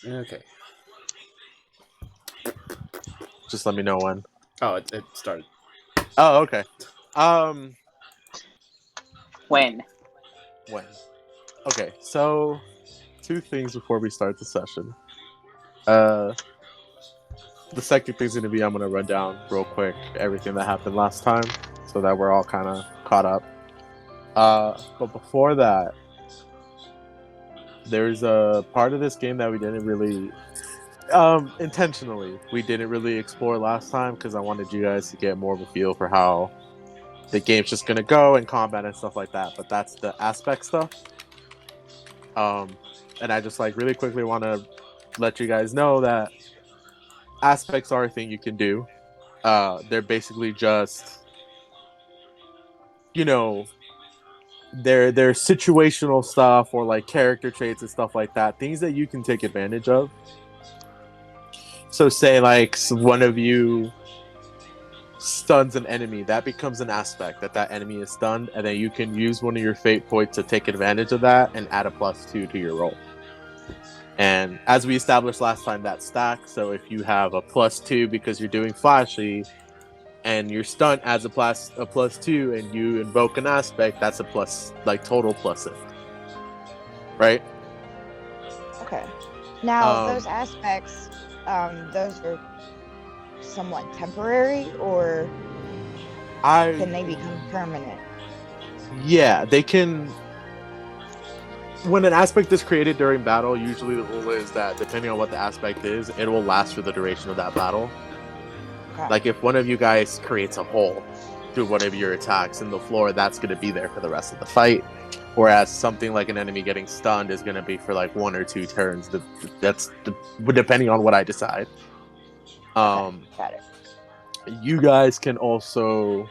Okay. Just let me know when. Oh, it started. Oh, okay. When? When? Okay, so 2 things before we start the session. The second thing's gonna be I'm gonna run down real quick everything that happened last time, so that we're all kind of caught up. But before that, there's a part of this game that we didn't really, intentionally, we didn't really explore last time because I wanted you guys to get more of a feel for how the game's just gonna go and combat and stuff like that. But that's the aspect stuff. And I just like really quickly want to let you guys know that aspects are a thing you can do. They're basically just, you know, they're situational stuff or like character traits and stuff like that. Things that you can take advantage of. So say like one of you stuns an enemy, that becomes an aspect that enemy is stunned, and then you can use one of your fate points to take advantage of that and add a +2 to your roll. And as we established last time, that stacks. So if you have a +2 because you're doing flashy, and your stunt adds a +2, and you invoke an aspect, that's a plus, like total +6, right? Okay. Now those aspects, those are somewhat temporary, or can they become permanent? Yeah, they can. When an aspect is created during battle, usually the rule is that depending on what the aspect is, it will last for the duration of that battle. Okay. Like if one of you guys creates a hole through one of your attacks in the floor, that's going to be there for the rest of the fight. Whereas something like an enemy getting stunned is going to be for like 1 or 2 turns. That's depending on what I decide. Okay, got it. You guys can also,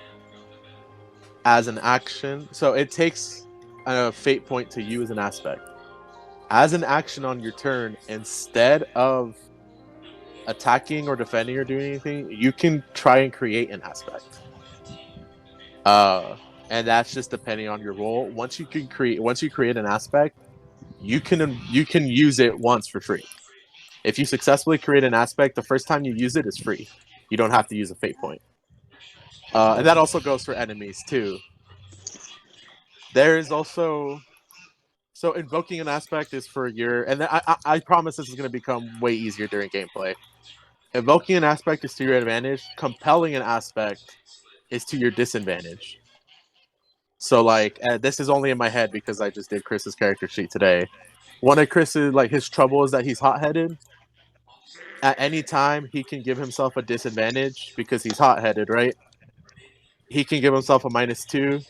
as an action, so it takes a fate point to use an aspect. As an action on your turn, instead of attacking or defending or doing anything, you can try and create an aspect. And that's just depending on your role. Once you create an aspect, you can use it once for free. If you successfully create an aspect, the first time you use it is free. You don't have to use a fate point. And that also goes for enemies too. There is also, so invoking an aspect is for your, and I promise this is going to become way easier during gameplay. Invoking an aspect is to your advantage. Compelling an aspect is to your disadvantage. So like, this is only in my head because I just did Chris's character sheet today. One of Chris's, like, his trouble is that he's hot-headed. At any time, he can give himself a disadvantage because he's hot-headed, right? He can give himself a -2,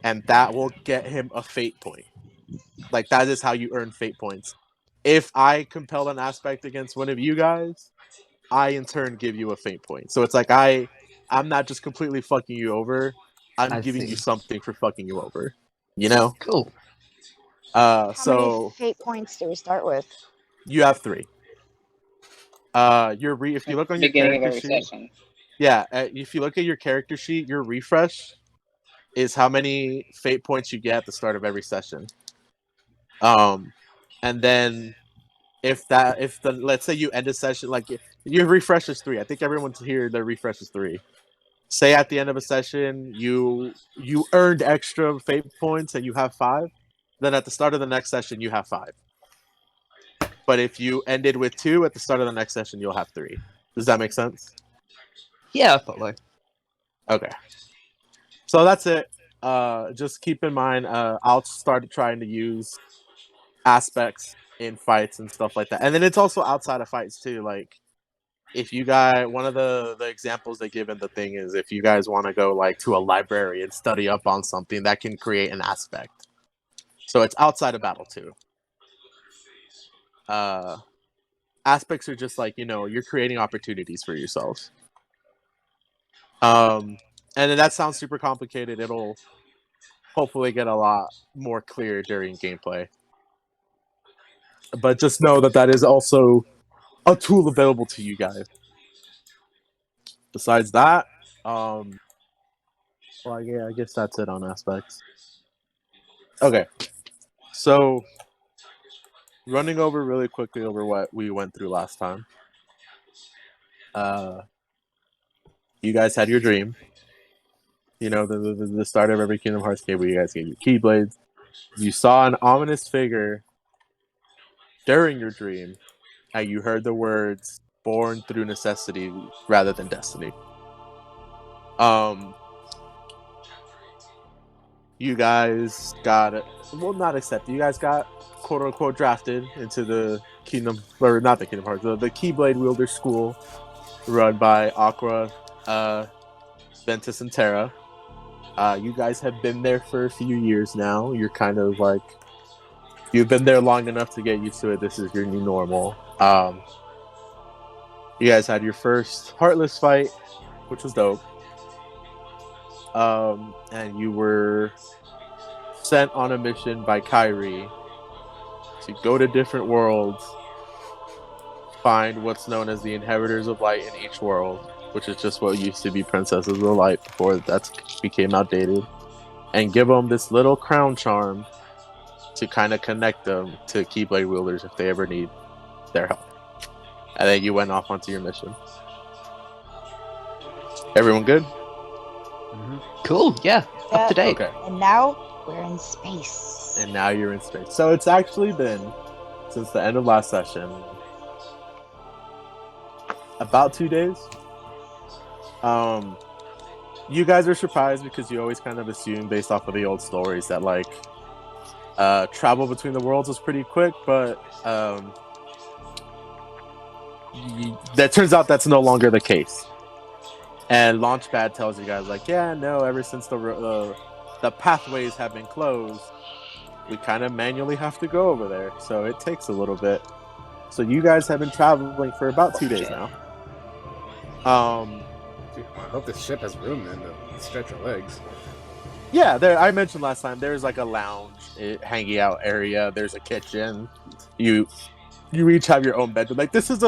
and that will get him a fate point. Like, that is how you earn fate points. If I compel an aspect against one of you guys, I in turn give you a fate point. So it's like I'm not just completely fucking you over. I'm giving you something for fucking you over. You know? Cool. How many So fate points do we start with? you have 3. If you look on your Beginning of character every sheet, session. yeah, if you look at your character sheet, your refresh is how many fate points you get at the start of every session. And then let's say you end a session, like your refresh is 3. I think everyone's here, their refresh is 3. Say at the end of a session you earned extra fate points and you have 5, then at the start of the next session you have 5. But if you ended with 2 at the start of the next session, you'll have 3. Does that make sense? Yeah, probably. Okay. So that's it. Just keep in mind, I'll start trying to use aspects in fights and stuff like that. And then it's also outside of fights too. Like, if you guys, one of the examples they give in the thing is if you guys want to go like to a library and study up on something, that can create an aspect. So it's outside of battle too. Aspects are just like, you're creating opportunities for yourself. And then that sounds super complicated. It'll hopefully get a lot more clear during gameplay. But just know that is also a tool available to you guys. Besides that, well, yeah, I guess that's it on aspects. Okay, so running over really quickly over what we went through last time. You guys had your dream. You know, the start of every Kingdom Hearts game where you guys get your Keyblades. You saw an ominous figure during your dream, and you heard the words "born through necessity rather than destiny." You guys got not accepted. You guys got quote unquote drafted into the not the Kingdom Hearts, the Keyblade Wielders school, run by Aqua, Ventus, and Terra. You guys have been there for a few years now. You're kind of like, you've been there long enough to get used to it. This is your new normal. You guys had your first Heartless fight, which was dope. And you were sent on a mission by Kyrie to go to different worlds, find what's known as the Inheritors of Light in each world, which is just what used to be Princesses of Light before that became outdated, and give them this little crown charm to kind of connect them to Keyblade Wielders if they ever need their help. And then you went off onto your mission. Everyone good? Mm-hmm. Cool, yeah. Up to date. Okay. And now we're in space. And now you're in space. So it's actually been, since the end of last session, about 2 days. You guys are surprised because you always kind of assume based off of the old stories that like travel between the worlds was pretty quick, but that turns out that's no longer the case. And Launchpad tells you guys like, yeah, no, ever since the pathways have been closed, we kind of manually have to go over there, so it takes a little bit. So you guys have been traveling for about 2 days now. I hope this ship has room then to stretch your legs. Yeah, there. I mentioned last time there's like a lounge, hanging out area. There's a kitchen. You each have your own bedroom. Like this is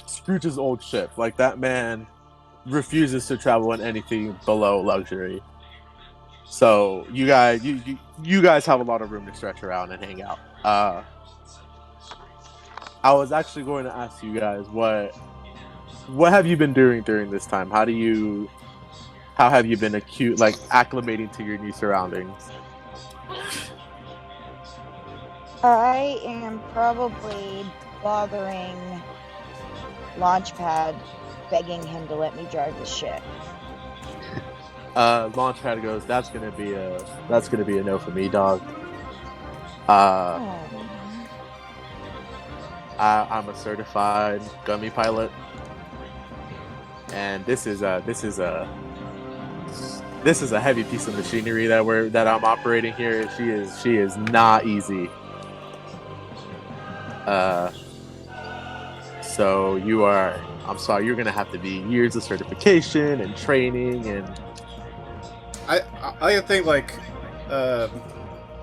Scrooge's old ship. Like that man refuses to travel in anything below luxury. So you guys have a lot of room to stretch around and hang out. I was actually going to ask you guys what have you been doing during this time? How have you been acclimating to your new surroundings? I am probably bothering Launchpad, begging him to let me drive the ship. Launchpad goes, that's gonna be a no for me, dog. I'm a certified gummy pilot, and this is a heavy piece of machinery that I'm operating here. She is not easy. So I'm sorry, you're gonna have to be years of certification and training and. I think like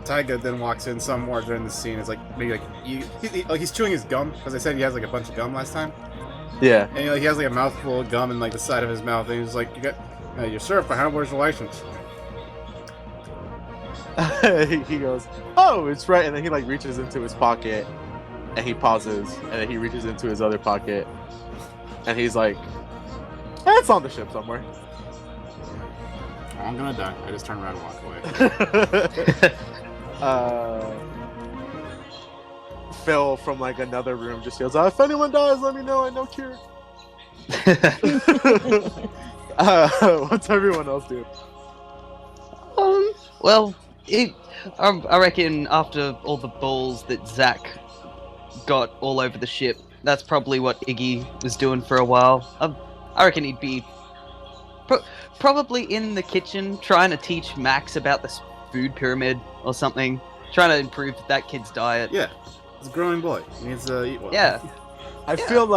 Taiga then walks in somewhere during the scene. It's like maybe he's chewing his gum because I said he has like a bunch of gum last time. Yeah. And he has like a mouthful of gum in like the side of his mouth, and he's like, "You're certified. Where's your license?" He goes, "Oh, it's right," and then he like reaches into his pocket, and he pauses, and then he reaches into his other pocket, and he's like, "It's on the ship somewhere." I'm gonna die. I just turn around and walk away. Phil from like another room just yells, "If anyone dies, let me know. I know cure." What's everyone else do? Well, I reckon after all the balls that Zach got all over the ship, that's probably what Iggy was doing for a while. I reckon he'd be probably in the kitchen trying to teach Max about the food pyramid or something, trying to improve that kid's diet. Yeah, he's a growing boy. He needs to eat well. Yeah. I feel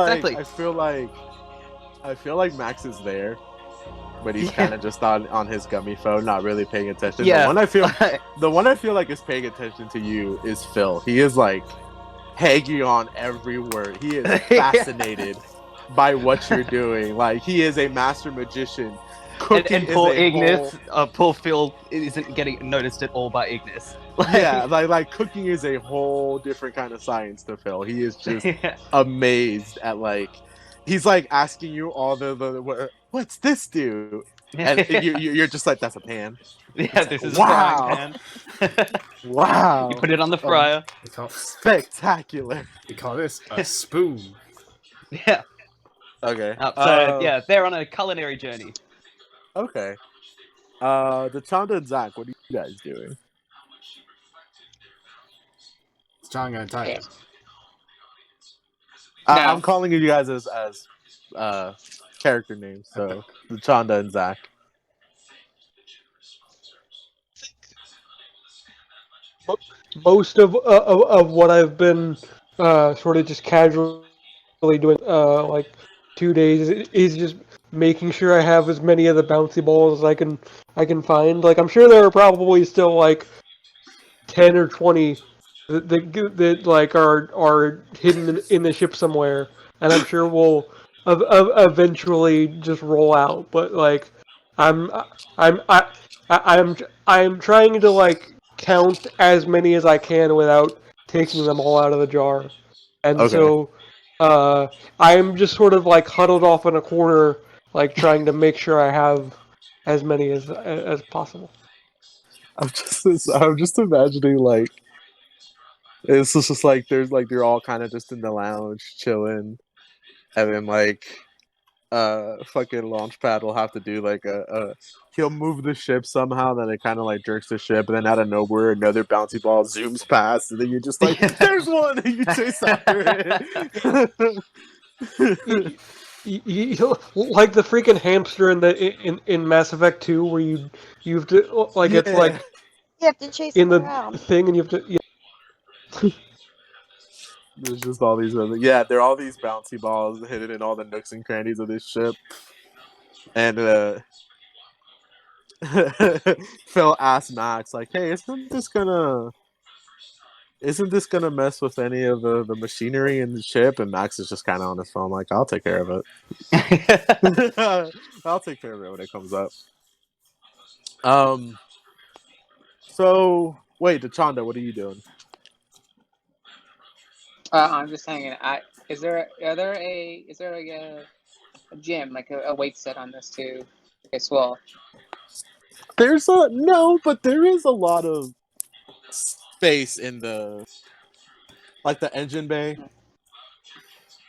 like Max is there, but he's kind of just on his gummy phone, not really paying attention. Yeah. The one I feel like is paying attention to you is Phil. He is like hanging on every word. He is fascinated by what you're doing. Like he is a master magician. And poor Ignis, poor Phil isn't getting noticed at all by Ignis. Yeah, like cooking is a whole different kind of science to Phil. He is just Yeah. amazed at like he's like asking you all what's this do? And you're just like that's a pan. Yeah, It's like this is a frying wow, pan. wow, You put it on the fryer. spectacular. We call this a spoon. Yeah. Okay. So yeah, they're on a culinary journey. Okay. The Chanda and Zach, what are you guys doing? Is John gonna tell you? Yeah. No. I'm calling you guys as character names, so the Chanda and Zach. Most of what I've been sort of just casually doing like 2 days is just making sure I have as many of the bouncy balls as I can find. Like I'm sure there are probably still like 10 or 20 that like are hidden in the ship somewhere, and I'm sure we'll eventually just roll out. But like I'm I'm I, I'm trying to like count as many as I can without taking them all out of the jar, and Okay. so I'm just sort of like huddled off in a corner, like trying to make sure I have as many as possible. I'm just imagining like it's just like there's like they're all kind of just in the lounge chilling, and then like fucking Launchpad will have to do like he'll move the ship somehow, then it kind of like jerks the ship, and then out of nowhere another bouncy ball zooms past, and then you're just like, "There's one!" and you chase after it. Like the freaking hamster in Mass Effect 2, where you have to like it's Yeah. like You have to chase in them the around. thing, and you have to. Yeah. There's just all these other they're all these bouncy balls hidden in all the nooks and crannies of this ship, and Phil asked Max like, "Hey, isn't this gonna mess with any of the machinery in the ship?" And Max is just kind of on his phone, like, "I'll take care of it. I'll take care of it when it comes up." So wait, Chanda, what are you doing? I'm just hanging. Is there like a gym, like a weight set on this too? Okay, swell. There's but there is a lot of space in the like the engine bay.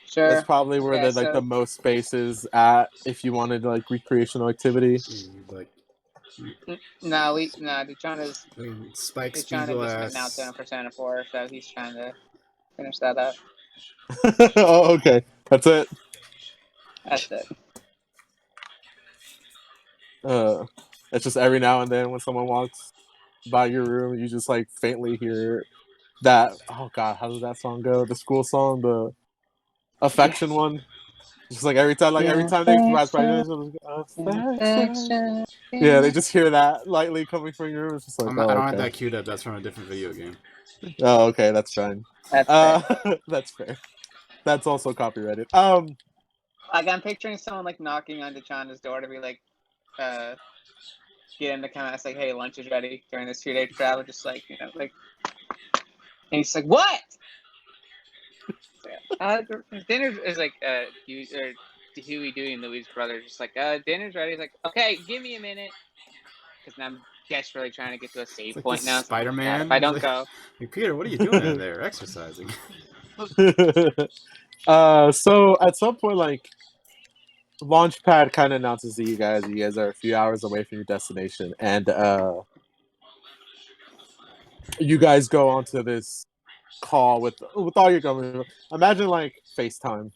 Sure. That's probably where Yeah, the most space is at if you wanted like recreational activity. Like Duchana's Spike just Spiegel went out to him for Santa 4, so he's trying to finish that up. Oh, okay. That's it. That's it. It's just every now and then when someone walks by your room, you just like faintly hear that. Oh God, how does that song go? The school song, the affection one. Just like every time they pass by, affection. Yeah, they just hear that lightly coming from your room. It's just like, I don't okay. have that queued up. That's from a different video game. Oh, okay, that's fine. That's fair. That's fair. That's also copyrighted. Like I'm picturing someone like knocking on Duchana's door to be like, get him to come out. It's like, hey, lunch is ready during this 2-day travel. Just like like, and he's like, what? Dinner is like Huey, Dewey, and Louie's brother. Just like, dinner's ready. He's like, okay, give me a minute, because I'm desperately trying to get to a save Like point now. Spider-Man. If I don't go, Like, Peter, what are you doing in there? Exercising. So at some point, like Launchpad kind of announces to you guys are a few hours away from your destination, and you guys go onto this call with all your gummy. Imagine like FaceTime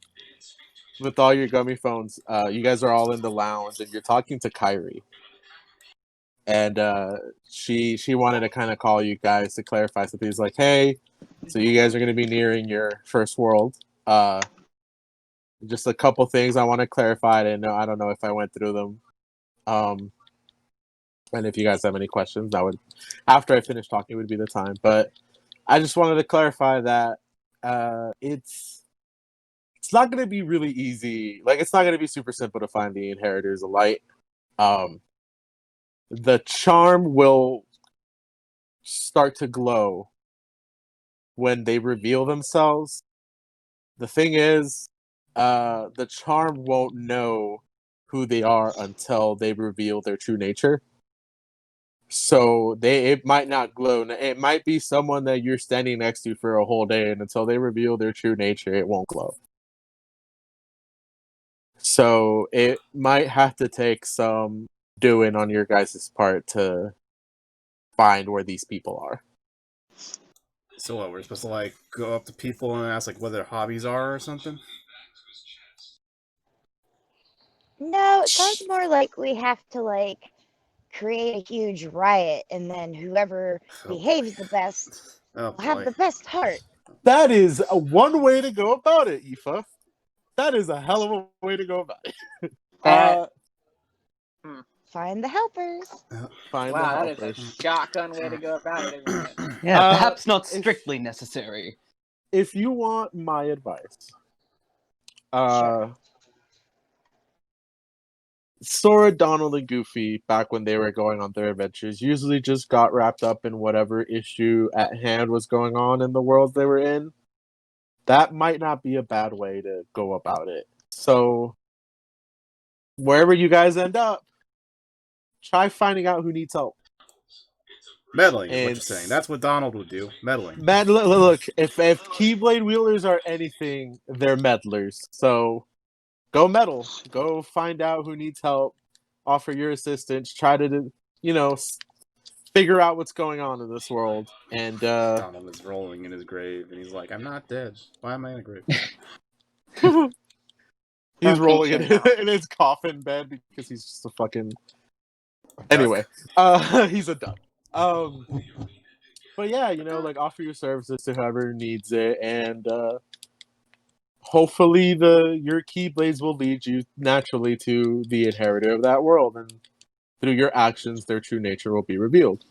with all your gummy phones. You guys are all in the lounge, and you're talking to Kyrie, and she wanted to kind of call you guys to clarify something. He's like, hey, so you guys are going to be nearing your first world. Just a couple things I want to clarify. I don't know if I went through them. And if you guys have any questions, that would, after I finish talking, would be the time. But I just wanted to clarify that it's not going to be really easy. Like, it's not going to be super simple to find the Inheritors of Light. The charm will start to glow when they reveal themselves. The thing is, the charm won't know who they are until they reveal their true nature. So it might not glow. It might be someone that you're standing next to for a whole day, and until they reveal their true nature, it won't glow. So it might have to take some doing on your guys' part to find where these people are. So what? We're supposed to like go up to people and ask like what their hobbies are or something? No, it sounds more like we have to like create a huge riot, and then whoever Oh, behaves the best Oh will have boy. the best heart. That is one way to go about it, Aoife. That is a hell of a way to go about it. That- Find the helpers. Find wow, the that is a helpers. shotgun way to go about it, isn't it? Yeah, perhaps not if- strictly necessary. If you want my advice, Sure. Sora, Donald, and Goofy, back when they were going on their adventures, usually just got wrapped up in whatever issue at hand was going on in the world they were in. That might not be a bad way to go about it. So, wherever you guys end up, try finding out who needs help. Meddling is what And you're saying. That's what Donald would do. Meddling. Man, look, if Keyblade Wielders are anything, they're meddlers. So go meddle. Go find out who needs help. Offer your assistance. Try to, figure out what's going on in this world. And Donald is rolling in his grave, and he's like, "I'm not dead. Why am I in a grave?" he's Don't rolling pinch him, in his coffin bed because he's just a fucking. Duck. Anyway, he's a duck. But yeah, like offer your services to whoever needs it, and hopefully your Keyblades will lead you naturally to the inheritor of that world, and through your actions, their true nature will be revealed.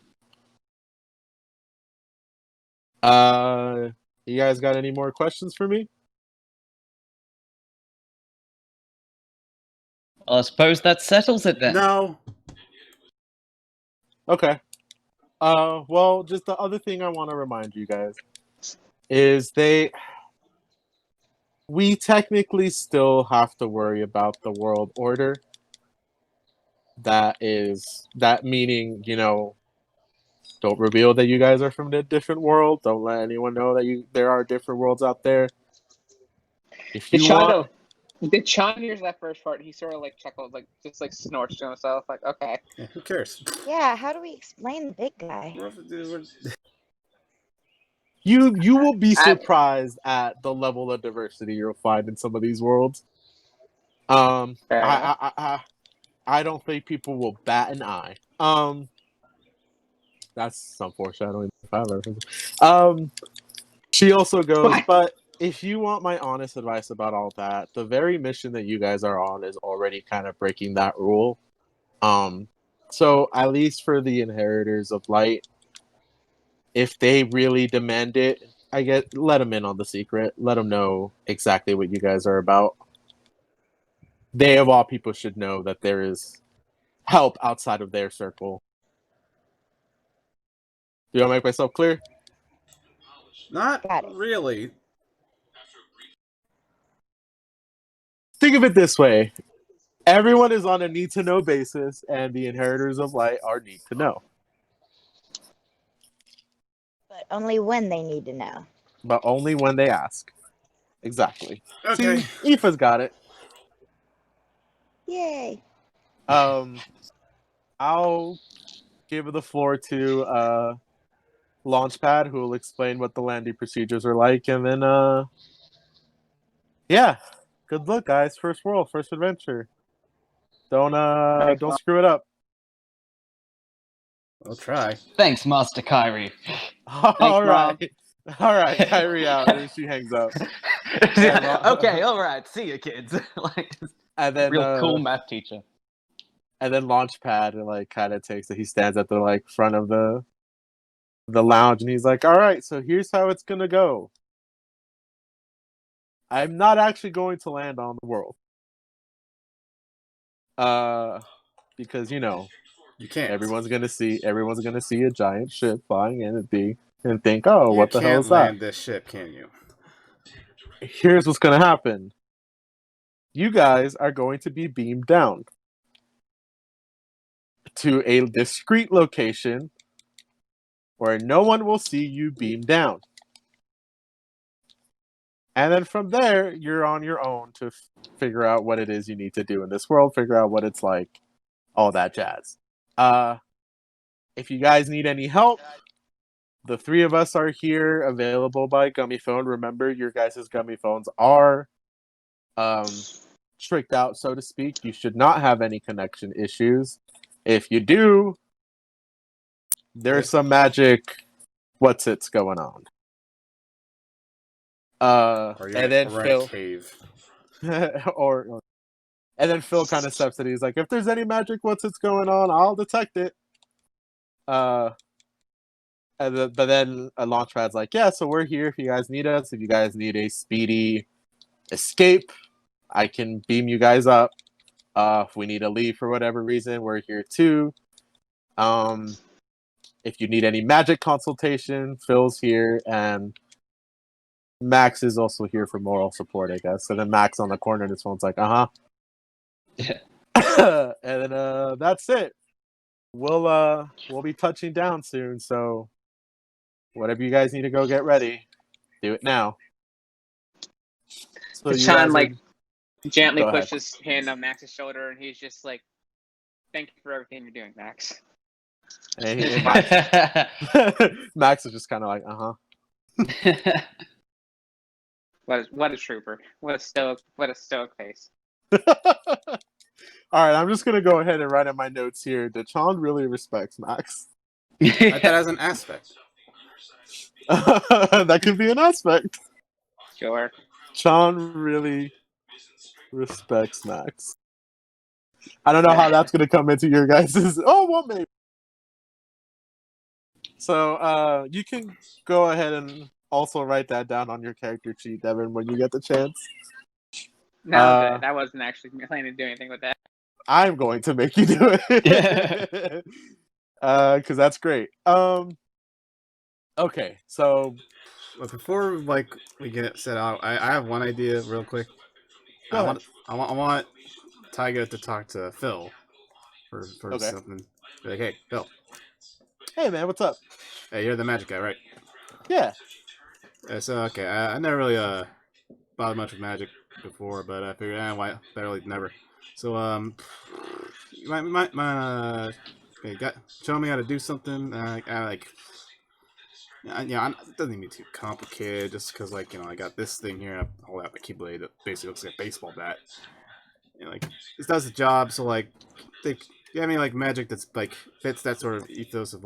You guys got any more questions for me? I suppose that settles it then. No. Okay. Well, just the other thing I want to remind you guys is we technically still have to worry about the world order. That meaning, don't reveal that you guys are from a different world. Don't let anyone know that there are different worlds out there. If you want, Did Sean hears that first part? He sort of like chuckled, like just like snorts to himself, like okay. Yeah, who cares? Yeah, how do we explain the big guy? you will be surprised at the level of diversity you'll find in some of these worlds. Fair enough. I don't think people will bat an eye. That's some foreshadowing if I've ever heard. She also goes, What? but if you want my honest advice about all that, the very mission that you guys are on is already kind of breaking that rule. So at least for the inheritors of light, if they really demand it, let them in on the secret. Let them know exactly what you guys are about. They of all people should know that there is help outside of their circle. Do I make myself clear? Not Got it. really. Think of it this way. Everyone is on a need-to-know basis, and the inheritors of light are need-to-know. But only when they need to know. But only when they ask. Exactly. Okay. See, Aoife's got it. Yay. I'll give the floor to Launchpad, who will explain what the landing procedures are like, and then yeah. Good luck, guys. First world, first adventure. Don't screw it up. I'll try. Thanks, Master Kyrie. All right, Kyrie out, and she hangs up. Okay, all right. See you, kids. Like, And then real cool math teacher. And then Launchpad kind of takes it. He stands at the front of the lounge, and he's like, "All right, so here's how it's gonna go. I'm not actually going to land on the world, because You can't. Everyone's gonna see a giant ship flying in and think, oh, You what the hell can't is land that? this ship, can you? Here's what's gonna happen. You guys are going to be beamed down to a discrete location where no one will see you beam down. And then from there, you're on your own to figure out what it is you need to do in this world, figure out what it's like, all that jazz. If you guys need any help, the three of us are here, available by Gummy Phone. Remember, your guys' Gummy Phones are tricked out, so to speak. You should not have any connection issues. If you do, there's some magic what's-its going on. Or you're, And then or we're in Phil, a cave. and then Phil kind of steps in. He's like, "If there's any magic what's-its going on, I'll detect it." But then a Launchpad's like, "Yeah, so we're here if you guys need us. If you guys need a speedy escape, I can beam you guys up. If we need to leave for whatever reason, we're here too. If you need any magic consultation, Phil's here, and Max is also here for moral support, I guess." So then Max on the corner, and his phone's like, Yeah. and then that's it. We'll be touching down soon, so whatever you guys need to go get ready, do it now. So you Sean guys like are... gently Go ahead. pushes his hand on Max's shoulder, and he's just like, "Thank you for everything you're doing, Max." And Max is just kind of like, What a trooper! What a stoic face. All right, I'm just gonna go ahead and write in my notes here. Dachon really respects Max. Like that as an aspect. That could be an aspect. Sure. Chan really respects Max. I don't know how that's gonna come into your guys'. Oh, well, maybe. So you can go ahead and also write that down on your character sheet, Devin, when you get the chance. No, I'm good. I wasn't actually planning to do anything with that. I'm going to make you do it. Because that's great. Okay, so But before we get set out, I have one idea real quick. Go I ahead. want Tyga to talk to Phil for Okay. something. Be like, hey, Phil. Hey man, what's up? Hey, you're the magic guy, right? Yeah. So okay, I never really bothered much with magic before, but I figured, why better late than never. So you might show me how to do something. It doesn't need to be too complicated. Just because I got this thing here. I hold out my Keyblade that basically looks like a baseball bat. This does the job. So you have any magic that's fits that sort of ethos of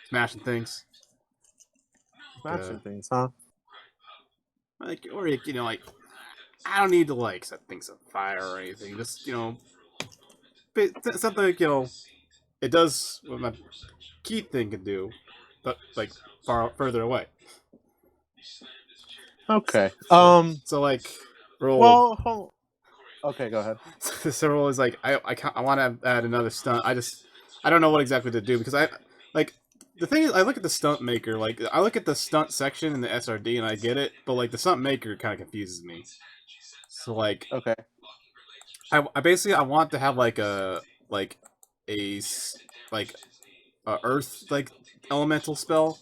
smashing things. Smashing things, huh? Or I don't need to set things on fire or anything. Just something it does what my key thing can do, but further away. Okay. So roll. Well, hold... Okay, go ahead. So roll is I want to add another stunt. I don't know what exactly to do because the thing is I look at the stunt maker I look at the stunt section in the SRD and I get it, but the stunt maker kind of confuses me. So Okay. I basically I want to have a earth elemental spell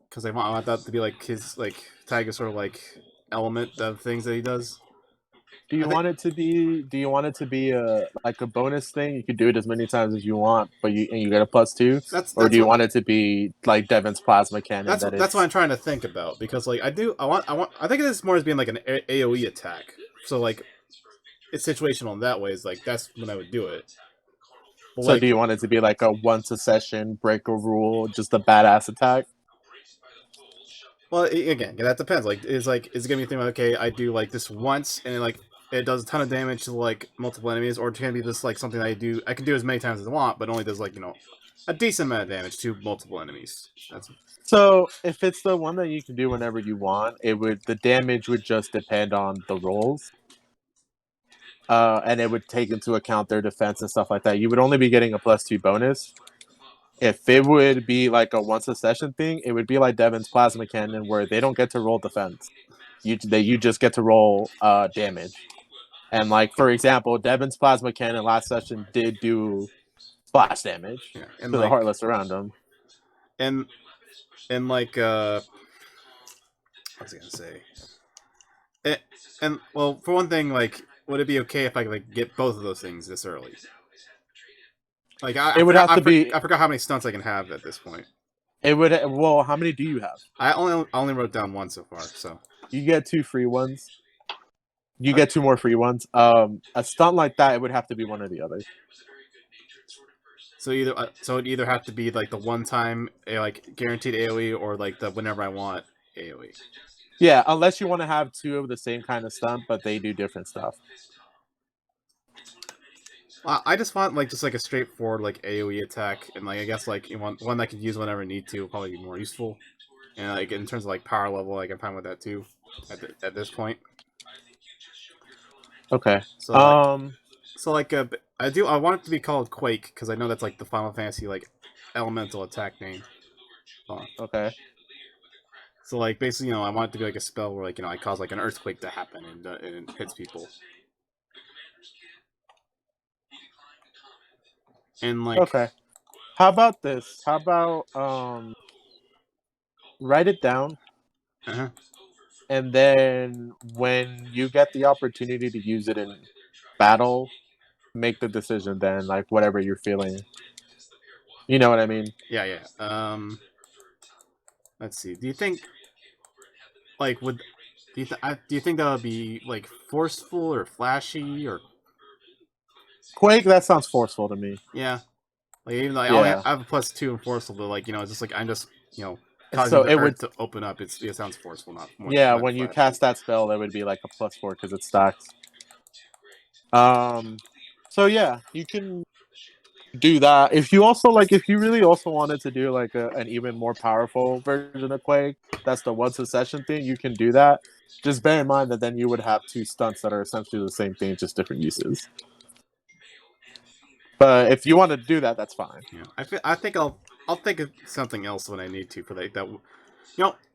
because I want that to be his Taiga sort of element of things that he does. Do you want it to be a bonus thing? You could do it as many times as you want, but you get a +2. Or do you want it to be like Devin's plasma cannon? That's what I'm trying to think about because I think of this more as being an AOE attack. So it's situational in that way. Is that's when I would do it. But, so do you want it to be a once a session break a rule, just a badass attack? Well, again, that depends. Is it gonna be a thing okay, I do this once and it does a ton of damage to multiple enemies, or it can be just something I can do as many times as I want, but only does a decent amount of damage to multiple enemies. So if it's the one that you can do whenever you want, the damage would just depend on the rolls. and it would take into account their defense and stuff like that. You would only be getting a +2 bonus. If it would be like a once a session thing, it would be like Devin's Plasma Cannon, where they don't get to roll defense. You just get to roll damage. And like for example, Devin's Plasma Cannon last session did do splash damage Yeah, to the Heartless around him. And like what was I gonna say? And well, for one thing, like, would it be okay if I could like get both of those things this early? Like, It would have to be. I forgot how many stunts I can have at this point. It would. Well, how many do you have? I only wrote down one so far. So You get 2 free ones. You get 2 more free ones. A stunt like that, it would have to be one or the other. so it'd either have to be like the one time like guaranteed AOE or like the whenever I want AOE. Yeah, unless you want to have 2 of the same kind of stunt, but they do different stuff. I just want like just like a straightforward like AOE attack, and like I guess like you want one I could use whenever I need to will probably be more useful. And like in terms of like power level, like I'm fine with that too. At this point. Okay. So I want it to be called Quake because I know that's like the Final Fantasy like elemental attack name. Okay. So like basically, I want it to be like a spell where like I cause like an earthquake to happen and it hits people. And like Okay. How about this? How about write it down, uh-huh. and then when you get the opportunity to use it in battle, make the decision then, like whatever you're feeling. You know what I mean? Yeah. Let's see. Do you think like do you think that would be like forceful or flashy or Quake, that sounds forceful to me. yeah? Like even though I have a +2 in forceful, but like it's just like I'm just causing So the it earth would to open up. It sounds forceful, not more. Yeah, not when you flashy. cast that spell, that would be like a +4 because it stacks. So yeah, you can do that. If you really also wanted to do like an even more powerful version of Quake, that's the once a session thing, you can do that. Just bear in mind that then you would have 2 stunts that are essentially the same thing, just different uses. But if you want to do that, that's fine. Yeah, I think I'll think of something else when I need to for like that.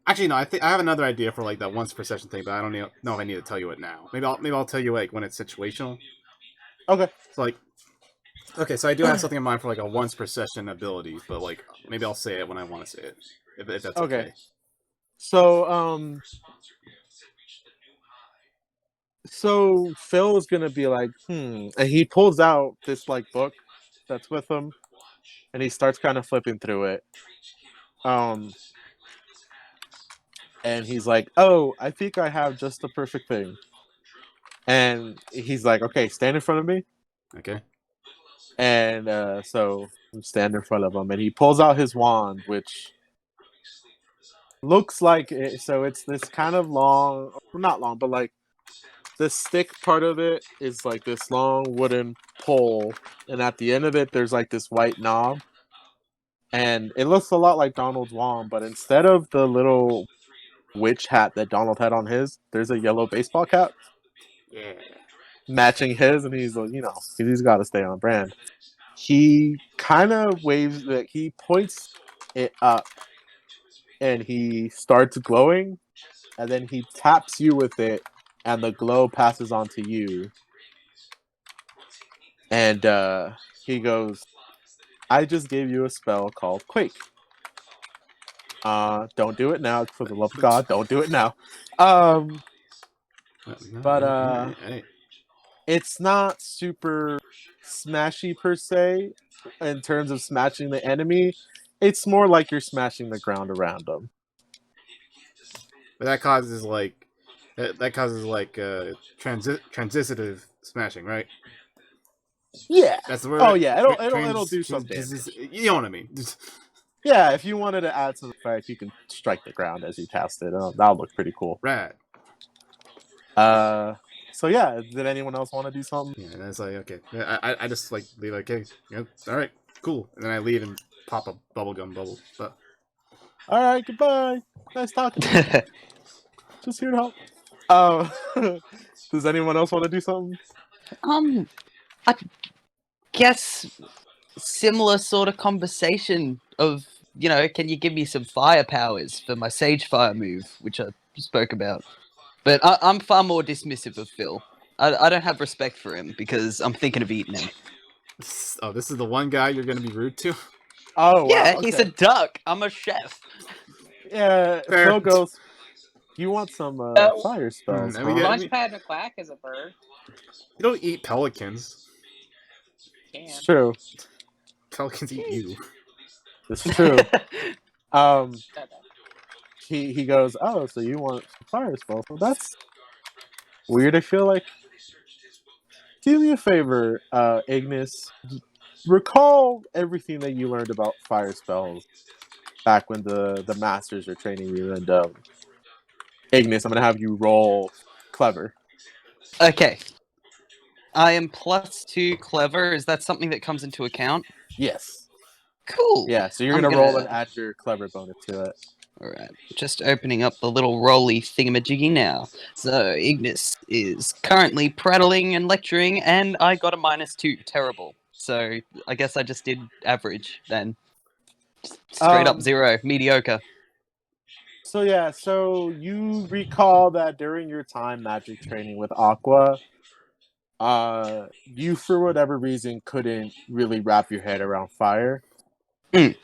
Actually no, I think I have another idea for like that once per session thing, but I don't know if I need to tell you it now. Maybe I'll tell you like when it's situational. Okay. So like, okay, so I do have something in mind for like a once per session ability, but like maybe I'll say it when I want to say it, if that's okay. So Phil is gonna be like, and he pulls out this like book that's with him, and he starts kind of flipping through it. And he's like, "Oh, I think I have just the perfect thing." And he's like, "Okay, stand in front of me." Okay. And so I'm standing in front of him, and he pulls out his wand, which looks like it. So it's this kind of long, not long, but like the stick part of it is like this long wooden pole, and at the end of it, there's like this white knob. And it looks a lot like Donald's wand, but instead of the little witch hat that Donald had on his, there's a yellow baseball cap. Yeah. Matching his, and he's like, he's got to stay on brand. He kind of waves, like he points it up, and he starts glowing, and then he taps you with it, and the glow passes on to you. And he goes, "I just gave you a spell called Quake. Don't do it now, for the love of God, don't do it now." But it's not super smashy per se in terms of smashing the enemy. It's more like you're smashing the ground around them. But that causes like transitive smashing, right? Yeah. That's the word. Oh yeah, it'll do some damage. You know what I mean? Yeah, if you wanted to add some effect, you can strike the ground as you cast it. That'll look pretty cool. Rad. So yeah, did anyone else want to do something? Yeah, and it's like, okay. I just like leave like, okay, all right, cool. And then I leave and pop a bubblegum bubble. But all right, goodbye. Nice talking to you. Just here to help. Does anyone else want to do something? I guess similar sort of conversation of, can you give me some fire powers for my Sage Fire move, which I spoke about. But I'm far more dismissive of Phil. I don't have respect for him because I'm thinking of eating him. Oh, this is the one guy you're gonna be rude to? Oh wow. Yeah, Okay. he's a duck. I'm a chef. Yeah. Fair. Phil goes. You want some fire spells, let huh? me get- Launchpad McQuack is a bird. You don't eat pelicans. It's Can. true. Pelicans eat you. It's true. Okay. He goes. Oh, so you want some fire spells? Well, that's weird. I feel like. Do me a favor, Ignis. Recall everything that you learned about fire spells back when the masters were training you. And Ignis, I'm gonna have you roll clever. Okay. I am +2 clever. Is that something that comes into account? Yes. Cool. Yeah. So you're I'm gonna roll and gonna- add your clever bonus to it. Alright, just opening up the little rolly thingamajiggy now. So, Ignis is currently prattling and lecturing, and I got a -2. Terrible. So, I guess I just did average then. Straight up 0. Mediocre. So yeah, so you recall that during your time magic training with Aqua, you for whatever reason couldn't really wrap your head around fire. Mm.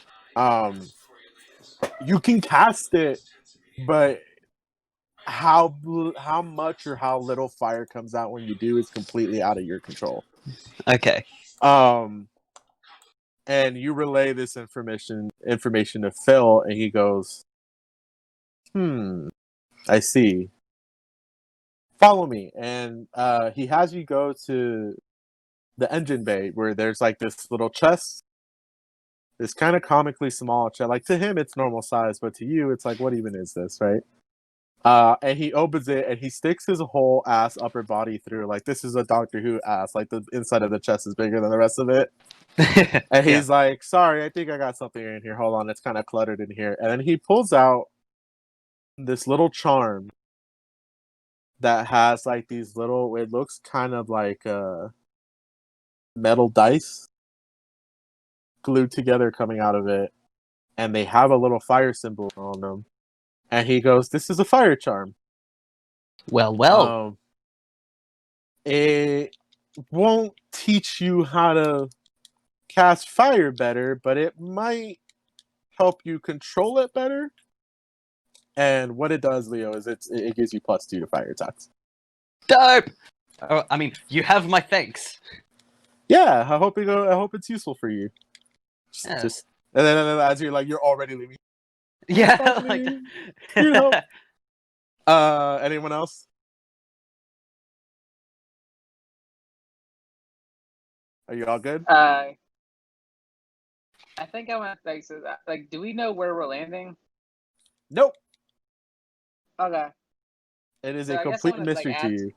You can cast it, but how much or how little fire comes out when you do is completely out of your control. Okay. And you relay this information to Phil, and he goes, I see. Follow me. And he has you go to the engine bay where there's like this little chest. This kind of comically small chest. Like to him, it's normal size, but to you, it's like, what even is this, right? And he opens it and he sticks his whole ass upper body through. Like this is a Doctor Who ass. Like the inside of the chest is bigger than the rest of it. And he's like, sorry, I think I got something in here. Hold on, it's kind of cluttered in here. And then he pulls out this little charm that has like these little, it looks kind of like metal dice glued together coming out of it. And they have a little fire symbol on them. And he goes, this is a fire charm. Well. It won't teach you how to cast fire better, but it might help you control it better. And what it does, Leo, is it gives you +2 to fire attacks. Dope! Oh, I mean, you have my thanks. Yeah, I hope it's useful for you. Yeah. Just and then as you're like, you're already leaving. Yeah, Fuck like me. You know. Anyone else? Are you all good? I think I want to say so. Like, do we know where we're landing? Nope. Okay. It is So a I guess I complete wanna, mystery like, to ask- you.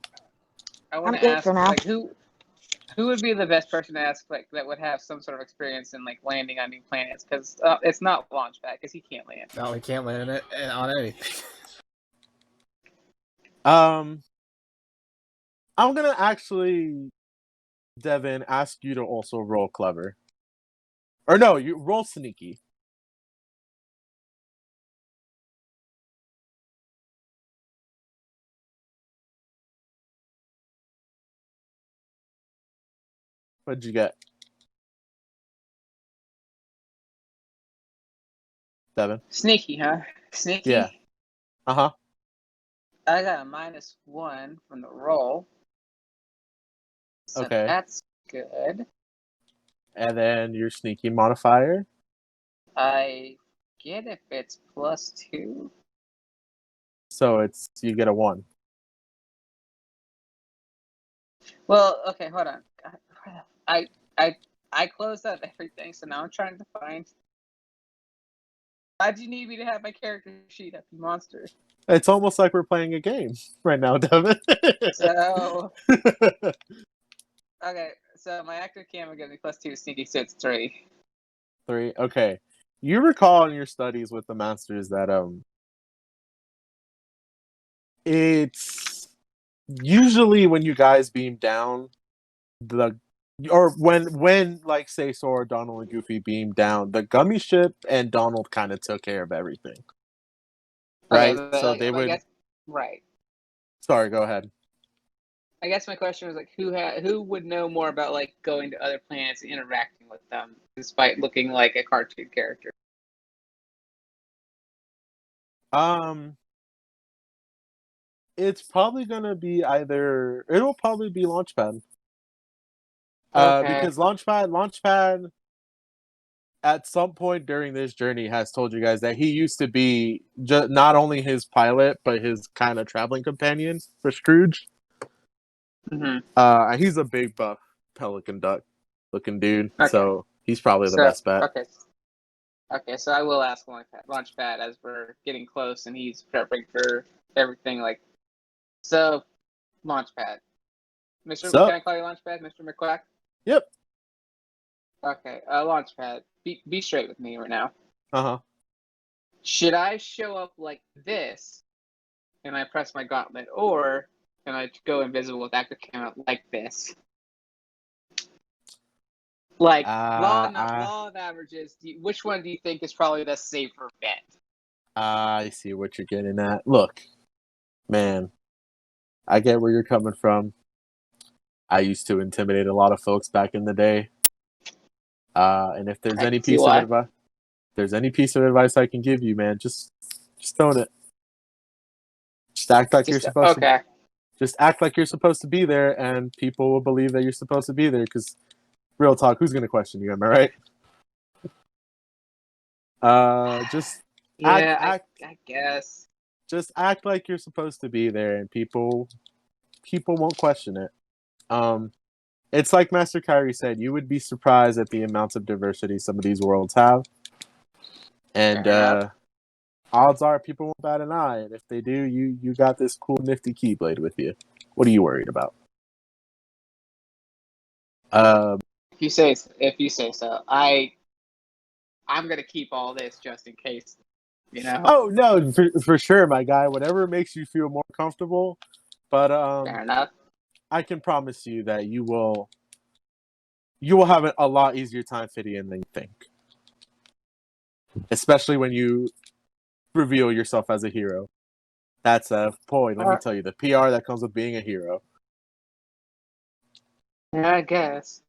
I want I'm to good ask, for now. like, who would be the best person to ask, like, that would have some sort of experience in like landing on new planets? Because it's not Launchpad, because he can't land. No, he can't land it on anything. I'm gonna actually, Devin, ask you to also roll clever. Or no, you roll sneaky. What'd you get, Devin? Sneaky, huh? Sneaky. Yeah. Uh-huh. I got a -1 from the roll. So Okay. that's good. And then your sneaky modifier. I get if it's +2. So you get a 1. Well, okay, hold on. God, I closed out everything, so now I'm trying to find. Why'd you need me to have my character sheet up, you monster? It's almost like we're playing a game right now, Devin. So okay, so my active camera gives me +2 sneaky, so it's 3. 3. Okay. You recall in your studies with the masters that it's usually when you guys beam down, or when like say Sora, Donald, and Goofy beamed down, the gummy ship and Donald kind of took care of everything, right? Okay, So they I would. guess right. Sorry, go ahead. I guess my question was like, who would know more about like going to other planets and interacting with them, despite looking like a cartoon character? It's probably gonna be either. It'll probably be Launchpad. Okay. Because Launchpad, at some point during this journey, has told you guys that he used to be not only his pilot, but his kind of traveling companion for Scrooge. Mm-hmm. He's a big buff pelican duck looking dude, Okay. so he's probably the So best bet. okay. So I will ask Launchpad as we're getting close, and he's prepping for everything. Like, so Launchpad, Mister. So, Can I call you Launchpad, Mister McQuack? yep. Okay. Launchpad, be straight with me right now. Uh-huh. Should I show up like this, and I press my gauntlet, or can I go invisible with active camera like this? Like law of averages. Which one do you think is probably the safer bet? I see what you're getting at. Look, man, I get where you're coming from. I used to intimidate a lot of folks back in the day. And if there's any piece of advice, I can give you, man, just own it. Just act like you're supposed to. Just act like you're supposed to be there, and people will believe that you're supposed to be there. Because, real talk, who's gonna question you? Am I right? Just I guess. Just act like you're supposed to be there, and people won't question it. It's like Master Kyrie said, you would be surprised at the amounts of diversity some of these worlds have. And odds are people won't bat an eye. And if they do, you got this cool nifty Keyblade with you. What are you worried about? If you say so, I'm gonna keep all this just in case. You know? Oh no, for sure, my guy. Whatever makes you feel more comfortable. But Fair enough. I can promise you that you will have a lot easier time fitting in than you think. Especially when you reveal yourself as a hero. That's let me tell you, the PR that comes with being a hero. Yeah, I guess.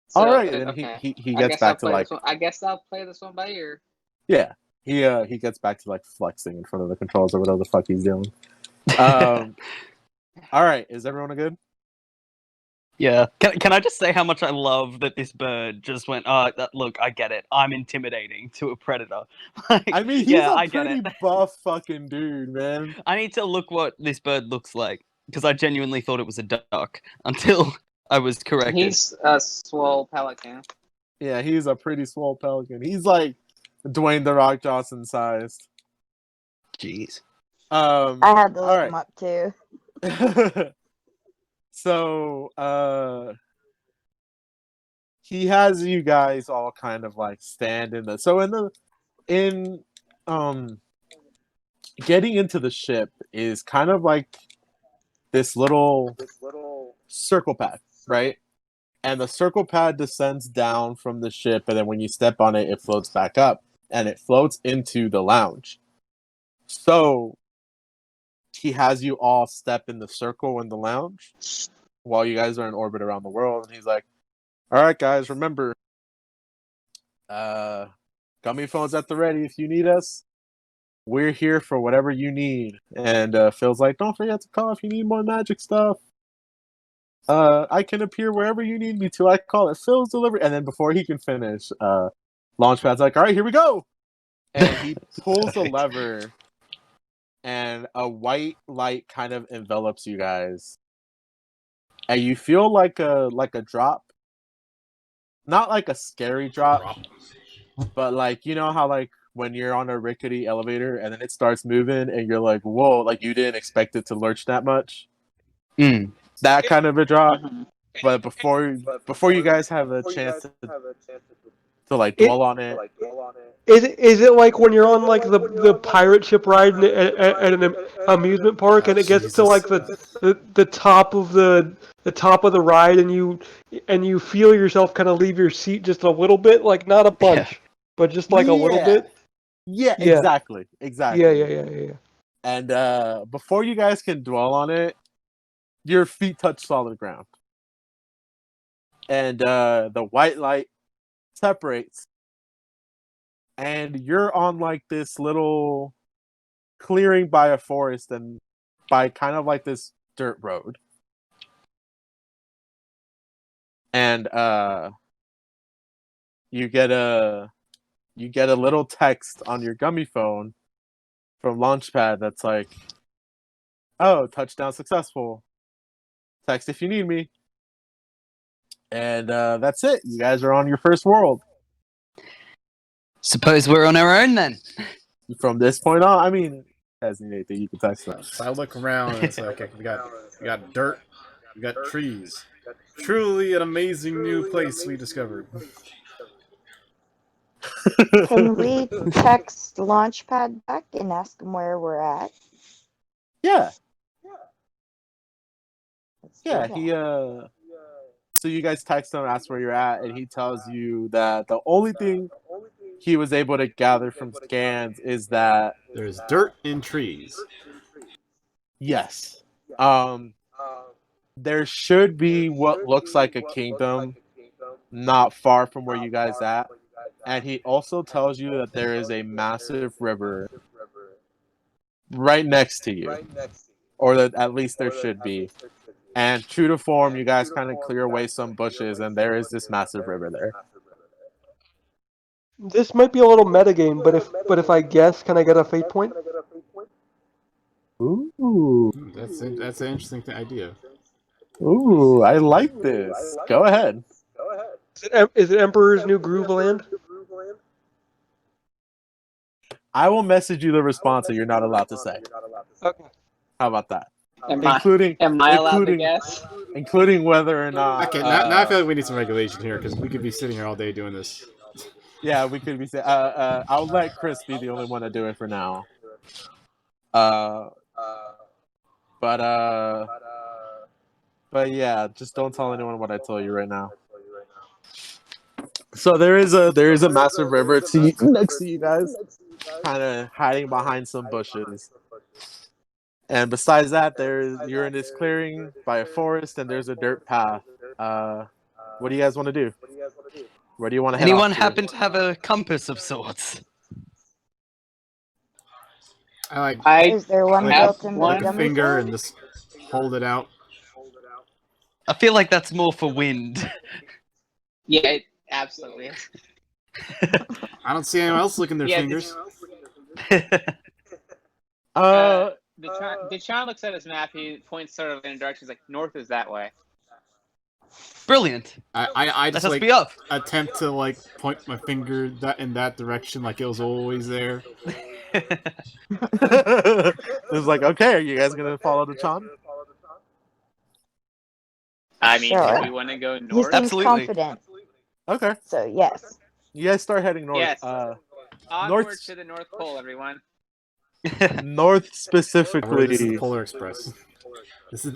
So, all right, and okay. he gets back to like. I guess I'll play this one by ear. Yeah, he gets back to like flexing in front of the controls or whatever the fuck he's doing. All right, is everyone good? Yeah. Can I just say how much I love that this bird just went, look, I get it. I'm intimidating to a predator. Like, I mean, he's a pretty buff fucking dude, man. I need to look what this bird looks like, because I genuinely thought it was a duck until I was corrected. He's a swole pelican. Yeah, he's a pretty swole pelican. He's like Dwayne "The Rock" Johnson sized. Jeez. I had to look him up too. So, he has you guys all kind of like stand in the. Getting into the ship is kind of like this little circle pad, right? And the circle pad descends down from the ship, and then when you step on it, it floats back up, and it floats into the lounge. So he has you all step in the circle in the lounge while you guys are in orbit around the world, and he's like, all right, guys, remember, gummy phones at the ready if you need us. We're here for whatever you need. And Phil's like, don't forget to call if you need more magic stuff. I can appear wherever you need me to. I call it Phil's Delivery. And then before he can finish, Launchpad's like, all right, here we go. And he pulls a lever, and a white light kind of envelops you guys. And you feel like a drop. Not like a scary drop. But like, you know how like when you're on a rickety elevator and then it starts moving and you're like, whoa, like you didn't expect it to lurch that much? That kind of a drop. But before you guys have a chance to like dwell on it. Is it like when you're on like the pirate ship ride at an amusement park and it gets to like the top of the top of the ride and you feel yourself kind of leave your seat just a little bit, like not a bunch, but just like a little bit? Yeah, Yeah. exactly. Yeah. And before you guys can dwell on it, your feet touch solid ground. And the white light separates. And you're on like this little clearing by a forest and by kind of like this dirt road. And you get a little text on your gummy phone from Launchpad that's like, "Oh, touchdown successful. Text if you need me." And that's it. You guys are on your first world. Suppose we're on our own then. From this point on, I mean, has anything you can text them. So I look around and it's like, okay, we got dirt, we got trees. Truly an amazing new place we discovered. Can we text Launchpad back and ask him where we're at? Yeah. Let's do Yeah, that. so you guys text him, ask where you're at, and he tells you that the only thing he was able to gather from scans is that There's dirt and trees. yes, there should be what looks like a kingdom not far from where you guys at, and he also tells you that there is a massive river right next to you, or that at least there should be. And true to form, you guys kind of clear away some bushes, and there is this massive river there. This might be a little metagame, but if I guess, can I get a fate point? Ooh, That's an interesting idea. ooh, I like this. Go ahead. Is it Emperor's New Groove Land? I will message you the response that you're not allowed to say. Okay. How about that? Am I allowed to guess? Including whether or not. Okay, now I feel like we need some regulation here because we could be sitting here all day doing this. Yeah, we could be saying. I'll let Chris be the only one to do it for now. But yeah, just don't tell anyone what I told you right now. So there is a massive river next to you guys, kind of hiding behind some bushes. And besides that, you're in this clearing by a forest, and there's a dirt path. What do you guys want to do? Where do you want to head Anyone off to? happen to have a compass of sorts? Is there one have built in the one a gummy finger phone? and just hold it out. I feel like that's more for wind. Yeah, it absolutely is. I don't see anyone else licking their Yeah, fingers. Deshaun looks at his map. He points sort of in a direction. He's like, north is that way. Brilliant. I Let just us like be off. attempt to like point my finger in that direction like it was always there. It's like, okay, are you guys gonna follow the Chan? I mean, Sure. if we want to go He north, seems Absolutely. confident, Okay, so yes. you guys start heading north. Yes. onward north- to the North Pole, everyone. North This is specifically. the Polar Express. This is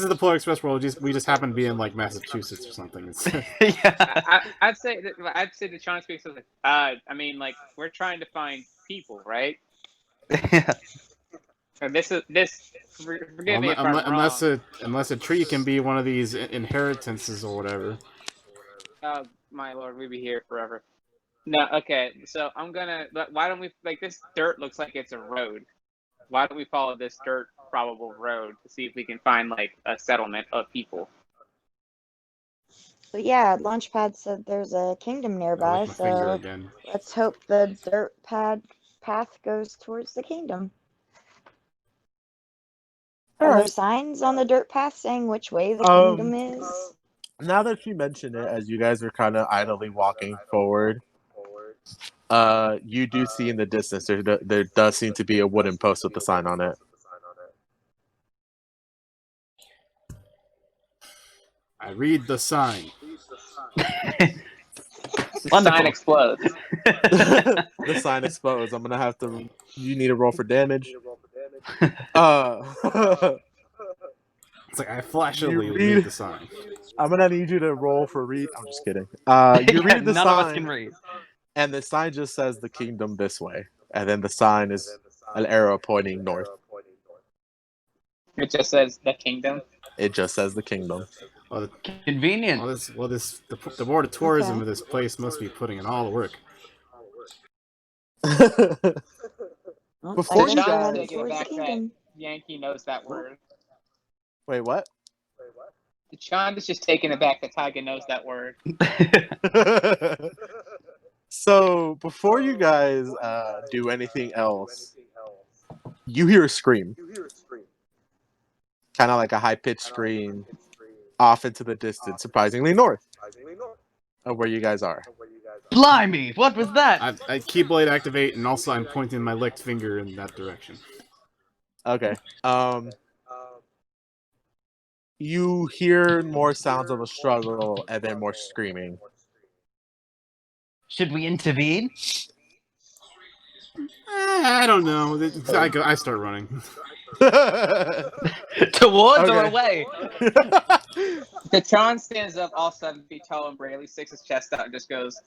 the Polar Express where we just happen to be in like Massachusetts or something. Yeah. I'd say Deshaun speaks of I mean, like, we're trying to find people, right? And forgive me if I'm wrong. Unless a tree can be one of these inheritances or whatever. Oh, my lord, we'd be here forever. No, okay, so why don't we, like, this dirt looks like it's a road. Why don't we follow this dirt probable road to see if we can find, like, a settlement of people? But yeah, Launchpad said there's a kingdom I nearby, lick my finger so again. let's hope the dirt path goes towards the kingdom. Are there signs on the dirt path saying which way the kingdom is? Now that you mention it, as you guys are kind of idly walking forward, you do see in the distance there does seem to be a wooden post with a sign on it. I read the sign. The Wonderful. sign explodes. The sign explodes. I'm gonna have to. You need to roll for damage. It's like I flashily You read read- the sign. I'm gonna need you to roll for read. I'm just kidding. You Yeah, read the none of us sign, can read. and the sign just says the kingdom this way, and then the sign is an arrow pointing north. It just says the kingdom. It just says the kingdom. Well, Convenient. the board of tourism Okay. of this place must be putting in all the work. Well, Before I you guess we're guys- headed taking it towards the back that kingdom. Yankee knows that word. Wait, what? John is just taking it back that Tyga knows that word. So before you guys do anything else, you hear a scream, kind of like a high-pitched scream, off into the distance, surprisingly north of where you guys are. Blimey, what was that? I Keyblade activate, and also I'm pointing my licked finger in that direction. Okay. You hear more sounds of a struggle and then more screaming. Should we intervene? I don't know. I start running. Towards or Okay. away? John stands up all 7 feet tall and Braley sticks his chest out and just goes,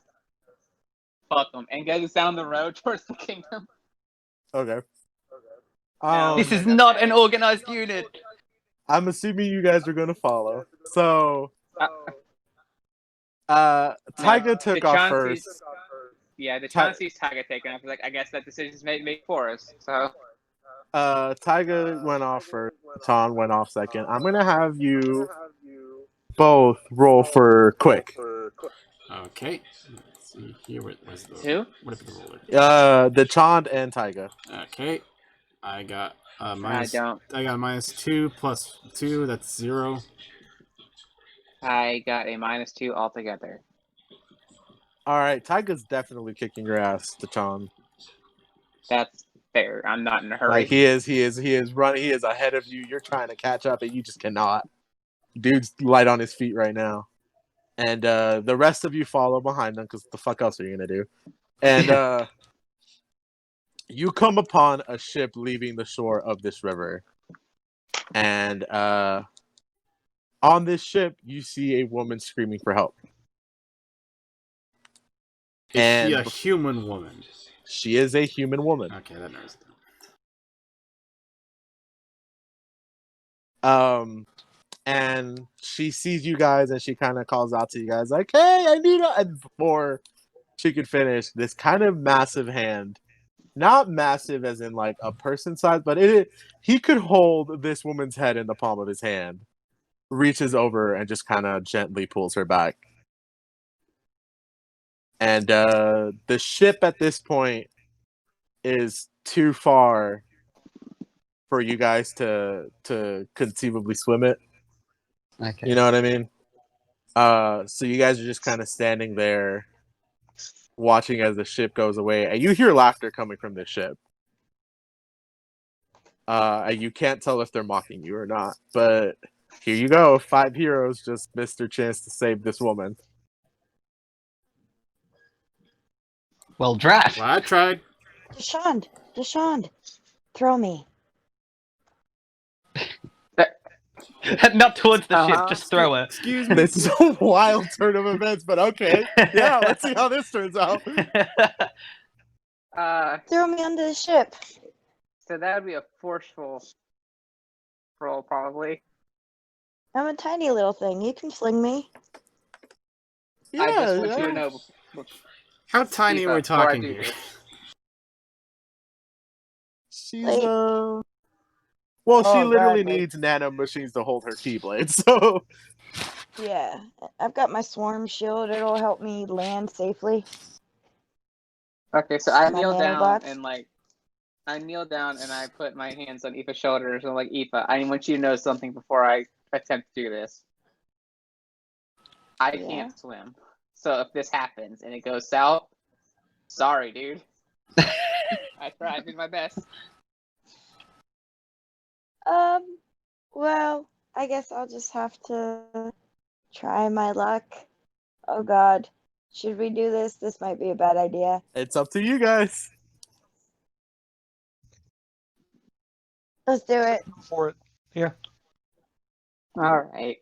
"Fuck them," and goes down the road towards the kingdom. Okay. This is not an organized unit. I'm assuming you guys are gonna follow. So, Uh, Tyga took off first. The John sees Tyga taking off. He's like, I guess that decision's made for us. So, Tyga went off first. Ton went off second. I'm gonna have you both roll for quick. Okay. Let's see here. Where's the Who? What if the roller? The Chond and Tyga. Okay. I got I minus. don't. I got a -2 plus 2. That's 0. I got a -2 altogether. All right, Tyga's definitely kicking your ass, the Chond. That's fair. I'm not in a hurry. Like he is running. He is ahead of you. You're trying to catch up, and you just cannot. Dude's light on his feet right now, and the rest of you follow behind them because the fuck else are you gonna do? And you come upon a ship leaving the shore of this river, and on this ship you see a woman screaming for help. Is she a human woman? She is a human woman. Okay, that narrows it And she sees you guys and she kind of calls out to you guys like, "Hey, I need a..." And before she could finish, this kind of massive hand, not massive as in like a person size, but he could hold this woman's head in the palm of his hand, reaches over and just kind of gently pulls her back. And the ship at this point is too far for you guys to conceivably swim it. Okay. You know what I mean? So you guys are just kind of standing there watching as the ship goes away, and you hear laughter coming from the ship. And you can't tell if they're mocking you or not, but here you go. 5 heroes just missed their chance to save this woman. Well, drat. Well, I tried. Deshawn, throw me. Not towards the ship, Uh-huh. just throw her. Excuse me. This is a wild turn of events, but okay. Yeah, let's see how this turns out. Throw me onto the ship. So that would be a forceful roll, probably. I'm a tiny little thing. You can fling me. Yeah, I just want you to know. How tiny are we Before I talking do here? this. She's Like- well, she Oh, literally God, like- needs nano machines to hold her Keyblade, so Yeah, I've got my swarm shield. It'll help me land safely. Okay, so I My kneel down nanobots? and I put my hands on Aoife's shoulders and like, Aoife, I want you to know something before I attempt to do this. I Yeah. can't swim. So if this happens and it goes south, sorry, dude. I tried, I did my best. Well, I guess I'll just have to try my luck. Oh God. Should we do this? This might be a bad idea. It's up to you guys. Let's do it. For it. Yeah. All right.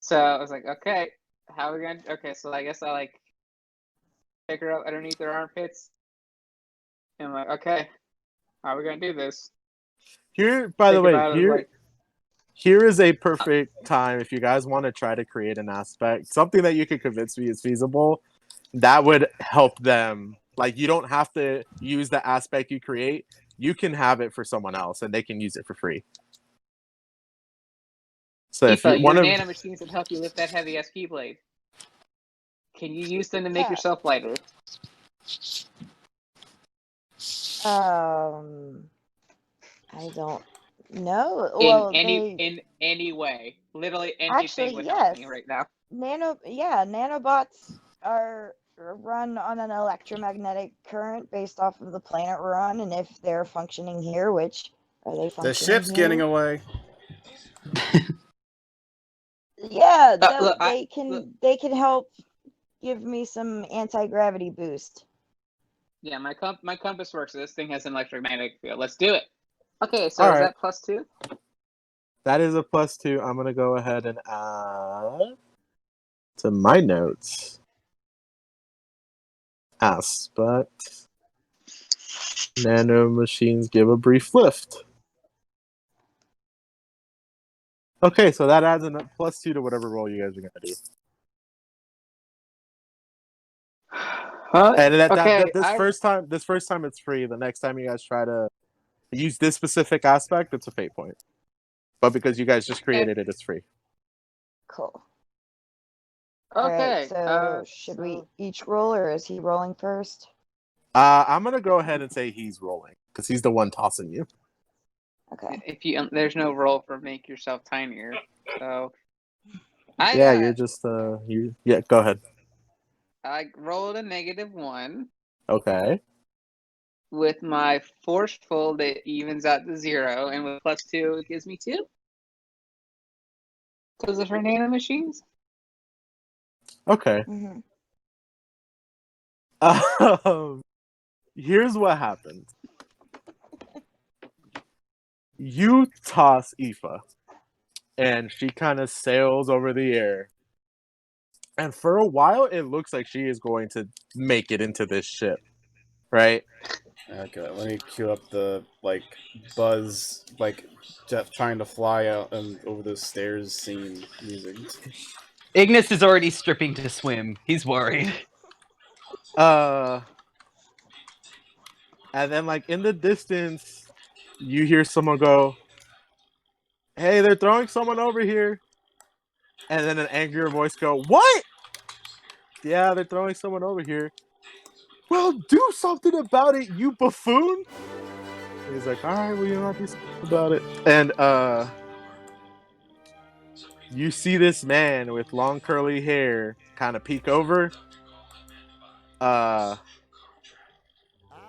So I was like, okay, how are we gonna? Okay, so I guess I like pick her up underneath her armpits, and I'm like, okay, how are we gonna do this? Here, by the Think way, about it, like, here is a perfect time if you guys want to try to create an aspect, something that you can convince me is feasible. That would help them. Like, you don't have to use the aspect you create. You can have it for someone else, and they can use it for free. So if Aoife, you your want to, nano machines that help you lift that heavy ass Keyblade. Can you use them to make Yeah. yourself lighter? I don't know. In Well, in any way, literally anything Actually, would help me yes. right now. Nanobots are run on an electromagnetic current based off of the planet we're on, and if they're functioning here, which are they functioning The ship's here? getting away. Yeah, Look, they can help give me some anti-gravity boost. Yeah, my compass works. So this thing has an electromagnetic field. Let's do it. Okay, so All is right. that +2? that is a +2. I'm gonna go ahead and add to my notes. Aspect. Nano machines give a brief lift. Okay, so that adds a +2 to whatever roll you guys are gonna do. And this first time it's free. The next time you guys try to use this specific aspect, it's a fate point. But because you guys just created it, it's free. Cool. Okay. Alright, so should we each roll, or is he rolling first? I'm gonna go ahead and say he's rolling because he's the one tossing you. Okay. If you there's no roll for make yourself tinier, so You're just you. Yeah, go ahead. I rolled a -1 Okay. with my forceful that evens out to 0, and with +2 it gives me 2 because of her nano machines. Okay. Mm-hmm. Here's what happened. You toss Aoife, and she kind of sails over the air. And for a while, it looks like she is going to make it into this ship, right? Okay, let me cue up the Buzz Jeff trying to fly out and over the stairs scene music. Ignis is already stripping to swim. He's worried. And then in the distance, you hear someone go, "Hey, they're throwing someone over here." And then an angrier voice go, "What? Yeah, they're throwing someone over here." "Well, do something about it, you buffoon." And he's like, "All right, well, you don't have to do something about it." And you see this man with long curly hair kind of peek over,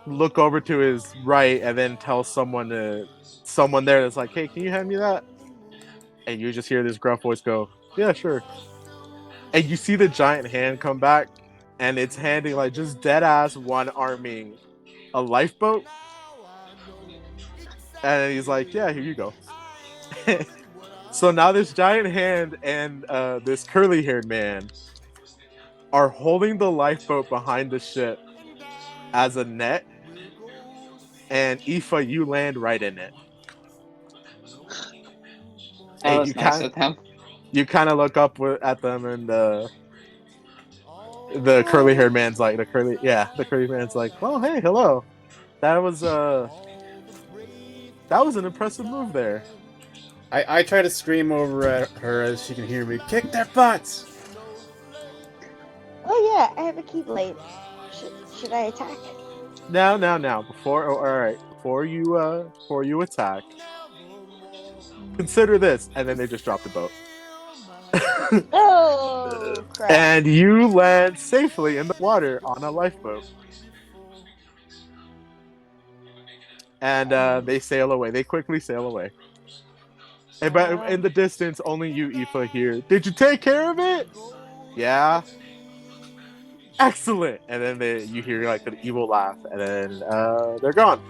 look over to his right, and then tell someone there that's like, "Hey, can you hand me that?" And you just hear this gruff voice go, "Yeah, sure." And you see the giant hand come back, and it's handing just dead ass one arming a lifeboat. And he's like, "Yeah, here you go." So now this giant hand and this curly haired man are holding the lifeboat behind the ship as a net, and Aoife, you land right in it. That was nice of him. You kind of look up at them, and the curly haired man's like, the curly man's like, "Oh, hey, hello. That was an impressive move there." I try to scream over at her as she can hear me. Kick their butts! Oh yeah, I have a Keyblade. Should I attack? Now, before you attack, consider this, and then they just drop the boat. Oh crap! And you land safely in the water on a lifeboat. And they sail away. They quickly sail away. And but in the distance, only you, Aoife, hear, "Did you take care of it?" "Yeah." Excellent! And then you hear like an evil laugh, and then they're gone.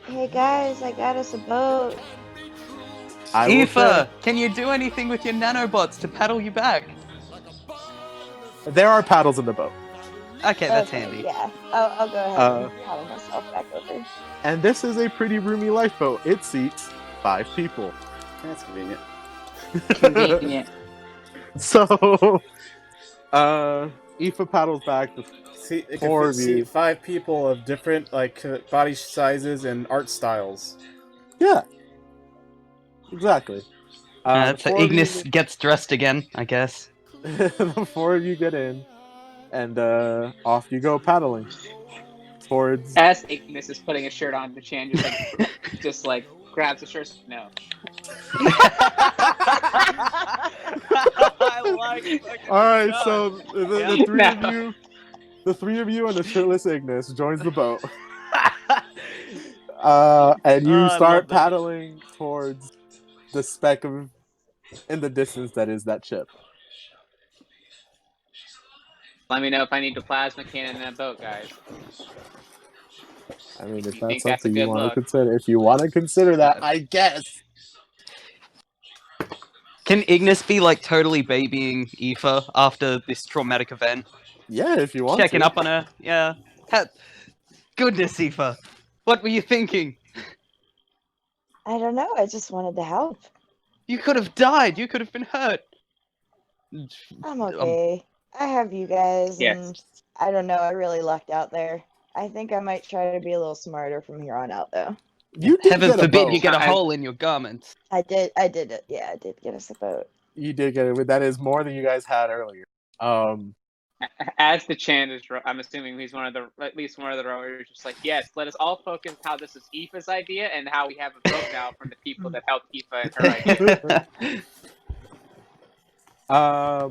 Hey guys, I got us a boat. I will say, Aoife, can you do anything with your nanobots to paddle you back? there are paddles in the boat. Okay, that's Okay, handy. yeah. I'll go ahead and paddle myself back over. And this is a pretty roomy lifeboat. It seats 5 people. That's convenient. Convenient. So, Aoife paddles back. See, it Four can of see you. 5 people of different like body sizes and art styles. Yeah, exactly. The So 4 of you, Ignis gets dressed again, I guess. the 4 of you get in, and off you go paddling towards. As Ignis is putting a shirt on, the Chan just like grabs the shirt. No. I like fucking All right, done. so the three No. of you, the 3 of you and the shirtless Ignis joins the boat, and you Oh, I start love that. paddling towards the speck of in the distance that is that ship. Let me know if I need to plasma cannon in that boat, guys. I mean, if You that's think that's a something you good want to look? consider, if you want to consider that, I guess. Can Ignis be like totally babying Aoife after this traumatic event? Yeah, if you want Checking to. up on her? Yeah. Goodness, Aoife. What were you thinking? I don't know. I just wanted to help. You could have died. You could have been hurt. I'm okay. I have you guys, Yes. and I don't know. I really lucked out there. I think I might try to be a little smarter from here on out, though. You did Heaven get a forbid boat. you get a I- hole in your garment. I did it. Yeah, I did get us a boat. You did get it. That is more than you guys had earlier. As the Chan is, I'm assuming he's at least one of the rowers. Just like, yes, let us all focus how this is Aoife's idea and how we have a boat now from the people that helped Aoife and her idea.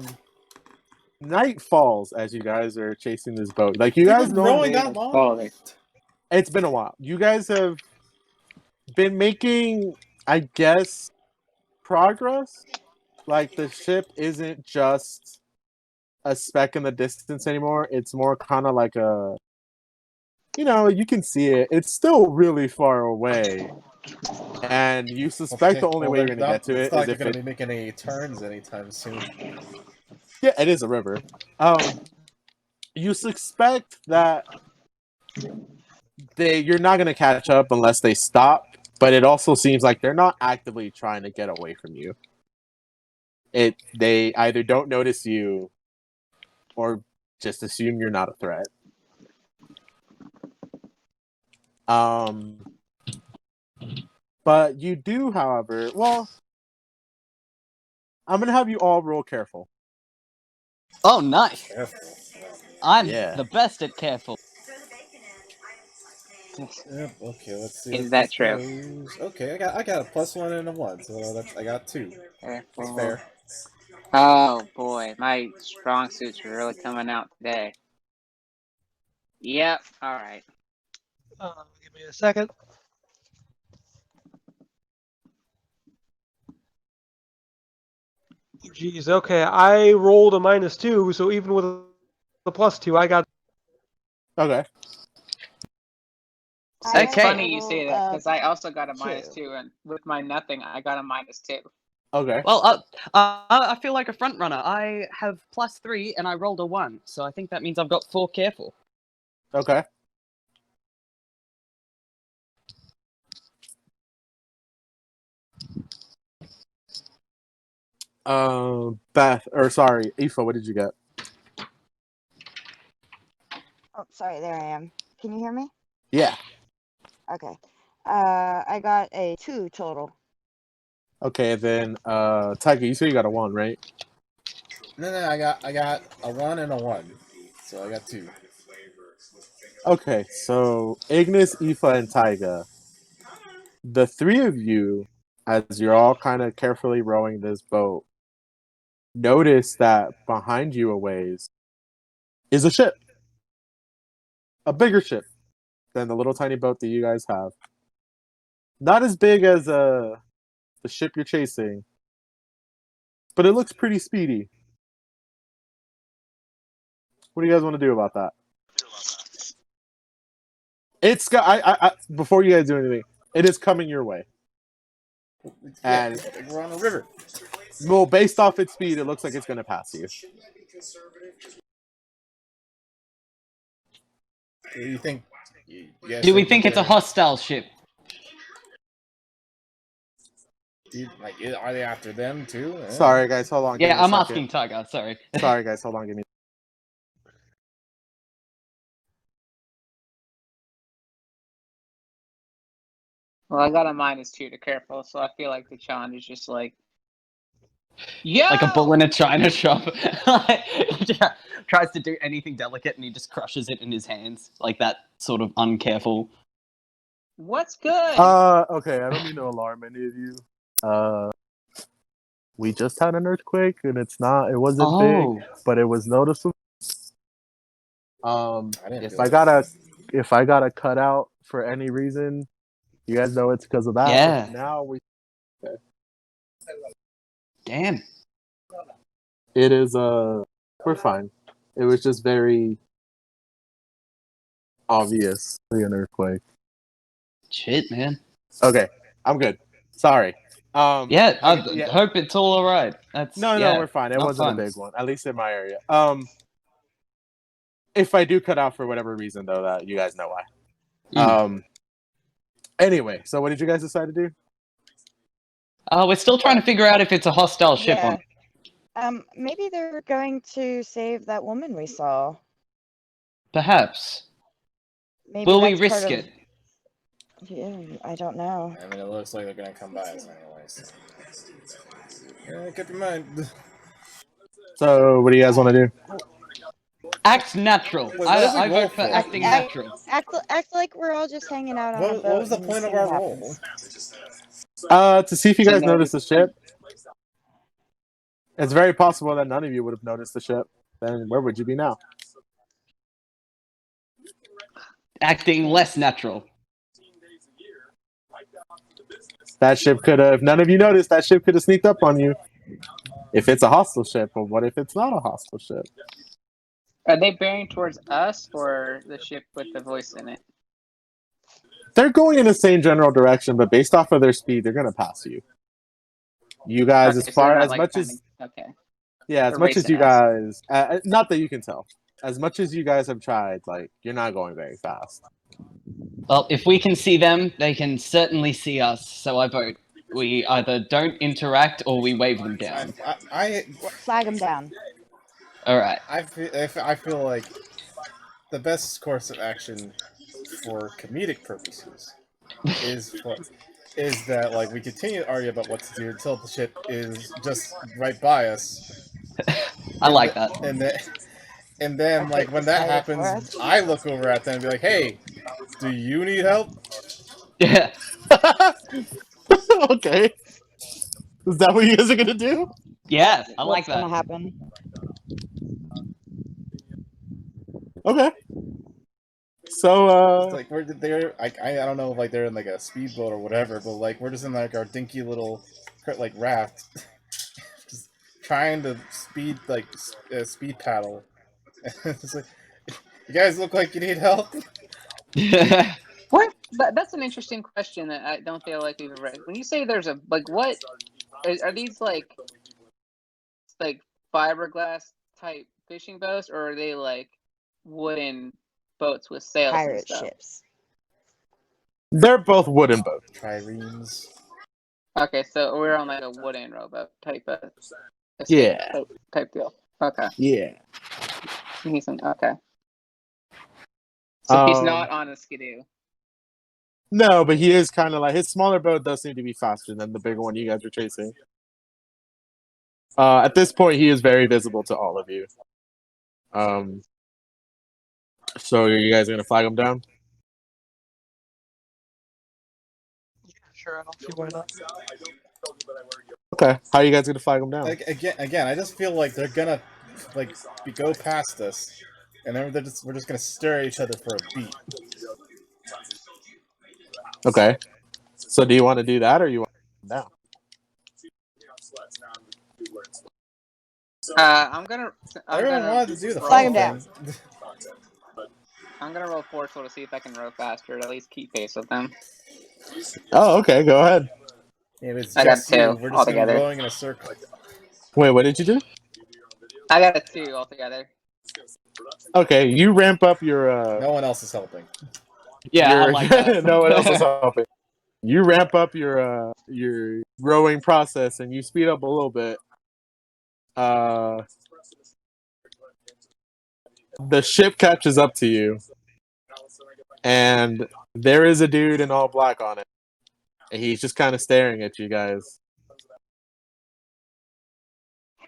Night falls as you guys are chasing this boat. Like you We've guys been know, rowing that long. Oh, it's been a while. You guys have been making, I guess, progress. Like the ship isn't just a speck in the distance anymore. It's more kind of like a, you can see it. It's still really far away, and you suspect the only way you're gonna get to it's it not is like if they're it. gonna be making any turns anytime soon. Yeah, it is a river. You suspect that you're not gonna catch up unless they stop, but it also seems like they're not actively trying to get away from you. They either don't notice you or just assume you're not a threat. But you do, however, I'm gonna have you all roll careful. Oh, nice. Careful. I'm Yeah. the best at careful. Yep. Okay. Let's see. Is what that this true? goes. Okay. I got a +1 and a 1, so I got 2. That's fair. Oh boy, my strong suits are really coming out today. Yep. All right. Give me a second. Jeez, okay. I rolled a -2, so even with a +2, I got. Okay. It's Okay. funny you say that because I also got a two. -2, and with my nothing, I got a -2. Okay. Well, I feel like a front runner. I have +3 and I rolled a 1, so I think that means I've got 4 careful. Okay. Aoife, what did you get? Oh, sorry. There I am. Can you hear me? Yeah. Okay. I got a 2 total. Okay, then Tiger, you say you got a 1, right? No, I got a 1 and a 1, so I got 2. Okay, so Ignis, Aoife, and Taiga. The 3 of you, as you're all kind of carefully rowing this boat, notice that behind you a ways is a ship. A bigger ship than the little tiny boat that you guys have. Not as big as the ship you're chasing, but it looks pretty speedy. What do you guys want to do about that? It's before you guys do anything, it is coming your way. Yeah, And we're on a river. well, based off its speed, it looks like it's going to pass you. Do you think? Do we think it's a hostile ship? Like, are they after them too? Sorry, guys. Hold on. Give me Yeah, a I'm second. asking Tiger. Sorry. Sorry, guys. Hold on. Give me. Well, I got a -2 to careful, so I feel like the challenge is just like, yeah, Like a bull in a china shop. He tries to do anything delicate and he just crushes it in his hands. Like that sort of uncareful. what's good? Okay. I don't mean to alarm any of you. We just had an earthquake, and it wasn't big, but it was noticeable. If I gotta cut out for any reason, you guys know it's because of that. Yeah. But now Damn. it is we're fine. It was just very obvious an earthquake. Shit, man. Okay, I'm good. Sorry. Yeah, I hope it's all alright. No, we're fine. It wasn't a big one, at least in my area. If I do cut out for whatever reason, though, that you guys know why. Anyway, so what did you guys decide to do? We're still trying to figure out if it's a hostile ship or not. Maybe they're going to save that woman we saw. Perhaps. Maybe Will we that's risk part of- it? Yeah, I don't know. I mean, it looks like they're gonna come by us anyways. Yeah, keep in mind. So, what do you guys want to do? Act natural. Wait, what I does it roll vote for for? acting natural. Act like we're all just hanging out on a boat. What was the and point see of our what roll? happens. To see if you guys noticed the ship. It's very possible that none of you would have noticed the ship. Then where would you be now? Acting less natural. That ship could have, if none of you noticed, that ship could have sneaked up on you. If it's a hostile ship, but what if it's not a hostile ship? Are they bearing towards us or the ship with the voice in it? They're going in the same general direction, but based off of their speed, they're going to pass you. You guys, Okay, as so they're far not, as like, much kinda- as okay. yeah, as They're much as racing you guys, not that you can tell, as much as you guys have tried, like you're not going very fast. Well, if we can see them, they can certainly see us. So I vote we either don't interact or we wave them down. Flag them down. All right. I feel like the best course of action for comedic purposes is that like we continue to argue about what to do until the ship is just right by us. I like that. And then like when that happens, I look over at them and be like, "Hey, do you need help?" Yeah. Okay, is that what you guys are going to do? Yeah, I like What's that. gonna happen? Okay. So, It's like they're I don't know if like they're in like a speedboat or whatever, but like we're just in like our dinky little like raft, just trying to speed paddle. It's like, you guys look like you need help. What? That's an interesting question that I don't feel like we've read. When you say there's a what are these like fiberglass type fishing boats, or are they like wooden boats with sails and Pirate stuff? ships. they're both wooden boats. Triremes. Okay, so we're on like a wooden rowboat type of Yeah. type deal. Okay. Yeah. Okay. So he's not on a skidoo. No, but he is kind of like, his smaller boat does seem to be faster than the bigger one you guys are chasing. At this point, he is very visible to all of you. So are you guys gonna flag him down? Sure, I don't see why not. Okay. How are you guys gonna flag him down? Like again, I just feel like they're gonna like go past us, and then we're just gonna stare at each other for a beat. Okay. So do you want to do that, or you want to flag him down? I'm gonna. Everyone wanted to do the Flag fall him down. thing. I'm gonna roll forceful to see if I can row faster, to at least keep pace with them. Oh, okay. Go ahead. If it's I got just you, 2 we're just gonna be altogether. rowing in a circle. Wait, what did you do? I got a 2 altogether. Okay, you ramp up your. No one else is helping. Yeah, your... unlike that. no one else is helping. You ramp up your rowing process and you speed up a little bit. The ship catches up to you, and there is a dude in all black on it. And he's just kind of staring at you guys.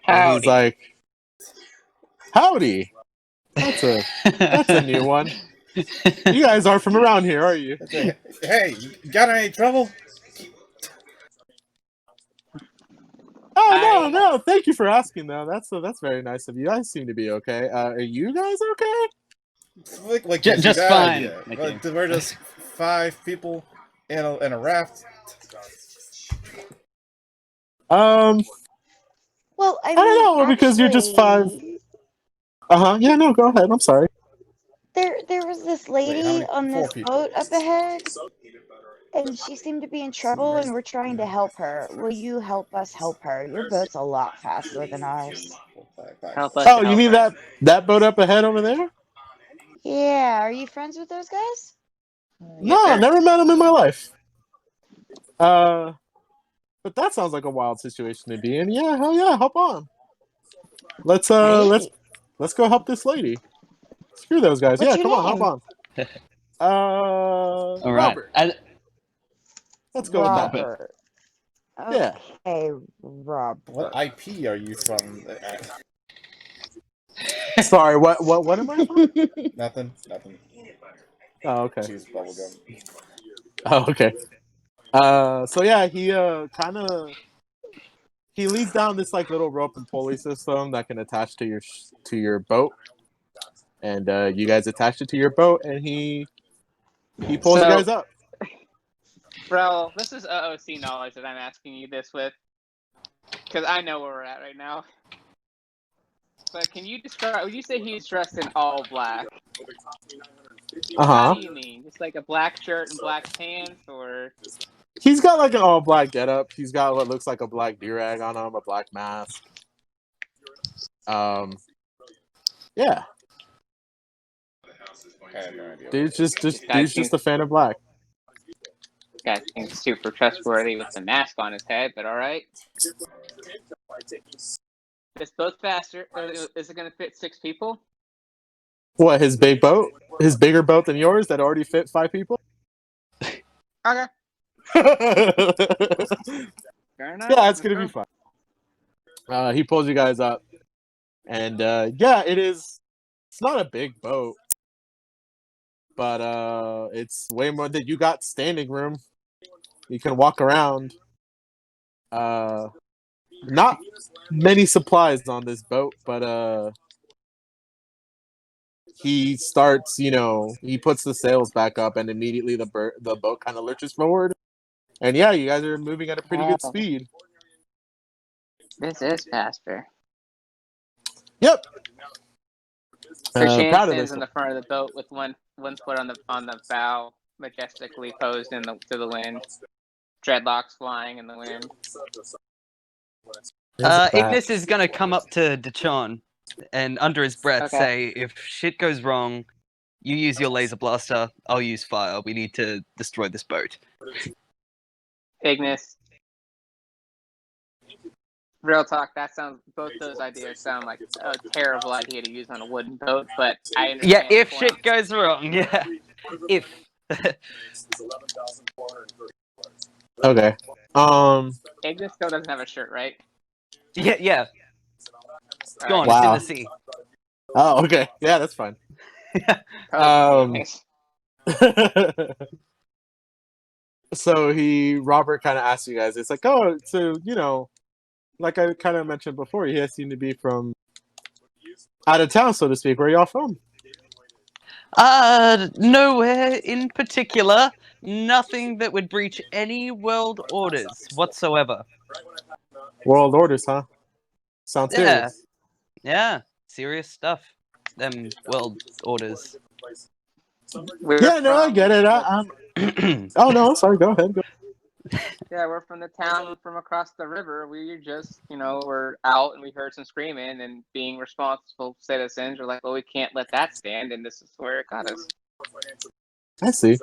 And Howdy. he's like, "Howdy." That's a new one. You guys aren't from around here, are you? Hey, you got any trouble? Oh no. Thank you for asking, though. That's very nice of you. I seem to be okay. Are you guys okay? Like Just that fine. idea. Thank Like, you. we're just 5 people in a raft. Well, I don't know, mean, because you're just 5. actually, Yeah, no, go ahead. I'm sorry. there was this lady many? on 4 this people. boat up ahead, and she seemed to be in trouble, and we're trying to help her. Will you help us help her? Your boat's a lot faster than ours. Help us. Oh, to you help mean her. that boat up ahead over there? Yeah, are you friends with those guys? Yes, No, sir. never met him in my life. But that sounds like a wild situation to be in. Yeah, hell yeah, hop on. Let's Great. let's go help this lady. Screw those guys. What's Yeah, your come on, name? hop on. All right. Robert. And Let's go with that. Robert. Yeah. Okay, Robert. What IP are you from? Sorry, what am I from? Nothing. Oh, okay. Choose bubblegum. Oh, okay. So yeah, he leads down this like little rope and pulley system that can attach to your boat, and you guys attach it to your boat, and he pulls you guys up. Bro, this is OOC knowledge that I'm asking you this with, because I know where we're at right now. But can you describe? Would you say he's dressed in all black? How do you mean? Just like a black shirt and black pants, or? He's got like an all black getup. He's got what looks like a black do-rag on him, a black mask. Yeah. I have no idea. Dude's just a fan of black. Guy seems super trustworthy with the mask on his head, but all right. This boat's faster. Is it going to fit 6 people? What, his big boat? His bigger boat than yours that already fit 5 people? Okay. Yeah, Fair enough. it's gonna be fun. He pulls you guys up, and yeah, it's not a big boat, but it's way more than you got standing room. You can walk around. Not many supplies on this boat, but he starts, he puts the sails back up, and immediately the boat kind of lurches forward. And yeah, you guys are moving at a pretty good speed. This is faster. Yep. Christian Proud of stands this in the front of the boat with one foot on the bow, majestically posed to the wind. Dreadlocks flying in the wind. Ignis is gonna come up to Dechon and under his breath say, "If shit goes wrong, you use your laser blaster. I'll use fire. We need to destroy this boat." Ignis. Real talk, both those ideas sound like a terrible idea to use on a wooden boat, but I understand. Yeah, if shit goes wrong, yeah. If. Okay. Ignis still doesn't have a shirt, right? Yeah. It's gone. Wow. It's in the sea. Oh, okay. Yeah, that's fine. So Robert kind of asks you guys, it's like, oh, so, like I kind of mentioned before, you guys seem to be from out of town, so to speak. Where are y'all from? Nowhere in particular. Nothing that would breach any world orders whatsoever. World orders, huh? Sounds Yeah. serious. Yeah, serious stuff. Them world orders. Yeah, no, I get it. Oh no, sorry. Go ahead. Yeah, we're from the town from across the river. We just, were out and we heard some screaming, and being responsible citizens, we're like, well, we can't let that stand, and this is where it got us. I see.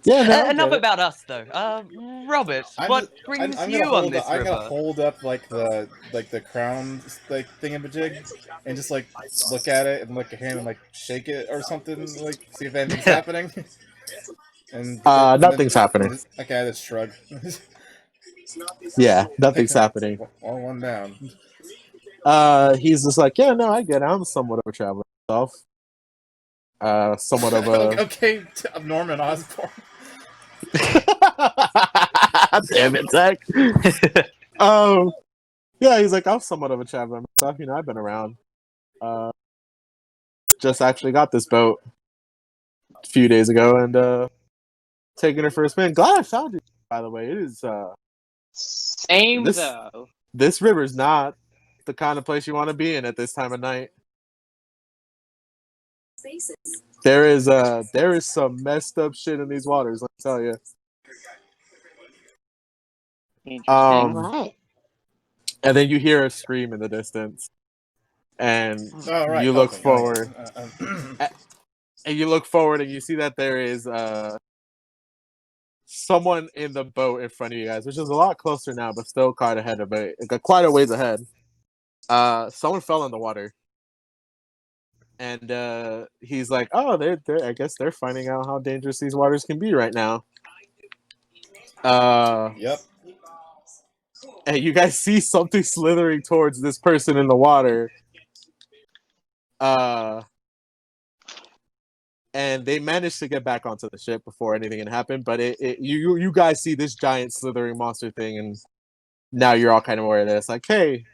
Yeah, no, I Enough get it. about us, though. Robert, what brings you on this I'm gonna river? hold up the crown thingamajig and just like look at it and look at him and like shake it or something, like see if anything's happening. And Nothing's happening. Okay, I just shrug. Yeah, nothing's happening. All one down. He's just like, yeah, no, I get it. I'm somewhat of a traveler myself. Somewhat of a. Okay, I'm Norman Osborn. Damn it, Zach. Yeah, he's like, I'm somewhat of a traveler myself. I've been around. Just actually got this boat a few days ago and taking it for a spin. Glad I found it, by the way. It is Same though. This river's not the kind of place you want to be in at this time of night. There is some messed up shit in these waters, let me tell you. Interesting. What? And then you hear a scream in the distance, and you look forward, and you look forward, and you see that there is someone in the boat in front of you guys, which is a lot closer now, but still quite ahead of it. Quite a ways ahead. Someone fell in the water, and he's like, "Oh, they're I guess they're finding out how dangerous these waters can be right now." Yep. And you guys see something slithering towards this person in the water. And they managed to get back onto the ship before anything had happened. But you guys see this giant slithering monster thing, and now you're all kind of aware that it's like, hey,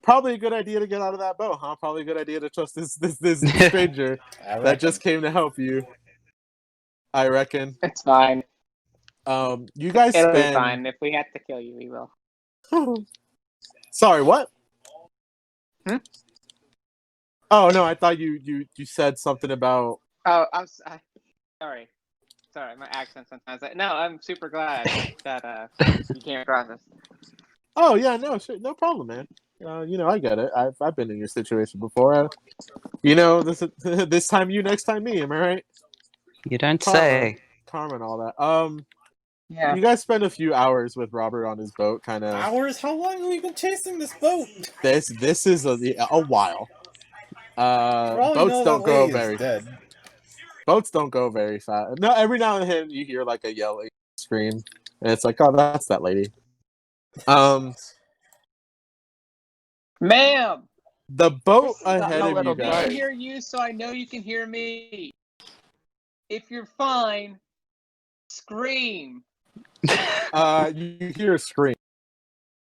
probably a good idea to get out of that boat, huh? Probably a good idea to trust this stranger that just came to help you. I reckon. It's fine. You guys It'll spend. be fine. If we have to kill you, we will. Sorry, what? Hmm? Oh no, I thought you said something about. Oh, I'm sorry. Sorry, my accent sometimes. No, I'm super glad that you came across this. Oh yeah, no, sure, no problem, man. I get it. I've been in your situation before. This time you, next time me. Am I right? You don't say. Karma and all that. Yeah. You guys spend a few hours with Robert on his boat, kind of. Hours? How long have we been chasing this boat? This is a while. Boats don't go very. Dead. Boats don't go very fast. No, every now and then you hear like a yelling scream, and it's like, oh, that's that lady. Ma'am! The boat ahead of you I guys. can hear you, so I know you can hear me. If you're fine, scream. You hear a scream.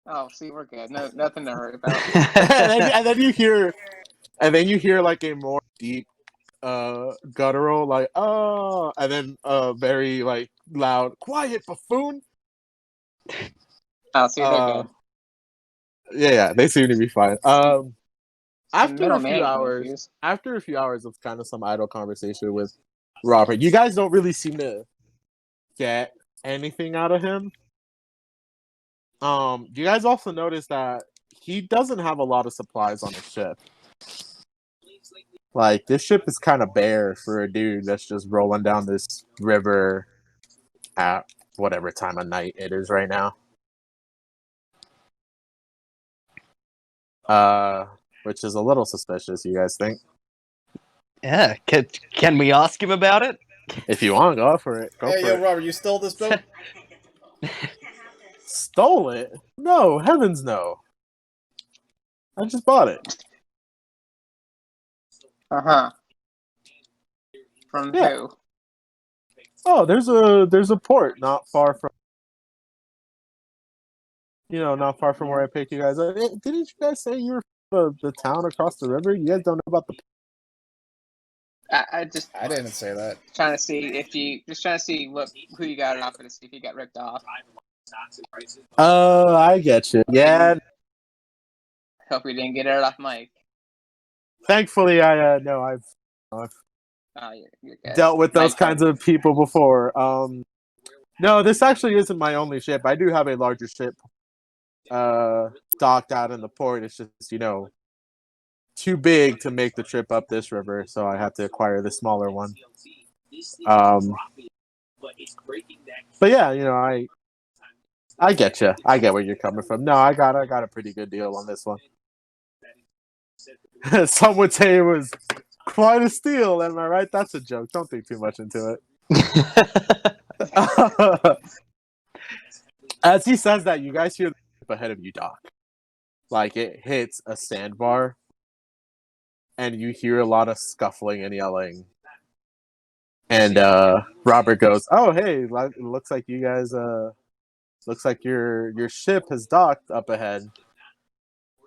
Oh, see, we're good. No, nothing to worry about. and then you hear like a more deep guttural, like, oh, and then very like loud, quiet, buffoon. Oh, see, they're good. Yeah, they seem to be fine. After a few hours of kind of some idle conversation with Robert, you guys don't really seem to get anything out of him. You guys also notice that he doesn't have a lot of supplies on his ship. Like, this ship is kind of bare for a dude that's just rolling down this river at whatever time of night it is right now. Which is a little suspicious, you guys think? Yeah, can we ask him about it? If you want, go for it. Robert, you stole this boat? Stole it? No, heavens no. I just bought it. Uh-huh. From who? Oh, there's a port not far from not far from where I picked you guys up. Didn't you guys say you were from the town across the river? You guys don't know about the I didn't say that. Trying to see who you got it off of to see if you got ripped off. Oh, I get you. Yeah. Hope we didn't get it off Mike. Thankfully, I've Oh, you're good. dealt with those My turn. kinds of people before. No, this actually isn't my only ship. I do have a larger ship docked out in the port. It's just, too big to make the trip up this river, so I have to acquire the smaller one. But yeah, I get you. I get where you're coming from. No, I got a pretty good deal on this one. Some would say it was quite a steal. Am I right? That's a joke. Don't think too much into it. As he says that, you guys hear the ship ahead of you dock. Like it hits a sandbar, and you hear a lot of scuffling and yelling. And Robert goes, "Oh, hey, it looks like you guys. Looks like your ship has docked up ahead.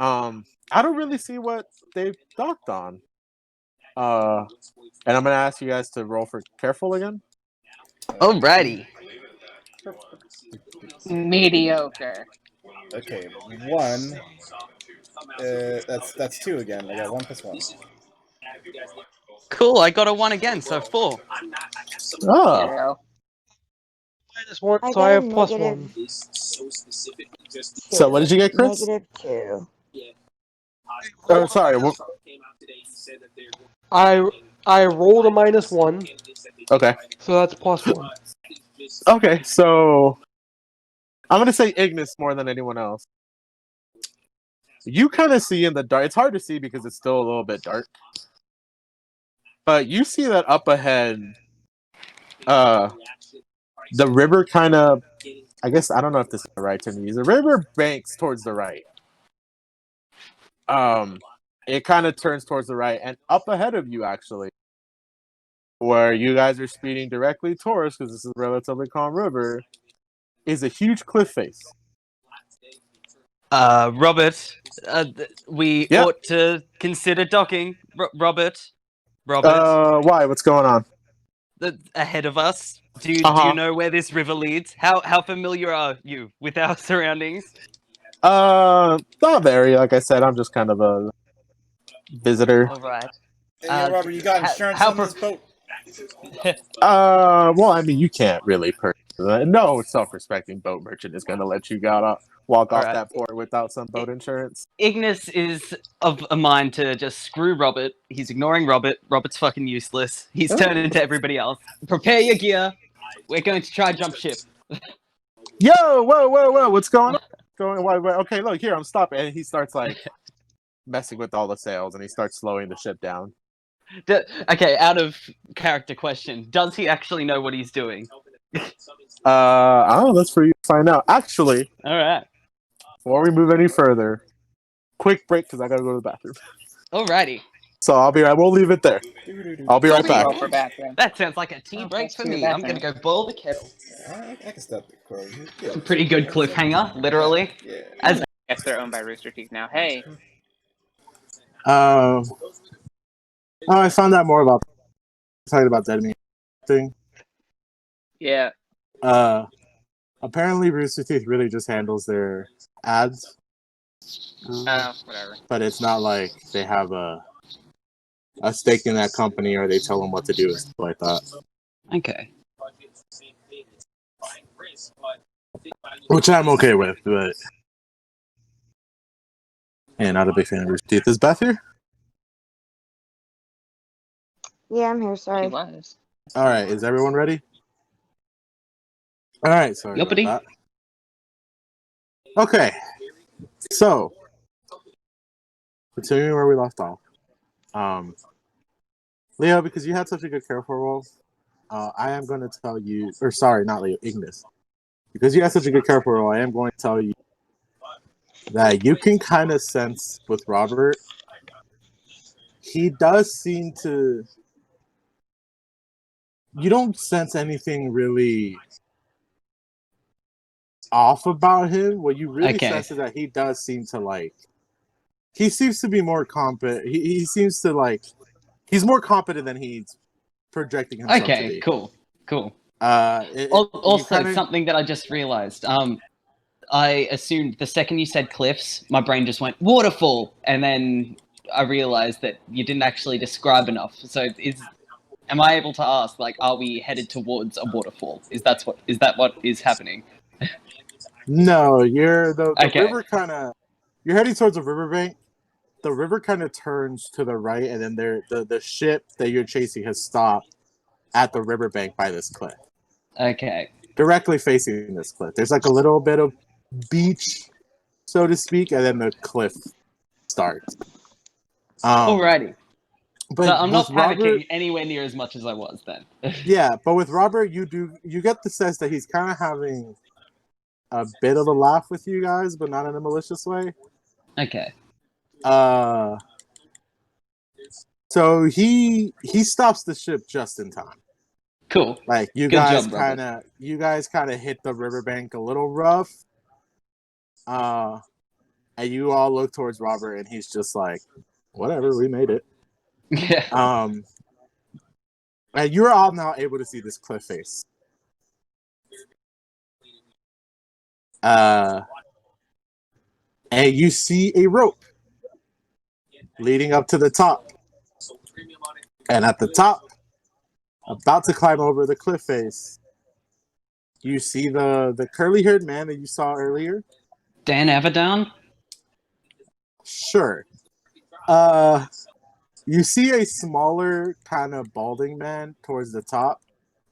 I don't really see what they've docked on. And I'm gonna ask you guys to roll for careful again. Alrighty. Mediocre. Okay, 1. That's 2 again. I got 1 plus 1. Cool, I got a 1 again, so 4. Oh, Zero. -1, I so I got a have +1. negative so what did you get, Chris? -2. Oh, sorry. I rolled a -1, Okay. so that's +1. Okay, so I'm gonna say Ignis more than anyone else. You kind of see in the dark. It's hard to see because it's still a little bit dark. But you see that up ahead, the river kind of, I guess, I don't know if this is the right term to use. The river banks towards the right. It kind of turns towards the right, and up ahead of you, actually, where you guys are speeding directly towards, because this is a relatively calm river, is a huge cliff face. Robert, we Yep. ought to consider docking. Robert, Why? What's going on? ahead of us. Do you know where this river leads? How familiar are you with our surroundings? Not very. Like I said, I'm just kind of a visitor. All right. Hey, Robert, you got insurance on this boat? Well, I mean, you can't really purchase that. No self-respecting boat merchant is going to let you walk off that port without some boat insurance. Ignis is of a mind to just screw Robert. He's ignoring Robert. Robert's fucking useless. He's turned into everybody else. Prepare your gear. We're going to try jump ship. Yo, whoa! What's going on? Why? Okay, look here. I'm stopping, and he starts like messing with all the sails, and he starts slowing the ship down. Okay, out of character question, does he actually know what he's doing? I don't know. That's for you to find out. Actually, all right. Before we move any further, quick break because I gotta go to the bathroom. Alrighty. So I'll be right. We'll leave it there. I'll be right back. That sounds like a tea break for me. I'm gonna go boil the kettle. I can stop the recording. It's a pretty good cliffhanger, literally. Yeah. As Yes, they're owned by Rooster Teeth now. Hey. I found out more about talking about Dead Meat thing. Yeah. Apparently Rooster Teeth really just handles their ads. Whatever. But it's not like they have a stake in that company or they tell them what to do and stuff like that. okay. Which I'm okay with, but not a big fan of Rooster Teeth. Is Beth here? Yeah, I'm here. She Sorry. was. All right, is everyone ready? All right, sorry Yuppity. about that. Okay, so continuing where we left off, Leo, because you had such a good careful roll, I am going to tell you, or sorry, not Leo, Ignis, because you had such a good careful roll, I am going to tell you that you can kind of sense with Robert, he does seem to. You don't sense anything really off about him. What you really sense is that he does seem to like. He seems to be more competent. He seems to like. He's more competent than he's projecting himself to be. Okay, cool. Also, something that I just realized. I assumed the second you said cliffs, my brain just went waterfall, and then I realized that you didn't actually describe enough. So am I able to ask, like, are we headed towards a waterfall? Is that what is happening? No, you're the Okay. river kind of. You're heading towards a riverbank. The river kind of turns to the right, and then the ship that you're chasing has stopped at the riverbank by this cliff, Okay. directly facing this cliff. There's like a little bit of beach, so to speak, and then the cliff starts. Alrighty. But So I'm not with Robert, panicking anywhere near as much as I was then. yeah, but with Robert, you get the sense that he's kind of having a bit of a laugh with you guys, but not in a malicious way. Okay. So he stops the ship just in time. Cool. Like you Good guys job, kind Robert. of hit the riverbank a little rough. And you all look towards Robert, and he's just like, "Whatever, we made it." Yeah. And you're all now able to see this cliff face. And you see a rope leading up to the top. And at the top, about to climb over the cliff face, you see the curly-haired man that you saw earlier. Dan Everdown? Sure. You see a smaller, kind of balding man towards the top,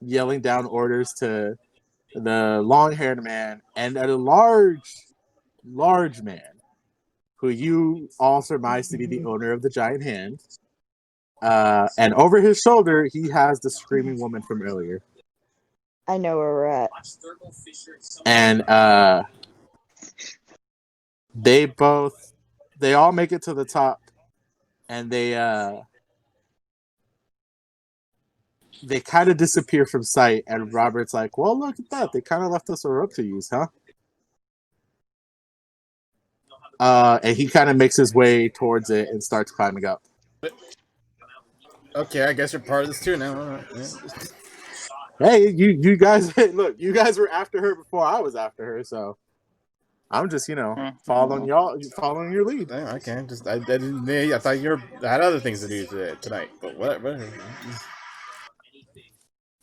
yelling down orders to the long-haired man, and a large man, who you all surmise to be the owner of the giant hand. And over his shoulder, he has the screaming woman from earlier. I know where we're at. And they all make it to the top, and they kind of disappear from sight. And Robert's like, "Well, look at that. They kind of left us a rope to use, huh?" And he kind of makes his way towards it and starts climbing up. Okay, I guess you're part of this too now. All right, yeah. Hey, you guys, look, you guys were after her before I was after her, so I'm just, following your lead. I can't just. I didn't. I thought you had other things to do tonight, but whatever.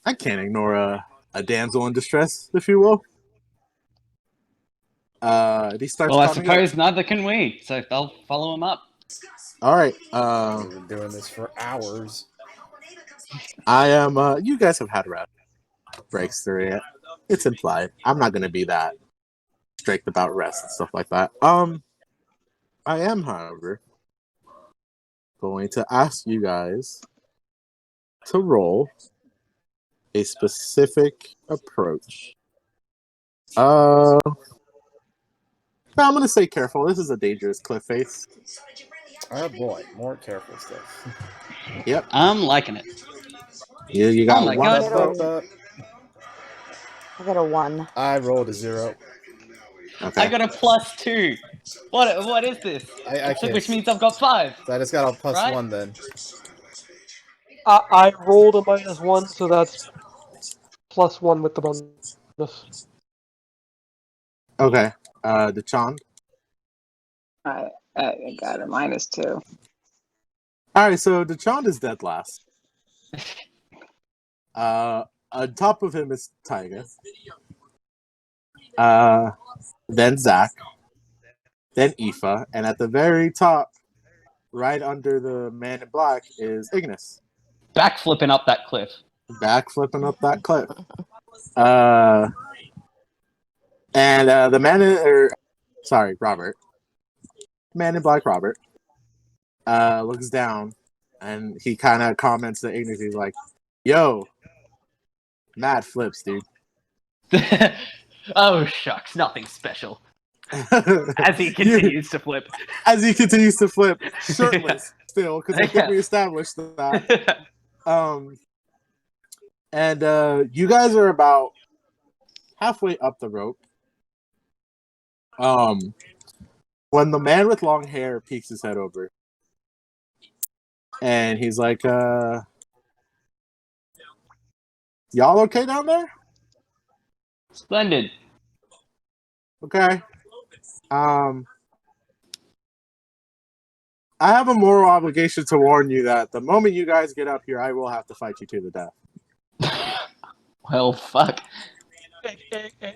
I can't ignore a damsel in distress, if you will. He starts. Well, I climbing suppose up. neither can we, so I'll follow him up. All right. We've been doing this for hours. I am. You guys have had breaks through it. It's implied. I'm not going to be that strict about rest and stuff like that. I am, however, going to ask you guys to roll a specific approach. No, I'm going to say careful. This is a dangerous cliff face. Oh boy, more careful stuff. Yep. I'm liking it. You got Oh my one. God. I got a 1. I rolled a 0. Okay. I got a +2. What is this? I can't. Which means I've got 5. So I just got a Right? +1 then. I rolled a -1, so that's +1 with the bonus. Okay. DeChond. I got a -2. All right, so DeChond is dead last. On top of him is Tyga. Then Zach. Then Aoife. And at the very top, right under the man in black, is Ignis. Backflipping up that cliff. Backflipping up that cliff. And the man Robert. Man in black Robert. Looks down, and he kind of comments to Ignis. He's like, "Yo, mad flips, dude." Oh shucks, nothing special. As he continues to flip. As he continues to flip, shirtless still, because I think we established that. And you guys are about halfway up the rope. When the man with long hair peeks his head over, and he's like, "Y'all okay down there?" Splendid. Okay. I have a moral obligation to warn you that the moment you guys get up here, I will have to fight you to the death. Well, fuck.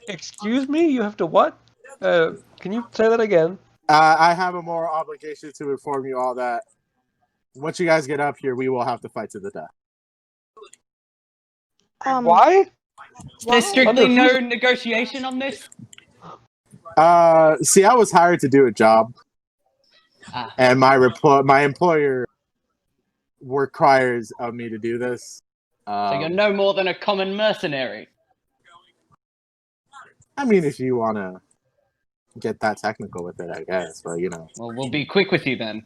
Excuse me? You have to what? Can you say that again? I have a moral obligation to inform you all that once you guys get up here, we will have to fight to the death. Why? There's Why? strictly no negotiation on this? See, I was hired to do a job, and my employer requires of me to do this. So you're no more than a common mercenary. I mean, if you want to get that technical with it, I guess. But you know, Well, we'll be quick with you then.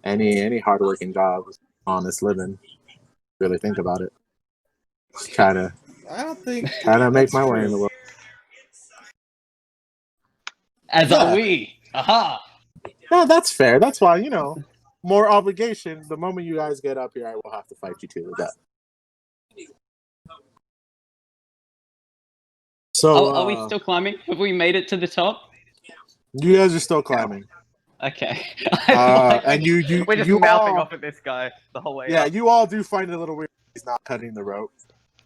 any hardworking job, honest living. Really think about it. Kind of I don't think. make my way in the world. As Yeah. are we. Aha! No, that's fair. That's why, you know, more obligation. The moment you guys get up here, I will have to fight you to the death. So, Are we still climbing? Have we made it to the top? you guys are still climbing. Okay. And you We're just you mouthing all, off at this guy the whole way yeah, up. you all do find it a little weird. He's not cutting the rope.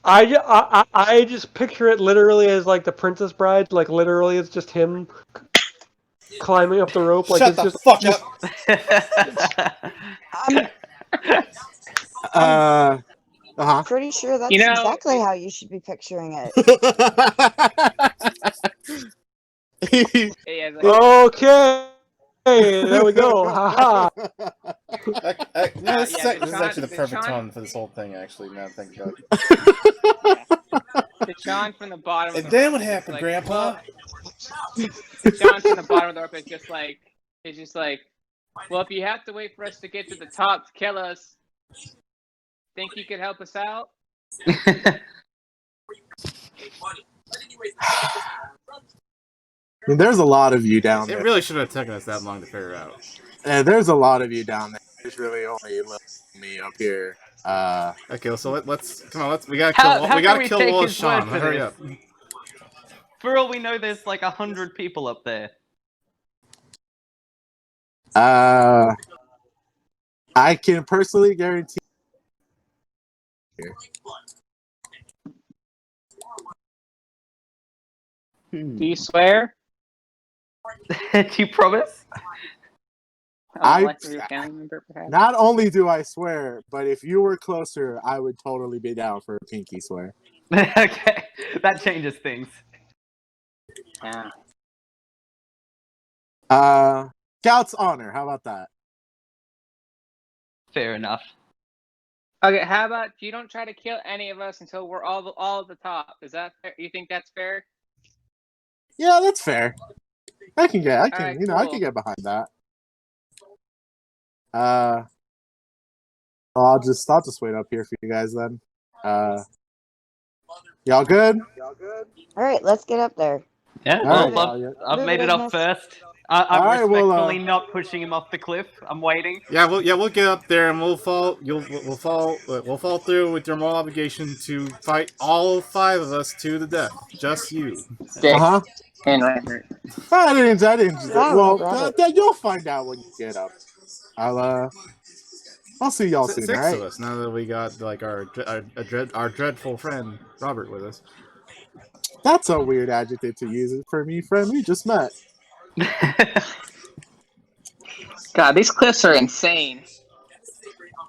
I just picture it literally as like the Princess Bride. Like literally, it's just him climbing up the rope. Like Shut it's the just fuck up. I'm pretty sure that's You know- exactly how you should be picturing it. Yeah, like, Okay, there we go. Haha. No, this yeah, is actually the perfect Deshaun- tone for this whole thing. Actually, now that I think about it. Deshaun from the bottom. And of then the what rope is happened, like, Grandpa? Deshaun from the bottom of the rope is just like, well, if you have to wait for us to get to the top to kill us, think you could help us out? I mean, there's a lot of you down It there. really shouldn't have taken us that long to figure out. There's a lot of you down there. There's really only me up here. Okay, so let's come on. We gotta How kill. can We gotta we kill take Wallace his word Shawn. for Hurry this? up. For all we know, there's like 100 people up there. I can personally guarantee. Do you swear? Do you promise? Like your family member, perhaps? Not only do I swear, but if you were closer, I would totally be down for a pinky swear. Okay, that changes things. Yeah. Scout's honor. How about that? Fair enough. Okay, how about you don't try to kill any of us until we're all at the top? Is that fair? You think that's fair? Yeah, that's fair. I can Alright, I cool. can get behind that. I'll just wait up here for you guys then. Y'all good? All right, let's get up there. Yeah, All well, right, I've made it up Business. first. I'm All right, well, respectfully not pushing him off the cliff. I'm waiting. Yeah, we'll get up there and we'll fall. We'll fall through with your moral obligation to fight all 5 of us to the death. Just you. Dick Uh-huh. and Robert. I didn't. Yeah, Well, Robert. you'll find out when you get up. I'll see y'all soon. 6 All right. of us now that we got like our dreadful friend Robert with us. That's a weird adjective to use for me, friend. We just met. God, these cliffs are insane.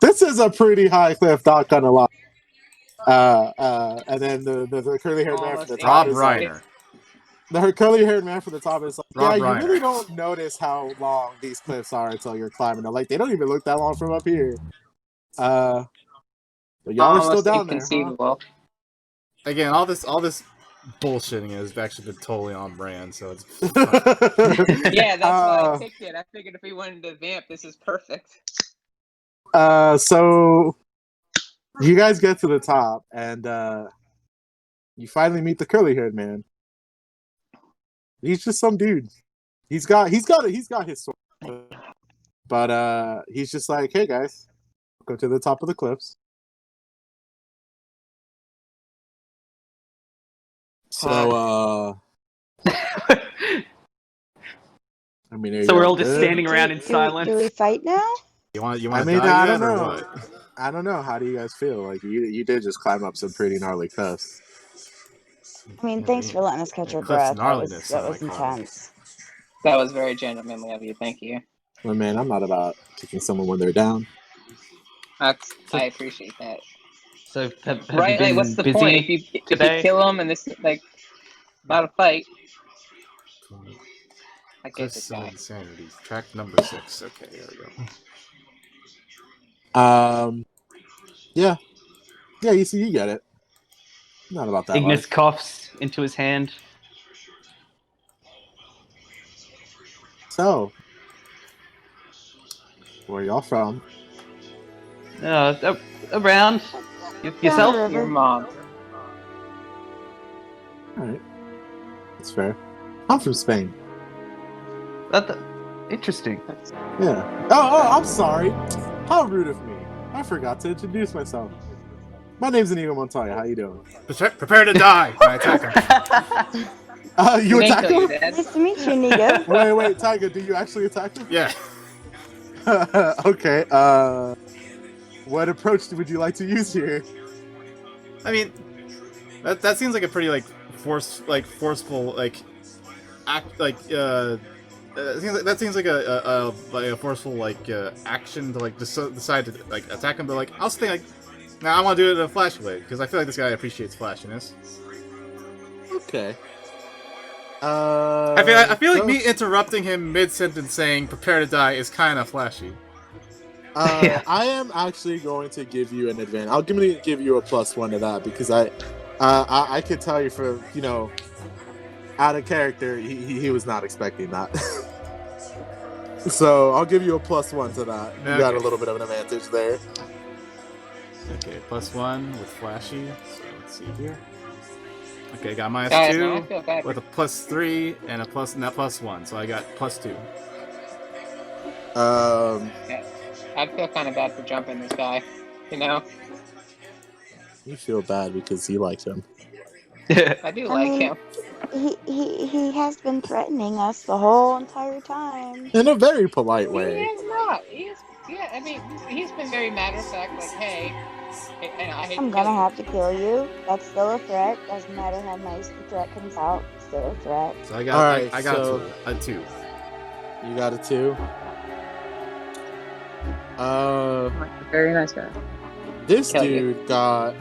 This is a pretty high cliff, not gonna lie. And then the curly-haired man from the top Rob is like, Reiner. the curly-haired man from the top is like, Rob yeah, Reiner. you really don't notice how long these cliffs are until you're climbing them. Like, they don't even look that long from up here. But y'all are still Almost down there, huh? inconceivable. Again, all this bullshitting has actually been totally on brand. So it's Yeah, that's why I picked it. I figured if we wanted to vamp, this is perfect. So you guys get to the top, and you finally meet the curly-haired man. He's just some dude. He's got his sword, but he's just like, hey guys, go to the top of the cliffs. So I mean, So we're all just standing around in silence. Do we fight now? You want I to mean, die I don't yet, or know. what? I don't know. How do you guys feel? Like you did just climb up some pretty gnarly cliffs. I mean, thanks for letting us catch our Cliff's breath. gnarliness, That I was call it. intense. That was very gentlemanly of you. Thank you. Well, man, I'm not about kicking someone when they're down. I appreciate that. So have you Right? Like, what's been the point busy if you today? kill him and this like not a fight? I get Cliffs this of guy. Insanity. Track number 6. Okay, there we go. Yeah, you see, you get it. Not about that Ignis life. coughs into his hand. So, where y'all from? Around. Down Yourself? the Your river. mom. All right, that's fair. I'm from Spain. Interesting. Yeah. Oh, I'm sorry. How rude of me. I forgot to introduce myself. My name's Inigo Montoya. How you doing? Prepare to die! I attack him. You We didn't attack kill you, him? Dad. Nice to meet you, Nigo. Wait, Tiger, do you actually attack him? Yeah. Okay, what approach would you like to use here? I mean, that seems like a pretty forceful act that seems like a forceful action to just decide to attack him. But I was thinking I want to do it in a flash way because I feel like this guy appreciates flashiness. Okay. I feel like me interrupting him mid sentence saying "prepare to die" is kind of flashy. I am actually going to give you an advantage. I'll give you a +1 to that because I could tell you for out of character he was not expecting that. So I'll give you a +1 to that. You got a little bit of an advantage there. Okay, +1 with flashy. So let's see here. Okay, got -2 Man, I feel bad. with a +3 and a +1, so I got +2. I feel kind of bad for jumping this guy. You know, You feel bad because you like him. I do I like mean, him. he has been threatening us the whole entire time. In a very polite He way. is not. Yeah. I mean, he's been very matter of fact. Like, hey, and I hate I'm to kill gonna you. have to kill you. That's still a threat. Doesn't matter how nice the threat comes out. Still a threat. So I got Alright, I got so- a 2. You got a 2. Very nice guy. This Kill you. dude got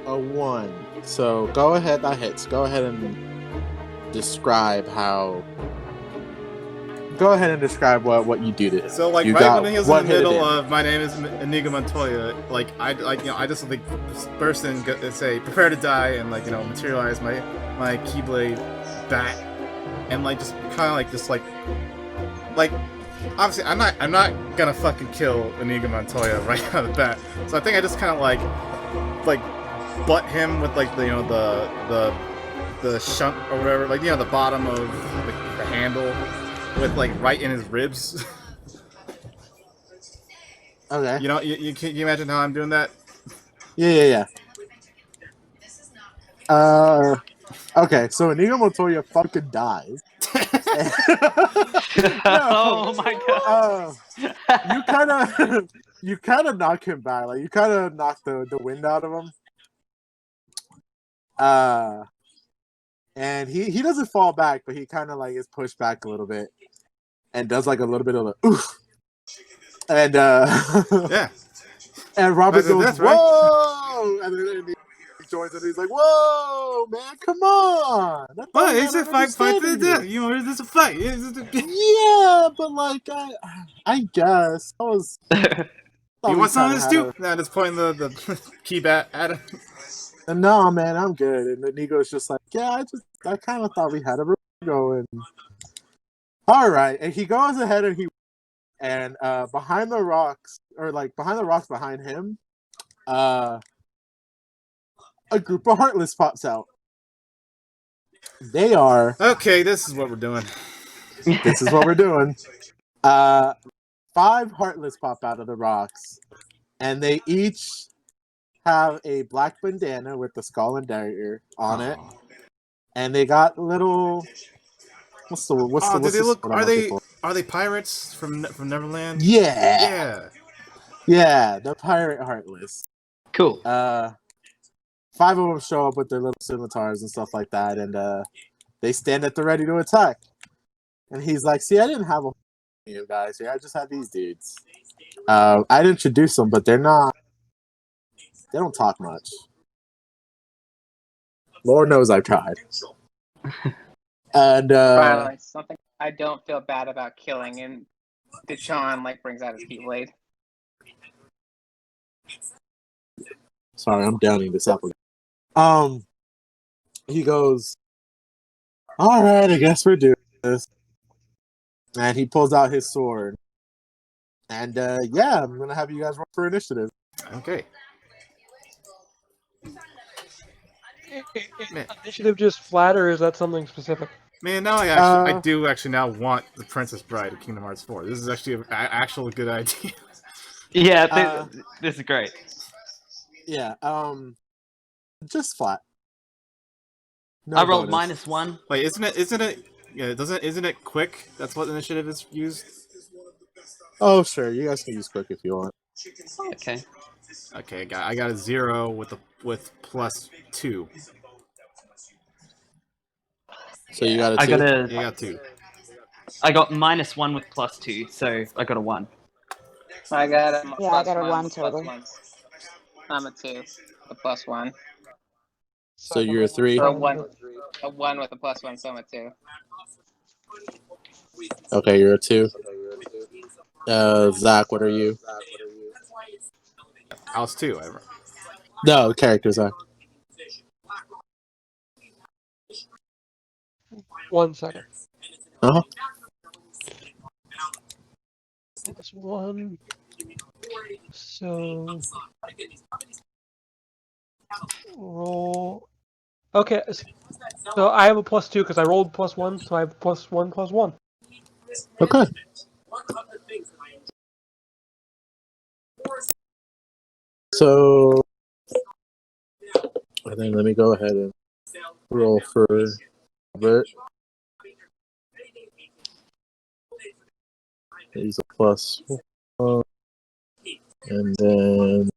a 1. So go ahead, that hits. Go ahead and describe how. Go ahead and describe what you do to him. So You right got when he was in the one hit middle in. of "My name is Inigo Montoya," I just burst in and say "prepare to die" and materialize my Keyblade bat and just kind of obviously I'm not gonna fucking kill Inigo Montoya right out of the bat. So I think I just kind of butt him with the shunt or whatever, the bottom of the handle with right in his ribs. Okay. Can you imagine how I'm doing that? Yeah. Okay, so Inigo Montoya fucking dies. Oh my god. You kind of knock him back. You kind of knock the wind out of him. And he doesn't fall back, but he kind of is pushed back a little bit and does a little bit of a oof. And Yeah. and Robert goes, That's right. whoa! And then he joins and he's like, whoa, man, come on! Well, it's a fight to the death. It's a fight. Yeah, but I guess I was. You want some of this too? Nah, just pointing the key bat at him. No, man, I'm good. And then Nigo's just like, yeah, I kind of thought we had a room going. All right, and he goes ahead and behind the rocks, or behind the rocks behind him, a group of Heartless pops out. They are. Okay, this is what we're doing. This is what we're doing. 5 Heartless pop out of the rocks, and they each have a black bandana with the skull and dagger on it, and they got little. What's the Do they look? sword I'm looking for? Are they pirates from Neverland? Yeah. Yeah. Yeah, the pirate Heartless. Cool. 5 of them show up with their little scimitars and stuff like that, and they stand at the ready to attack. And he's like, "See, I didn't have a you guys here. I just had these dudes. I'd introduce them, but they're not. They don't talk much. Lord knows I've tried." And Finally, something I don't feel bad about killing, and Deshaun like brings out his Keyblade. sorry, I'm downing this apple. He goes, "All right, I guess we're doing this." And he pulls out his sword. And yeah, I'm gonna have you guys roll for initiative. Okay. Is initiative just flat, or is that something specific? Man, now I do actually now want the Princess Bride of Kingdom Hearts 4. This is actually an actual good idea. Yeah, this is great. Yeah, just flat. No I rolled bonus. -1. Wait, isn't it? Yeah, isn't it quick? That's what initiative is used. Oh, sure, you guys can use quick if you want. Okay. Okay, I got a 0 with +2. So you got a 2? I got a. You got 2. I got -1 with +2, so I got a 1. I got a Yeah, I got a 1 total. I'm a 2, a +1. So you're a 3? Or a 1 with a +1, so I'm a 2. Okay, you're a 2. Zach, what are you? I was 2. No, character Zach. 1 second. Uh-huh. That's 1. So roll. Okay, so I have a +2 because I rolled +1, so I have +1. Okay. So, and then let me go ahead and roll for Robert. He's a +1. And then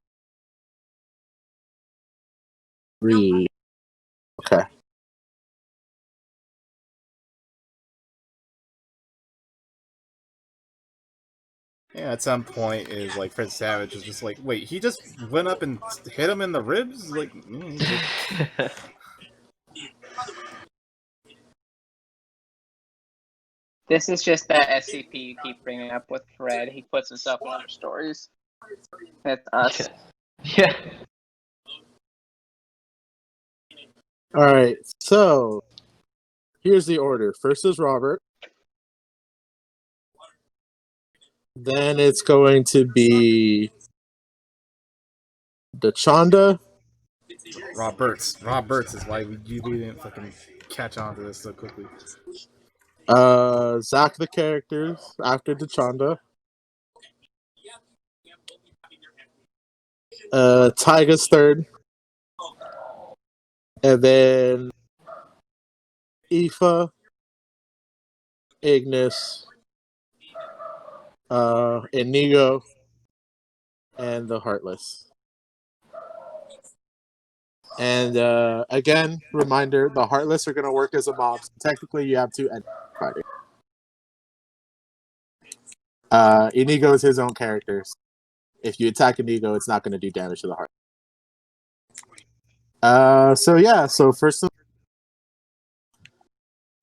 3. Okay. Yeah, at some point is like Fred Savage is just like, wait, he just went up and hit him in the ribs? Like, This is just that SCP you keep bringing up with Fred. He puts himself in other stories. That's us. Yeah. All right. So, here's the order. First is Robert. Then it's going to be Dachanda. Roberts is why we didn't fucking catch on to this so quickly. Zach the characters after Dachanda. Tyga's third. And then Aoife, Ignis, Inigo, and the Heartless. And again, reminder, the Heartless are going to work as a mob. So technically, you have to end fighting. Inigo is his own character. If you attack Inigo, it's not going to do damage to the Heartless. So yeah, so first,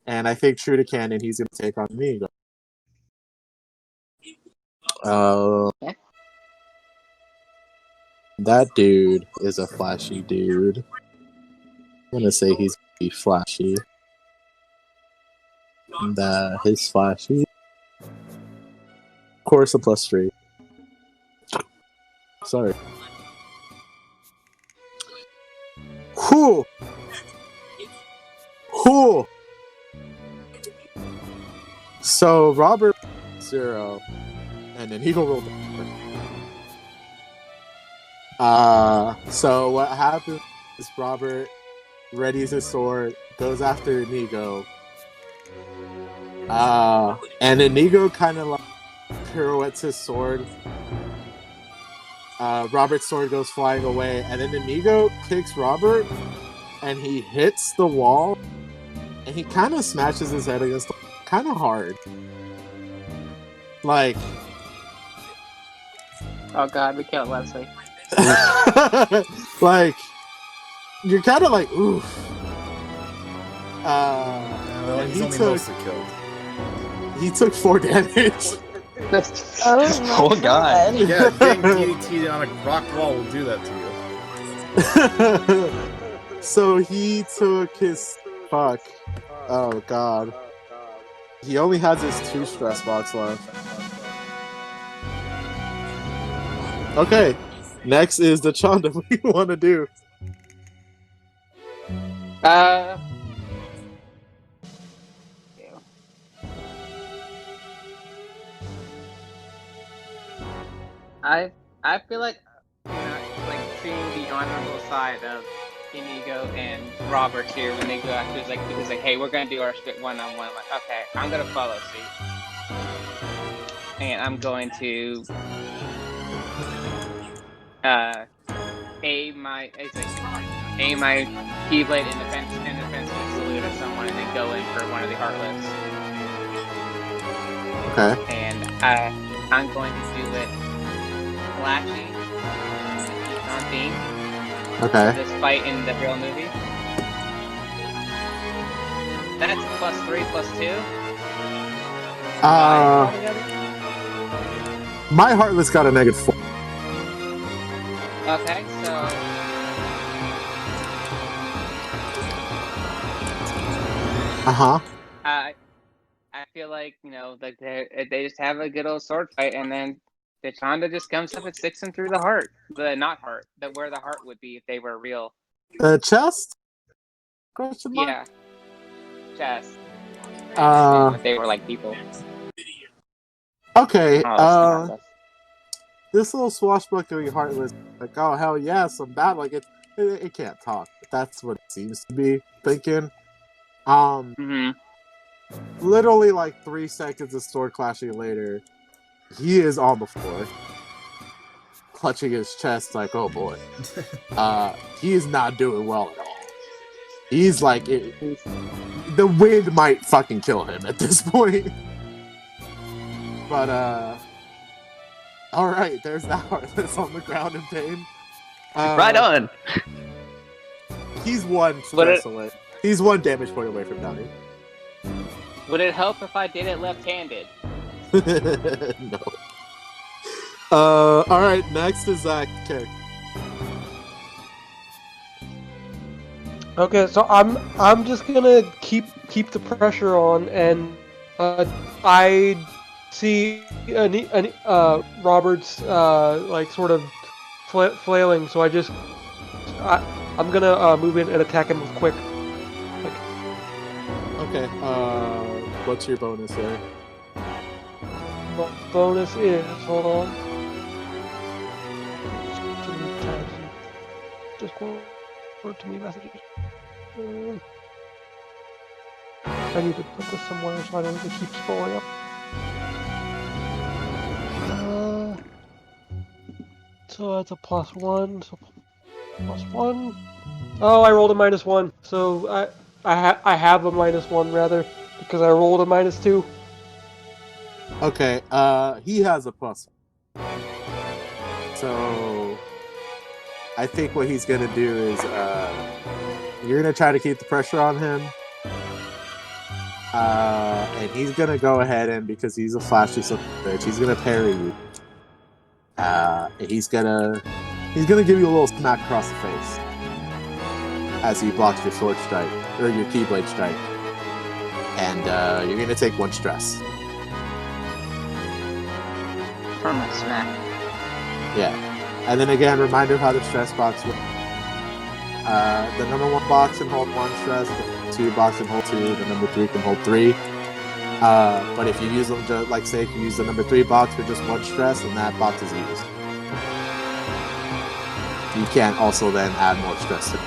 and I think true to canon, he's going to take on Inigo. That dude is a flashy dude. I'm gonna say he's gonna be flashy. That his flashy. Of course, a +3. Sorry. Whew. Whew. So Robert 0, and then he will roll the. So what happens is Robert readies his sword, goes after Inigo. And Inigo kind of like pirouettes his sword Robert's sword goes flying away, and then Inigo kicks Robert, and he hits the wall, and he kind of smashes his head against the wall, kind of hard. Like, Oh god, we killed Leslie. like, you're kind of like, oof. Well, And he's only mostly killed. he took 4 damage. Oh my Poor guy. God. Yeah, getting DDT'd on a rock wall will do that to you. So he took his fuck. Oh god. He only has his 2 stress box left. Okay. Next is the Chanda. What do you want to do? Yeah. I feel like like seeing the honorable side of Inigo and Robert here when they go after it's like hey, we're gonna do our split one-on-one. Like, okay, I'm gonna follow suit. And I'm going to aim my Keyblade in defense salute at someone and then go in for one of the Heartless. Okay. And I'm going to do it flashy on theme. Okay. This fight in the real movie. That's +3, +2. Altogether. My Heartless got a -4. Okay, so I feel like like they just have a good old sword fight, and then the Chanda just comes up and sticks him through the heart, where the heart would be if they were real. Chest? Question mark? Yeah, chest. If they were like people. Okay. Oh, This little swashbuckling Heartless, like, oh hell yeah, some bad, like it can't talk. That's what it seems to be thinking. Literally like 3 seconds of sword clashing later, he is on the floor, clutching his chest like, oh boy. He is not doing well at all. He's like, the wind might fucking kill him at this point. But alright, there's that Heartless on the ground in pain. Right on. He's 1 stress away. He's 1 damage point away from dying. Would it help if I did it left-handed? No. Alright, next is Zach. Okay. Okay, so I'm just gonna keep the pressure on, and I see Robert's like sort of flailing, so I'm gonna move in and attack him quick. Okay. What's your bonus there? Bonus is, hold on. Just word to me messages. I need to put this somewhere so I don't have to keep scrolling up. So that's a +1. So +1. Oh, I rolled a -1. So I have a -1 rather because I rolled a -2. Okay. He has a +1. So I think what he's gonna do is you're gonna try to keep the pressure on him. And he's gonna go ahead and, because he's a flashy son of a bitch, he's gonna parry you. He's gonna give you a little smack across the face as he blocks your sword strike or your Keyblade strike, and you're gonna take 1 stress. From a smack. Yeah, and then again, reminder how the stress box works. The number 1 box can hold 1 stress, the 2 box can hold 2, the number 3 can hold 3. But if you use them, like say if you use the number 3 box for just 1 stress, and that box is used, you can't also then add more stress to it.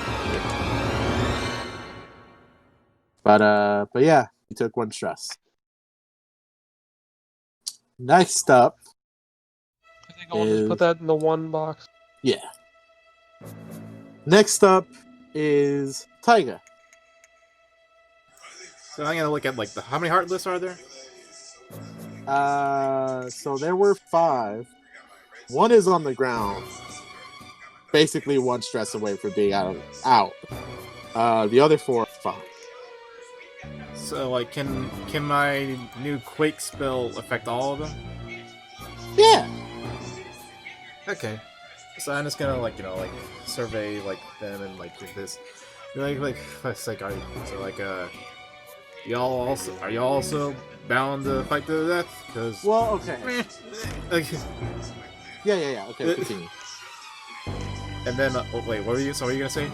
But yeah, he took 1 stress. Next up, I think I'll just put that in the one box. Yeah. Next up is Taiga. So I'm gonna look at like how many Heartless are there? So there were 5. One is on the ground, basically 1 stress away from being out. The other 4 are fine. So like, can my new Quake spell affect all of them? Yeah. Okay. So I'm just gonna like survey like them and like this, like it's like are y'all also bound to fight to the death? Because Well, okay. like, Yeah. Okay, continue. and then wait, what were you gonna say?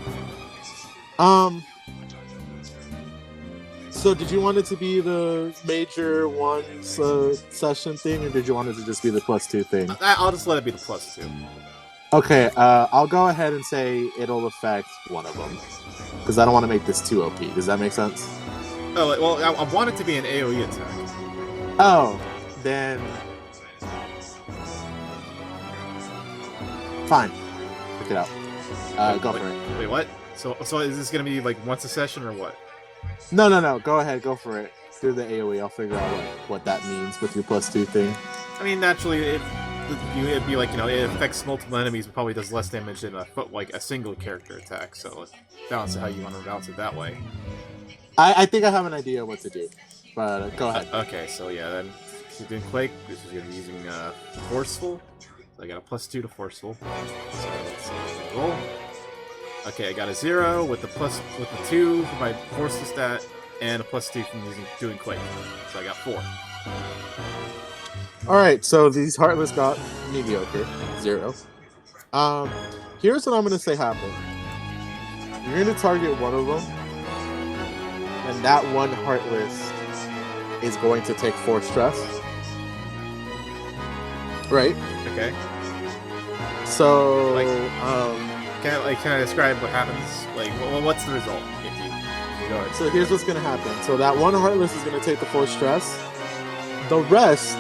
So did you want it to be the major 1 session thing, or did you want it to just be the +2 thing? I'll just let it be the +2. Okay, I'll go ahead and say it'll affect one of them, because I don't want to make this too OP. Does that make sense? Oh, well, I want it to be an AoE attack. Oh, then fine. Pick it out. Go for it. Wait, what? So is this gonna be like once a session or what? No. Go ahead. Go for it. Do the AoE. I'll figure out what that means with your +2 thing. I mean, naturally, it'd be like, it affects multiple enemies, but probably does less damage than a single character attack. So let's balance it how you want to balance it that way. I think I have an idea what to do, but go ahead. Okay, so yeah, then doing Quake. This is gonna be using Forceful. So I got a +2 to Forceful. So let's see, roll. Okay, I got a 0 with the 2 for my Forceful stat, and a +2 from doing Quake. So I got 4. Alright, so these Heartless got mediocre. 0. Here's what I'm going to say happened. You're going to target one of them, and that one Heartless is going to take 4 stress. Right? Okay. So, Can I describe what happens? Like, what's the result? Go ahead. So here's what's going to happen. So that one Heartless is going to take the 4 stress. The rest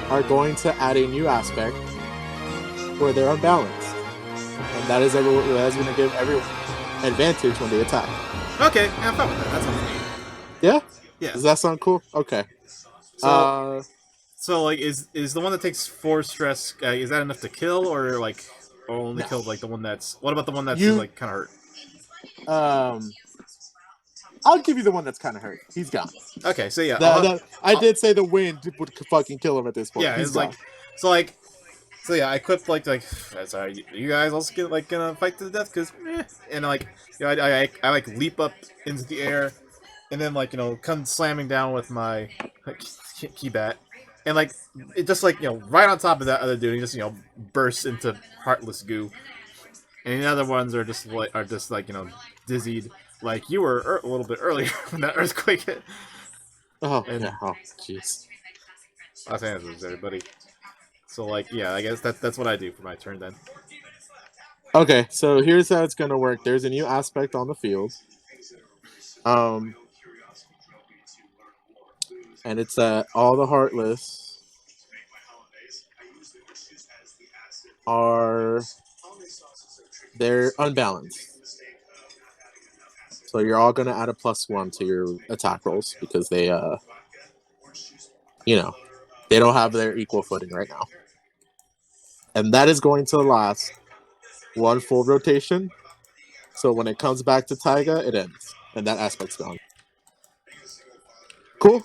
are going to add a new aspect where they're unbalanced. And that is going to give everyone advantage when they attack. Okay, I'm fine with that. That sounds neat. Yeah? Yeah. Does that sound cool? Okay. So like, is the one that takes 4 stress, is that enough to kill, or like, only kill like the one that's... What about the one that's like kind of hurt? I'll give you the one that's kind of hurt. He's gone. Okay, so yeah, I did say the wind would fucking kill him at this point. yeah, He's it's gone. so yeah, I equipped like sorry, you guys also gonna fight to the death, because and like, I like leap up into the air, and then like, come slamming down with my keybat, and like it just like, right on top of that other dude, he just bursts into heartless goo, and the other ones are just like dizzied. Like you were a little bit earlier when that earthquake hit. Oh, And- yeah. Oh, jeez. Los Angeles, everybody. So like, yeah, I guess that's what I do for my turn then. Okay, so here's how it's gonna work. There's a new aspect on the field. And it's that all the Heartless they're unbalanced. So you're all gonna add a +1 to your attack rolls because they they don't have their equal footing right now. And that is going to last 1 full rotation. So when it comes back to Taiga, it ends. And that aspect's gone. Cool?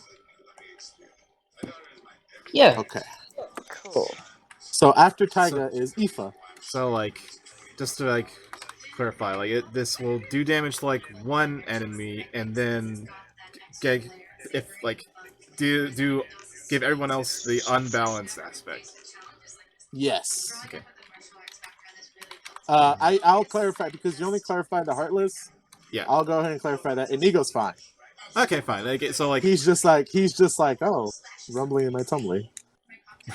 Yeah. Okay. Cool. So after Taiga is Aoife. So like, just to like clarify, like this will do damage to like one enemy, and then give everyone else the unbalanced aspect. Yes. Okay. I'll clarify because you only clarified the Heartless. Yeah. I'll go ahead and clarify that. Inigo's fine. Okay, fine. Okay, so like, He's just like, oh, rumbling in my tumbly.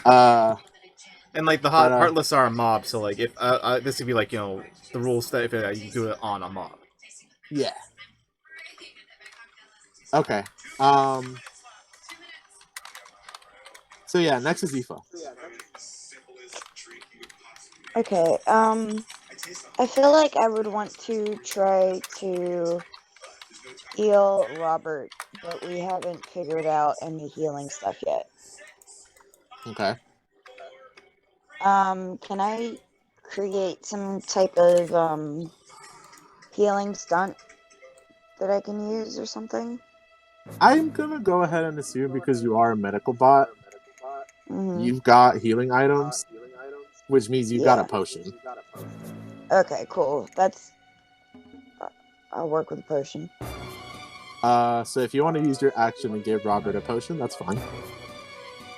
and like the Heartless are a mob, so like if this would be like, the rules that if you do it on a mob. Yeah. Okay. So yeah, next is Aoife. Okay, I feel like I would want to try to heal Robert, but we haven't figured out any healing stuff yet. Okay. Can I create some type of healing stunt that I can use or something? I'm gonna go ahead and assume because you are a medical bot, Mm-hmm. you've got healing items, which means you got a Yeah. potion. Okay, cool. That's. I'll work with a potion. So if you want to use your action to give Robert a potion, that's fine.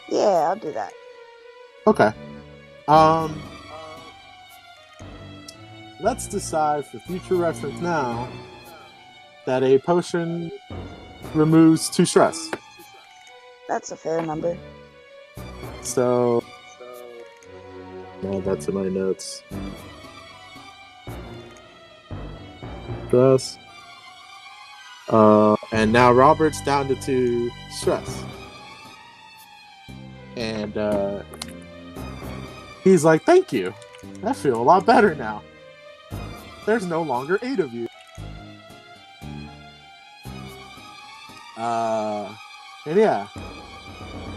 Yeah, I'll do that. Okay. Let's decide for future reference now that a potion removes 2 stress. That's a fair number. So add that to my notes. Stress. And now Robert's down to 2 stress. And he's like, thank you. I feel a lot better now. There's no longer 8 of you. And yeah.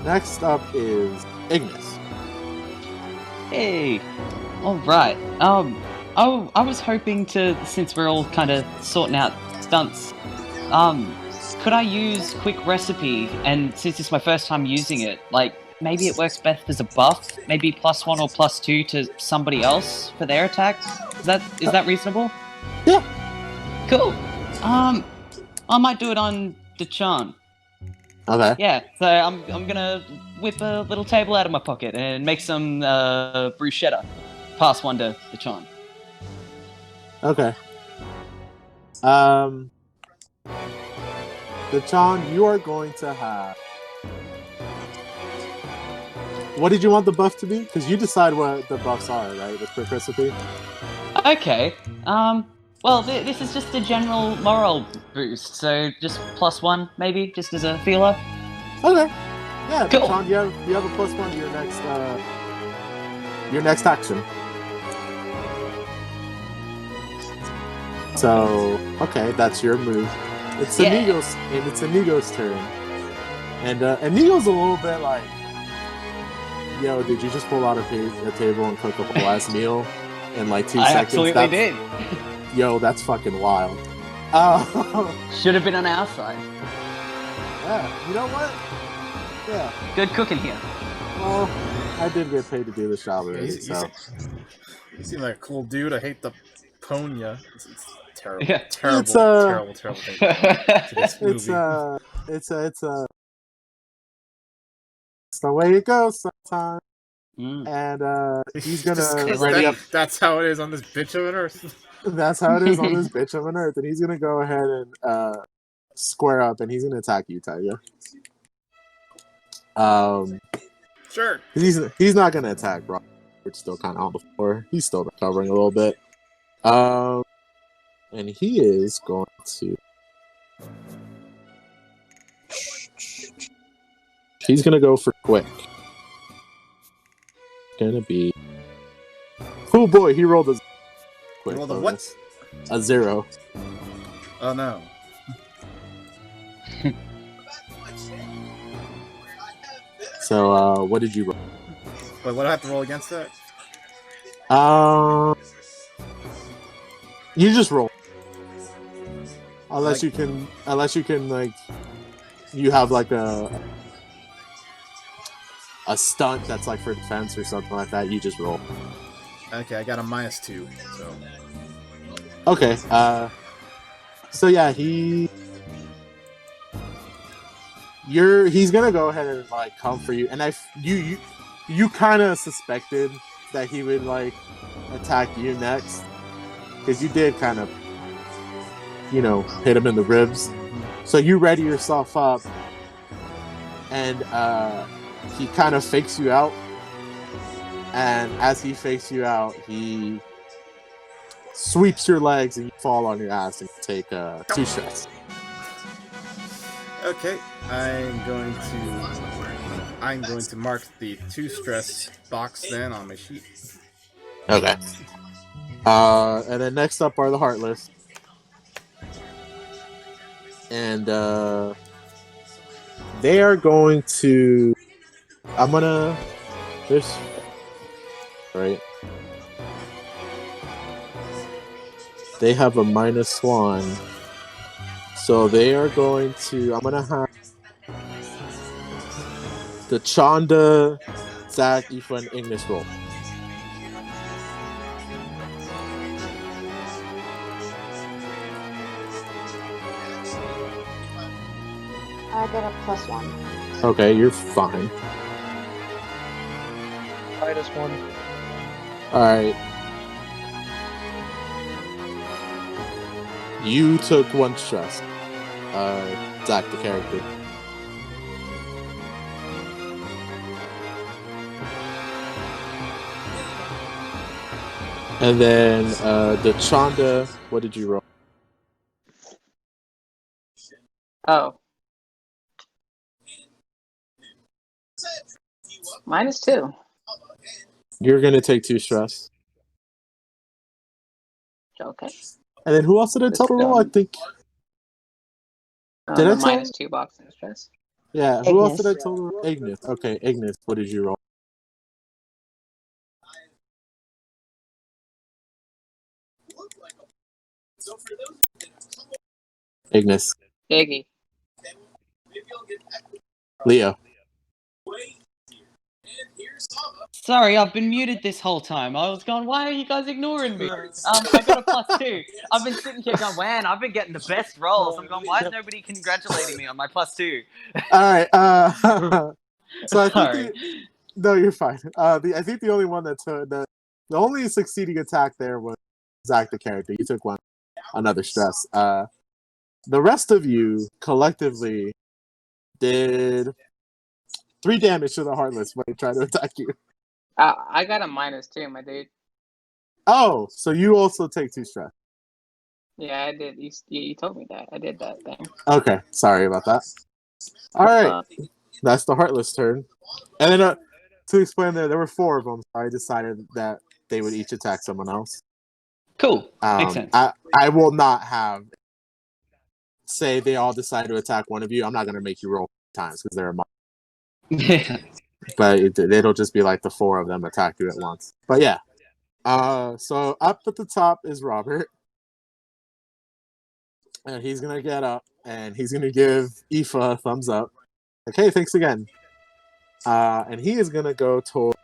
Next up is Ignis. Hey, all right. I was hoping to, since we're all kind of sorting out stunts, could I use quick recipe? And since it's my first time using it, like maybe it works best as a buff, maybe +1 or +2 to somebody else for their attacks. Is that reasonable? Yeah. Cool. I might do it on Dachan. Okay. Yeah, so I'm gonna whip a little table out of my pocket and make some bruschetta. Pass one to Dachan. Okay. Dachan, you are going to have. What did you want the buff to be? Because you decide what the buffs are, right? With quick recipe. Okay. Well, this is just a general moral boost, so just +1 maybe, just as a feeler. Okay. Yeah, Cool. Dachan, you have a +1 to your next action. So okay, that's your move. It's Inigo's turn, and Inigo's a little bit like, yo, did you just pull out a table and cook a whole ass meal in like 2 I seconds? absolutely did. Yo, that's fucking wild. Should have been on our side. Yeah, you know what? Yeah. Good cooking here. Well, I did get paid to do the job already, so. You seem like a cool dude. I hate the Ponya. It's terrible, Yeah. terrible thing to this movie. It's the way it goes sometimes. Mm. And he's gonna Just ready up. That's how it is on this bitch of an earth. That's how it is on this bitch of an earth, and he's gonna go ahead and square up, and he's gonna attack you, Taiga. Sure. He's not gonna attack Robert. It's still kind of on the floor. He's still recovering a little bit. And he is going to. He's gonna go for quick. Gonna be. Oh boy, he rolled a quick. He rolled a bonus. A 0. Oh no. So what did you roll? Wait, what do I have to roll against that? You just roll. Unless Like- you can like, you have like a stunt that's like for defense or something like that. You just roll. Okay, I got a -2. So Okay. So yeah, he's gonna go ahead and like come for you, and you kind of suspected that he would like attack you next, because you did kind of, hit him in the ribs. So you ready yourself up, and he kind of fakes you out, and as he fakes you out, he sweeps your legs and you fall on your ass and take 2 shots. okay, I'm going to mark the 2 stress box then on my sheet. Okay. And then next up are the Heartless. And they are going to. I'm gonna. There's. Right. They have a -1. So they are going to. I'm gonna have the Chanda, Zach, Aoife, and Ignis roll. I got a +1. Okay, you're fine. -1. Alright. You took 1 stress. Zach, the character. And then the Chanda, what did you roll? Oh. -2. You're gonna take 2 stress. Okay. And then who else did I tell to roll? I think. Did The I tell? -2 box and stress. Yeah, who else did I Ignis. tell to roll? Ignis. Okay, Ignis, what did you roll? Ignis. Iggy. Leo. Sorry, I've been muted this whole time. I was going, why are you guys ignoring me? I got a +2. I've been sitting here going, man, I've been getting the best rolls. I'm going, why is nobody congratulating me on my +2? Alright, so I think Sorry. no, you're fine. I think the only one that took the only succeeding attack there was Zach the character. You took another stress. The rest of you collectively did 3 damage to the Heartless when they tried to attack you. I got a -2, my dude. Oh, so you also take 2 stress. Yeah, I did. You told me that. I did that thing. Okay, sorry about that. Alright, that's the Heartless turn. And then to explain there were 4 of them, so I decided that they would each attack someone else. Cool. Makes sense. I will not have say they all decide to attack one of you. I'm not going to make you roll times because they're a Yeah. but it'll just be like the 4 of them attack you at once. But yeah. So up at the top is Robert. And he's going to get up and he's going to give Aoife a thumbs up. Like, hey, thanks again. And he is going to go towards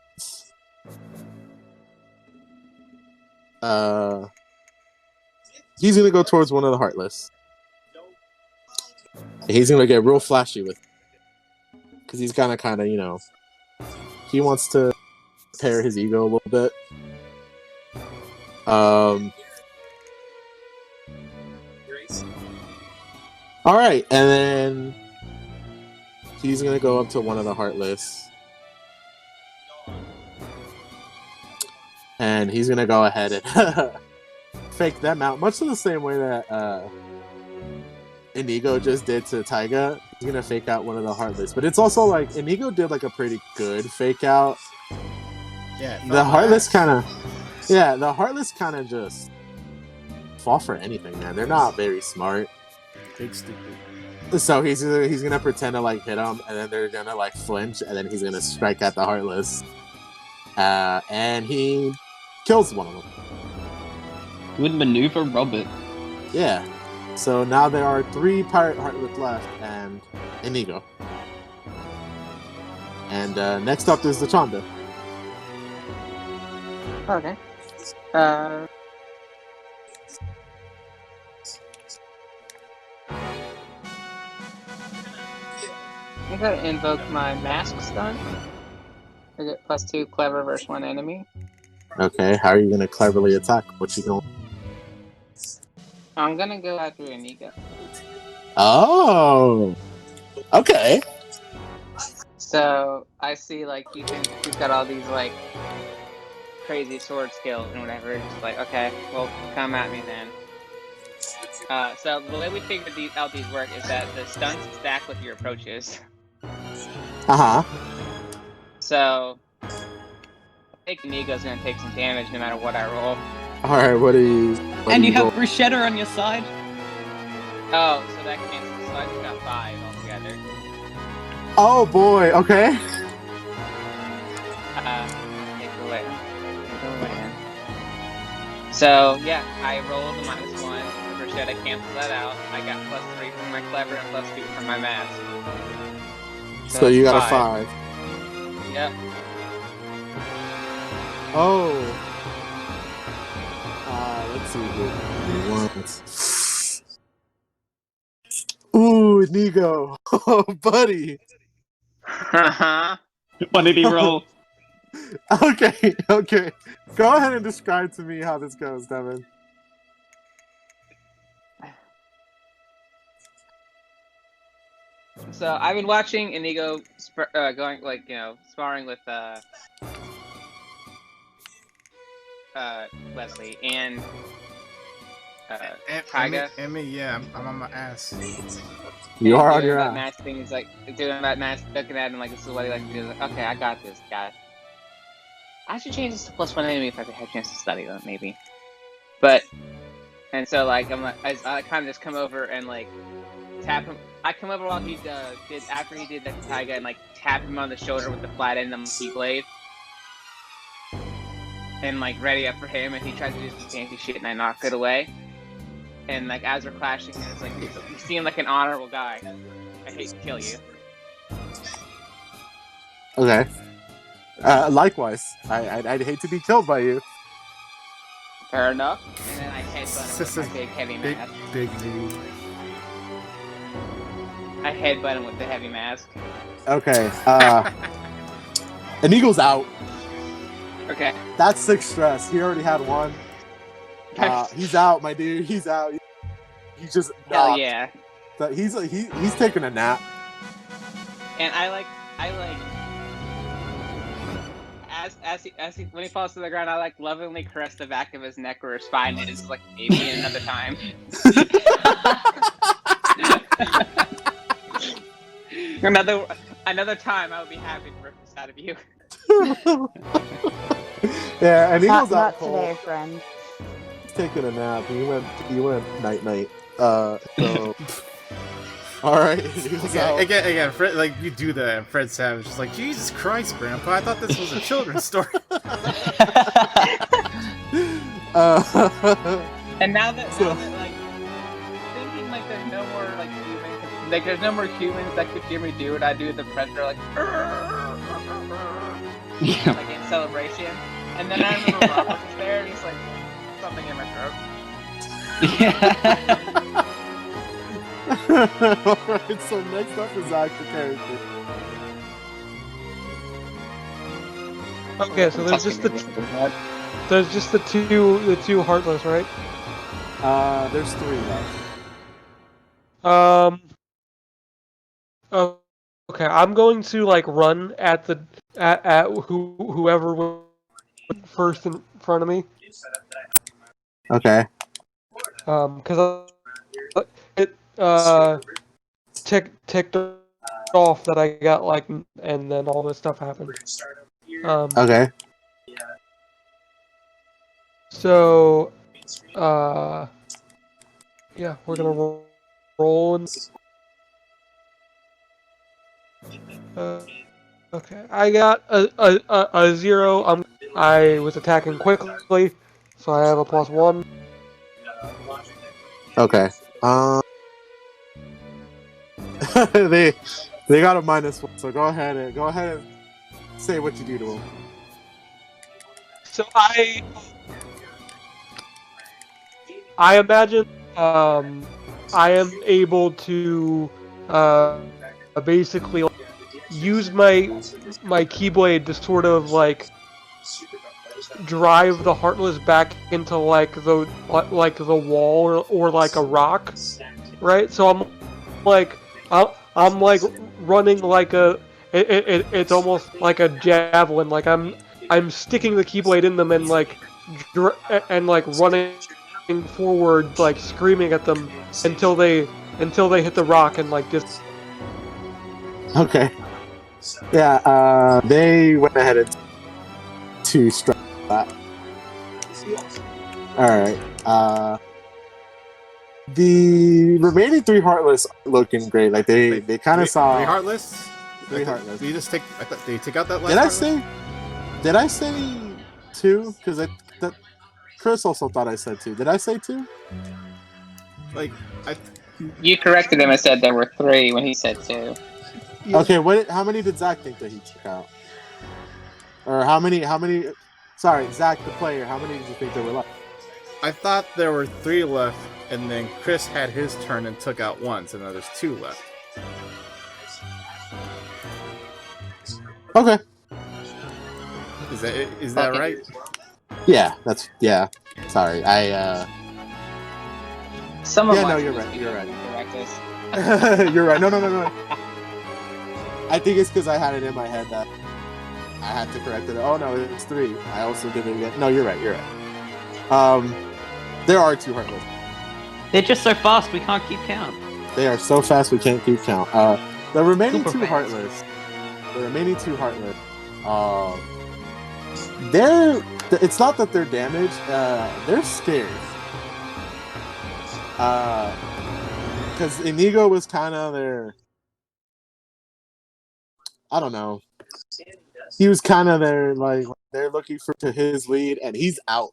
he's going to go towards one of the Heartless. And he's going to get real flashy with because he's kind of, you know, he wants to pair his ego a little bit. All right, and then he's gonna go up to one of the Heartless, and he's gonna go ahead and fake them out, much in the same way that Inigo just did to Taiga. He's gonna fake out one of the Heartless, but it's also like Inigo did like a pretty good fake out. Yeah. The Heartless kind of just fall for anything, man. They're not very smart. Big stupid. So he's gonna pretend to like hit them, and then they're gonna like flinch, and then he's gonna strike at the Heartless, and he kills one of them. Good maneuver, Robert. Yeah. So now there are 3 pirate Heartless left, and Inigo. And next up is the Chanda. Okay. I gotta invoke my mask stun. I get +2 clever versus 1 enemy. Okay, how are you gonna cleverly attack? What you going? I'm gonna go after Inigo. Oh. Okay. So I see like he's got all these like crazy sword skills and whatever. It's just like, okay, well, come at me then. So the way we figured out these work is that the stuns stack with your approaches. Uh-huh. So think Nico's gonna take some damage no matter what I roll. All right, what do you? And you have Bruschetta on your side. Oh, so that cancels. So I just got 5 altogether. Oh boy. Okay. Take it away. So yeah, I rolled a -1. Bruschetta cancels that out. I got +3 from my clever and +2 from my mask. So you got that's a 5. Yep. Oh. Let's see here. Ooh, Nico. Oh, buddy. What did he roll? Okay. Go ahead and describe to me how this goes, Devin. So I've been watching Inigo going sparring with Leslie and Tyga. Emmy, yeah, I'm on my ass. You are on doing your that ass. match thing. He's like doing that match, looking at him like this is what he likes to do. Like, okay, I got this, guy. I should change this to +1 enemy if I had a chance to study them, maybe. But and so like I kind of just come over and like tap him. I come over while he did after he did that to Tyga and like tap him on the shoulder with the flat end of the Keyblade. And like ready up for him, and he tries to do some fancy shit, and I knock it away. And like as we're clashing, it's like you seem like an honorable guy. I hate to kill you. Okay. Likewise, I'd hate to be killed by you. Fair enough. And then I headbutt him with my big heavy mask. Big dude. I headbutt him with the heavy mask. Okay. An eagle's out. Okay. That's 6 stress. He already had 1. He's out, my dude. He's out. He's just Hell knocked. yeah. He's taking a nap. And I like as he when he falls to the ground, I like lovingly caress the back of his neck or his spine, and it's like maybe another time. another time, I would be happy to rip this out of you. Yeah, and he Not, was out not cold. today, friend. He's taking a nap. He went night. So all right. He was out. Again, Fred, like you do that, and Fred Savage is like, Jesus Christ, Grandpa! I thought this was a children's story. And now that like thinking like there's no more like humans, like there's no more humans that could hear me do what I do with the Predator, like like in celebration. And then I remember Robert was there, and he's like something in my throat. Yeah. Alright, so next up is actor character. Okay, so there's just the two heartless, right? There's 3 left. Okay, I'm going to like run at whoever went first in front of me. Okay. Because it ticked off that I got like, and then all this stuff happened. Okay. So, yeah, we're gonna roll and. Okay, I got a 0. I was attacking quickly, so I have a +1. Okay. They got a -1, so go ahead and say what you do to them. So I imagine I am able to basically use my Keyblade to sort of like drive the Heartless back into like the wall or like a rock, right? So I'm like running like it's almost like a javelin. Like I'm sticking the Keyblade in them and like running forward, like screaming at them until they hit the rock and like just. Okay. Yeah. They went ahead and to strike that. Alright. The remaining 3 Heartless are looking great. Like, they kind of saw... 3 Heartless? 3 Heartless. Did you just take... I thought, did you take out that last Did I say 2? Because Chris also thought I said 2. Did I say 2? Like, You corrected him and said there were 3 when he said 2. Okay, how many did Zach think that he took out? Or how many... Sorry, Zach, the player, how many did you think there were left? I thought there were 3 left, and then Chris had his turn and took out 1, so now there's 2 left. Okay. Is that Okay. right? Yeah, Sorry, Someone Yeah, no, watching you're this right, video you're right. can correct us. You're right. No. I think it's because I had it in my head that I had to correct it. Oh no, it's 3. I also did it again. No, you're right. There are 2 Heartless. They're just so fast we can't keep count. They are so fast we can't keep count. The remaining Super 2 fast. Heartless. They're. It's not that they're damaged. They're scared. Because Inigo was kind of their. I don't know. He was kind of their, like, they're looking to his lead, and he's out.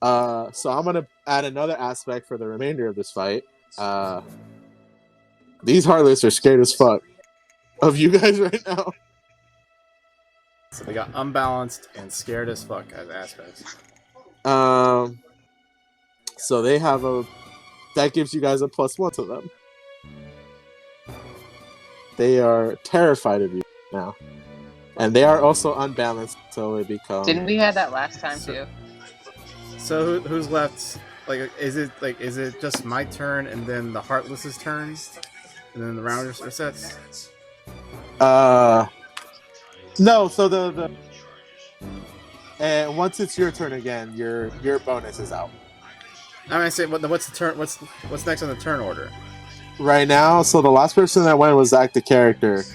So I'm gonna add another aspect for the remainder of this fight. These Heartless are scared as fuck of you guys right now. So they got unbalanced and scared as fuck as aspects. So they have that gives you guys a +1 to them. They are terrified of you now. And they are also unbalanced until they become... Didn't we have that last time too? So who's left? Like, is it just my turn and then the Heartless's turns, and then the round resets? No. So and once it's your turn again, your bonus is out. I mean, I say, what's the turn? What's next on the turn order? Right now, so the last person that went was Zach the character.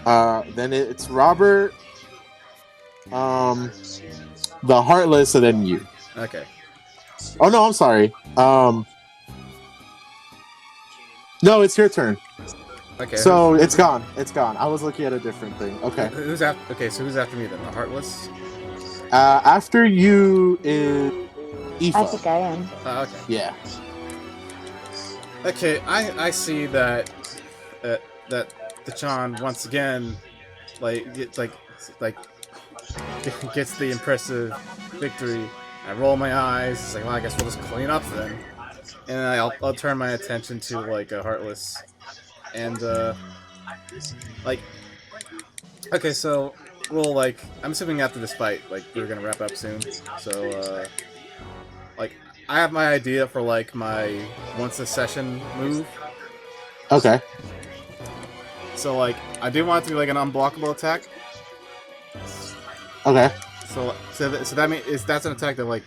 Then it's Robert, the Heartless, and then you. Okay. Oh no, I'm sorry. No, it's your turn. Okay. So it's gone. It's gone. I was looking at a different thing. Okay. Who's after? Okay, so who's after me then? The Heartless. After you is Aoife. I think I am. Okay. Yeah. Okay, I see that that Tachan once again gets the impressive victory. I roll my eyes. It's like, well, I guess we'll just clean up then. And I'll turn my attention to like a Heartless, and okay, so we'll I'm assuming after this fight, we're gonna wrap up soon. So I have my idea for my once a session move. Okay. So I do want it to be an unblockable attack. Okay. So that means that's an attack that it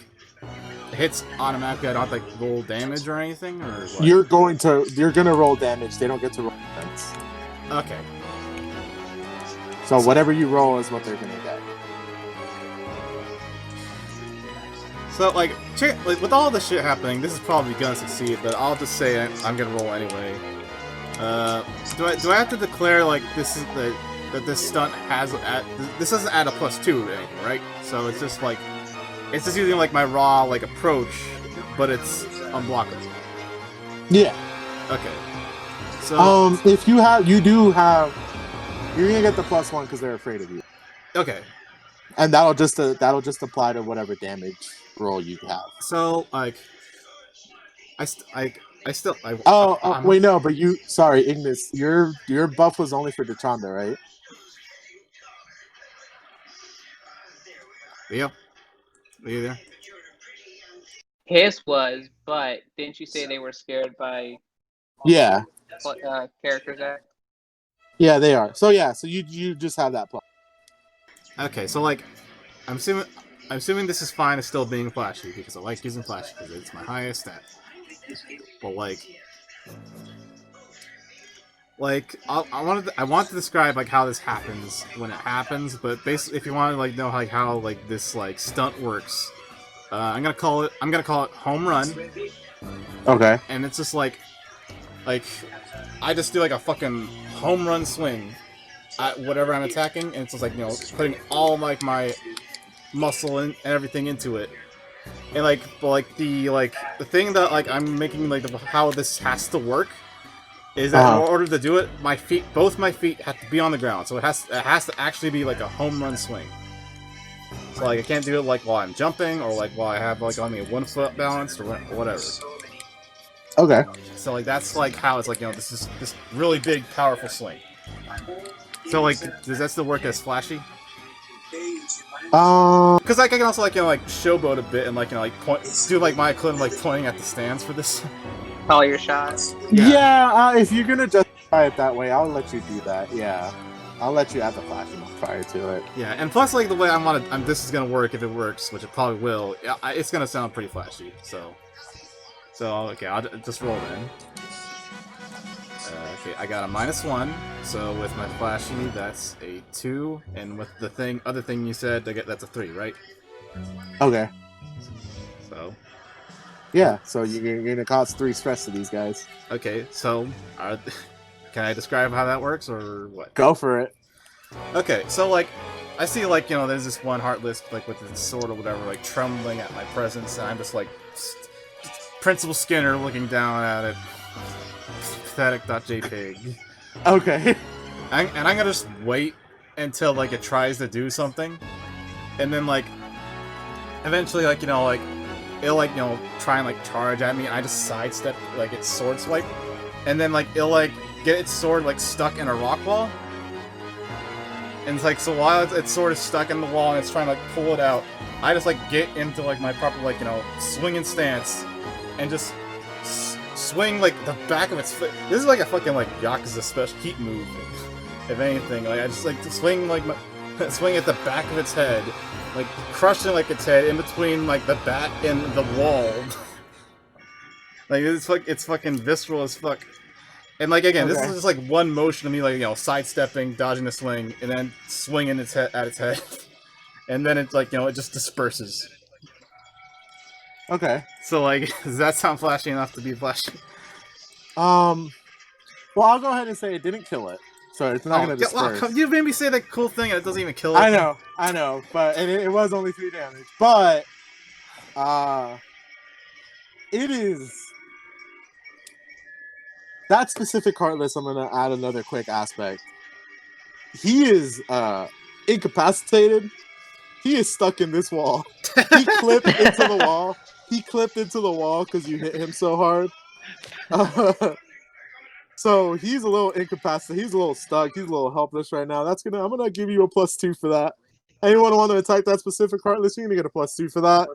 hits automatically. I don't have to roll damage or anything, or what? You're gonna roll damage. They don't get to roll defense. Okay. So whatever you roll is what they're gonna get. So with all this shit happening, this is probably gonna succeed. But I'll just say I'm gonna roll anyway. Do I have to declare this is that this stunt has this doesn't add a +2 or anything, right? So it's just it's just using my raw approach, but it's unblockable. Yeah. Okay. So if you're gonna get the +1 because they're afraid of you. Okay. And that'll just apply to whatever damage roll you have. So wait, no, but sorry, Ignis, your buff was only for Dechanda, right? Leo, are you there? His was, but didn't you say they were scared by Yeah. characters there? Yeah, they are. So you just have that plus. Okay, so I'm assuming this is fine as still being flashy because I like using flashy because it's my highest stat. But like I want to describe like how this happens when it happens, but basically, if you want to like know like how like this like stunt works, I'm gonna call it home run, Okay. and it's just like I just do like a fucking home run swing at whatever I'm attacking, and it's just like putting all like my muscle and everything into it. And the thing that like I'm making like how this has to work is that in order to do it, both my feet have to be on the ground, so it has to actually be like a home run swing. So like I can't do it like while I'm jumping or like while I have like only a 1 foot balanced or whatever. Okay. So like that's like how it's like this is this really big powerful swing. So like does that still work as flashy? Because like I can also like showboat a bit and do like my equivalent like pointing at the stands for this. Call your shots. Yeah, if you're gonna justify it that way, I'll let you do that. Yeah, I'll let you add the flashing prior to it. Yeah, and plus like the way this is gonna work if it works, which it probably will. It's gonna sound pretty flashy. So okay, I'll just roll then. Okay, I got a -1, so with my flashy, that's a 2, and with the other thing you said, that's a 3, right? Okay. So. Yeah, so you're gonna cause 3 stress to these guys. Okay, so can I describe how that works, or what? Go for it. Okay, so like, I see like there's this one Heartless like with his sword or whatever like trembling at my presence, and I'm just like Principal Skinner looking down at it. Pathetic.jpg. Okay. And I'm gonna just wait until like it tries to do something, and then like eventually it'll try and charge at me. I just sidestep like its sword swipe, and then it'll get its sword stuck in a rock wall, and it's so while its sword is stuck in the wall and it's trying to pull it out, I just get into my proper swinging stance and just swing the back of its foot. This is a fucking Yakuza special heat move, if anything. I just swing swing at the back of its head, crushing its head in between the bat and the wall. It's fucking visceral as fuck. And again, this is just one motion of me sidestepping, dodging the swing, and then swinging its head at its head, and then it's it just disperses. Okay. So does that sound flashy enough to be flashy? Well, I'll go ahead and say it didn't kill it, so it's not gonna disperse. Well, you made me say that cool thing and it doesn't even kill it. I know, but it was only 3 damage. But it is that specific Heartless. I'm gonna add another quick aspect. He is incapacitated. He is stuck in this wall. He clipped into the wall. He clipped into the wall because you hit him so hard. So he's a little incapacitated. He's a little stuck. He's a little helpless right now. I'm gonna give you a +2 for that. Anyone want to attack that specific Heartless? You're gonna get a +2 for that.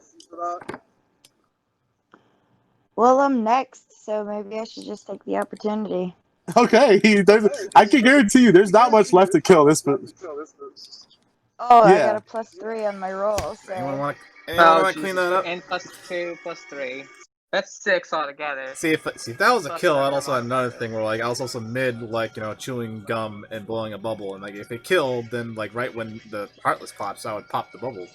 Well, I'm next, so maybe I should just take the opportunity. Okay, I can guarantee you, there's not much left to kill this. Oh, yeah. I got a +3 on my roll. So. Anyone want to clean that up? And +2, +3. That's 6 altogether. See if that was a kill, I'd also had another thing where I was also mid chewing gum and blowing a bubble, and if it killed, then right when the Heartless pops, I would pop the bubble.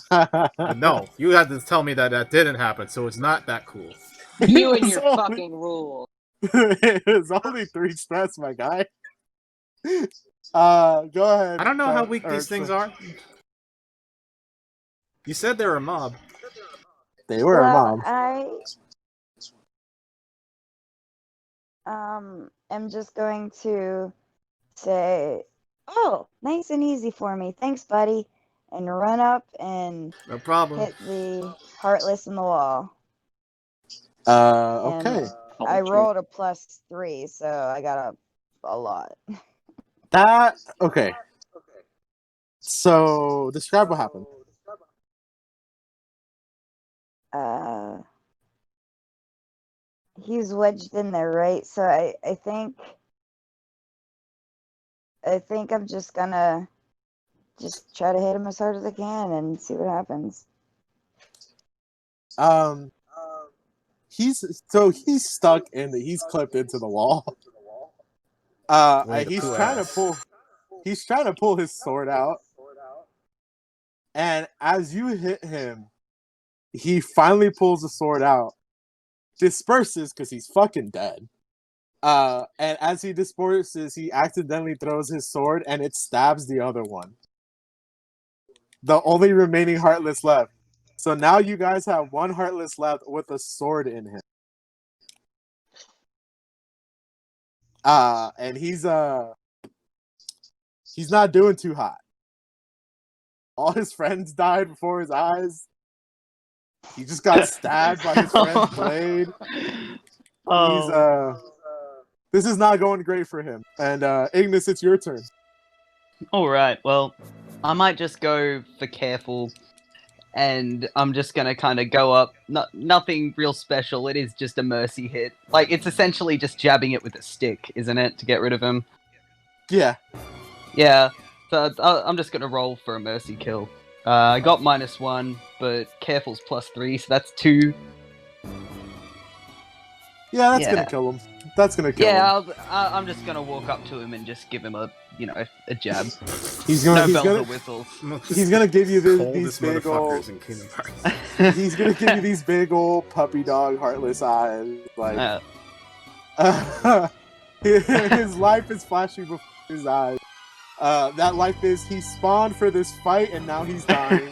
But no, you had to tell me that didn't happen, so it's not that cool. You and your fucking rules. It's only 3 stress, my guy. Go ahead. I don't know how weak these things are. You said they were a mob. They were a mob. I'm just going to say, oh, nice and easy for me. Thanks, buddy. And run up and no problem. Hit the Heartless in the wall. Okay. And I rolled a +3, so I got a lot. Okay. So describe what happened. He's wedged in there, right? So I think I'm just gonna try to hit him as hard as I can and see what happens. He's stuck he's clipped into the wall. He's He's trying to pull his sword out, and as you hit him, he finally pulls the sword out, disperses because he's fucking dead. And as he disperses, he accidentally throws his sword, and it stabs the other one. The only remaining Heartless left. So now you guys have one Heartless left with a sword in him. And he's not doing too hot. All his friends died before his eyes. He just got stabbed by his friend's blade. This is not going great for him. And Ignis, it's your turn. All right. Well, I might just go for careful, and I'm just gonna kind of go up. Nothing real special. It is just a mercy hit. Like, it's essentially just jabbing it with a stick, isn't it, to get rid of him? Yeah. Yeah. So I'm just gonna roll for a mercy kill. I got -1, but careful's +3, so that's 2. Yeah, that's gonna kill him. That's gonna kill him. Yeah, I'm just gonna walk up to him and just give him a jab. He's gonna whistles. He's gonna give you these Coldest big old. motherfuckers in Kingdom Hearts. He's gonna give you these big old puppy dog heartless eyes. Like his life is flashing before his eyes. That life is he spawned for this fight and now he's dying.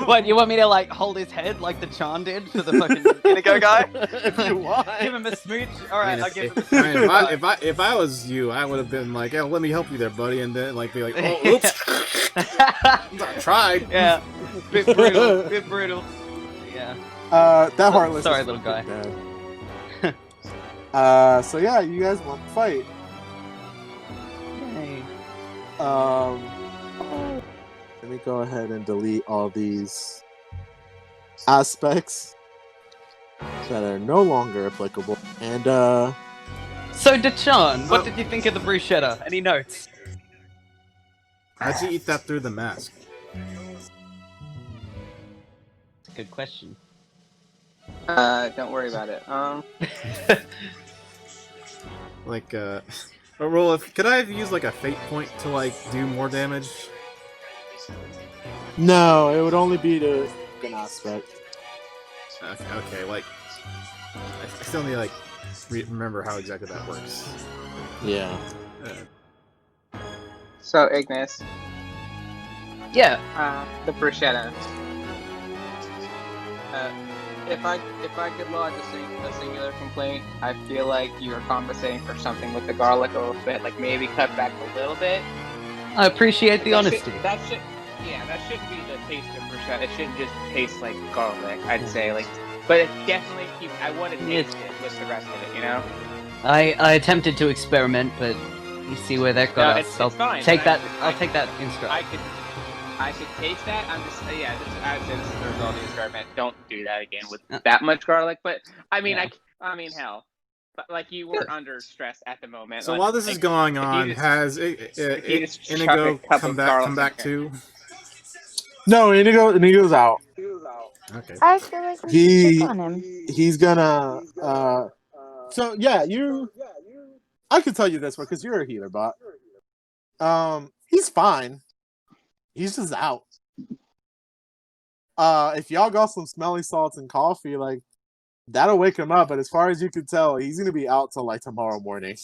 What, you want me to like hold his head like the Chan did for the fucking Inigo guy? If you want. Give him a smooch. Alright, I'll give him a smooch. If I was you, I would have been like, "Yeah, let me help you there, buddy," and then like be like, "Oh, oops, I tried." Yeah, bit brutal. Yeah. That heartless. Sorry, little guy. So yeah, you guys want to fight. Yay. Let me go ahead and delete all these aspects that are no longer applicable. And So, Dachan, what did you think of the bruschetta? Any notes? How'd you eat that through the mask? Good question. Don't worry about it. Like, roll. Could I have used like a fate point to like do more damage? no, it would only be to an aspect. Okay, like I still need to like remember how exactly that works. Yeah. So Ignis, Yeah. the bruschetta. If I could lodge a singular complaint, I feel like you are compensating for something with the garlic a little bit, like maybe cut back a little bit. I appreciate the honesty. That shouldn't be the taste of bruschetta. It shouldn't just taste like garlic, I'd say. Like, but it definitely I want to taste it with the rest of it, you know? I attempted to experiment, but you see where that got us. It's fine. I'll take that in stride. I could taste that. I'm just I would say this is the result of the experiment. Don't do that again with that much garlic. But I mean, I mean, hell, but like you were under stress at the moment. So like, while this is going on, has Inigo come back too? No, Inigo's out. Okay. I feel like we should check on him. He's gonna. So yeah, I can tell you this one because you're a healer bot. He's fine. He's just out. If y'all got some smelly salts and coffee, like that'll wake him up. But as far as you can tell, he's gonna be out till like tomorrow morning.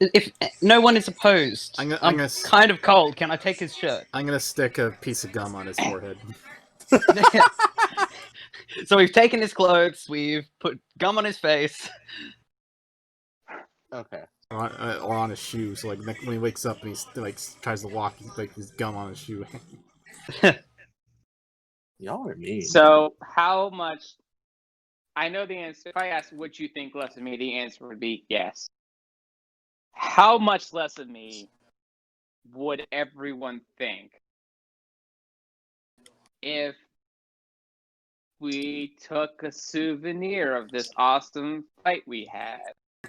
If no one is opposed, I'm kind of cold. Can I take his shirt? I'm gonna stick a piece of gum on his forehead. So we've taken his clothes, we've put gum on his face. Okay. Or on his shoe, so like when he wakes up and he like tries to walk, he's like his gum on his shoe. Y'all are mean. So how much? I know the answer. If I asked what you think less of me, the answer would be yes. How much less of me would everyone think if we took a souvenir of this awesome fight we had?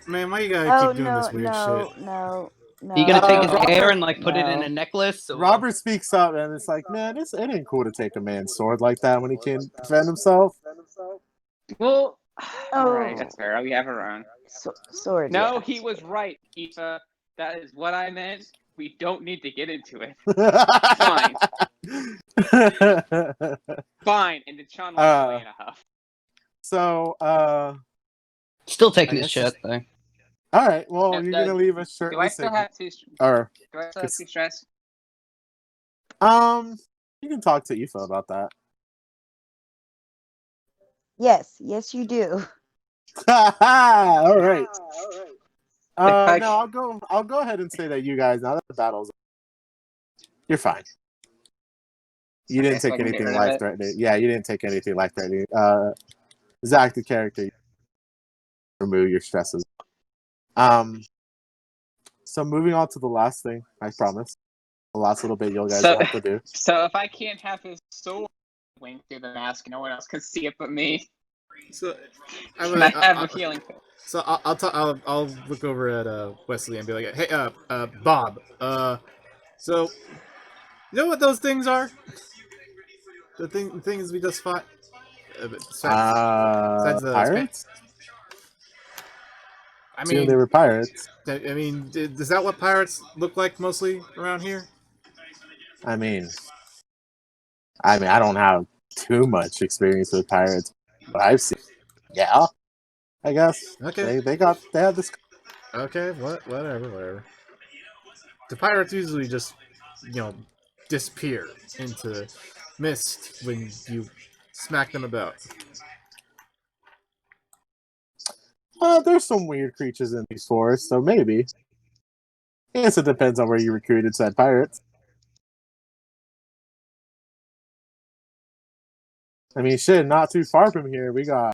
Man, why you gotta keep doing this weird shit? No. Are you gonna take his Robert- hair and like put it in a necklace? Or... Robert speaks up and it's like, man, it ain't cool to take a man's sword like that when he can defend himself. Well, alright, that's fair. We have our own. Sword. No, Yeah. he was right, Aoife. That is what I meant. We don't need to get into it. Fine. Fine, and then Sean walks away in a huff. So, Still taking I his guess shirt though. all right. Well, And, you're gonna leave a shirt. Do I still have two? Or Do I still have two stress? you can talk to Aoife about that. Yes, you do. All right. Okay. No, I'll go ahead and say that you guys, now that the battle's, you're fine. You didn't so I take can get anything rid of it. life threatening. Yeah, you didn't take anything life threatening. Zach, the character, remove your stresses. So moving on to the last thing, I promise. The last little bit you guys will have to do. So if I can't have his sword wink through the mask, no one else can see it but me. So And I have a healing pill. So I'll look over at Wesley and be like, hey, Bob, so you know what those things are? The things we just fought. Besides the Pirates? I Assume mean, they were pirates. I mean, is that what pirates look like mostly around here? I mean, I don't have too much experience with pirates, but I've seen. Yeah, I guess. Okay. They had this. Okay, whatever. The pirates usually just, disappear into mist when you smack them about. There's some weird creatures in these forests, so maybe. I guess it depends on where you recruited said pirates. I mean, shit, not too far from here, we got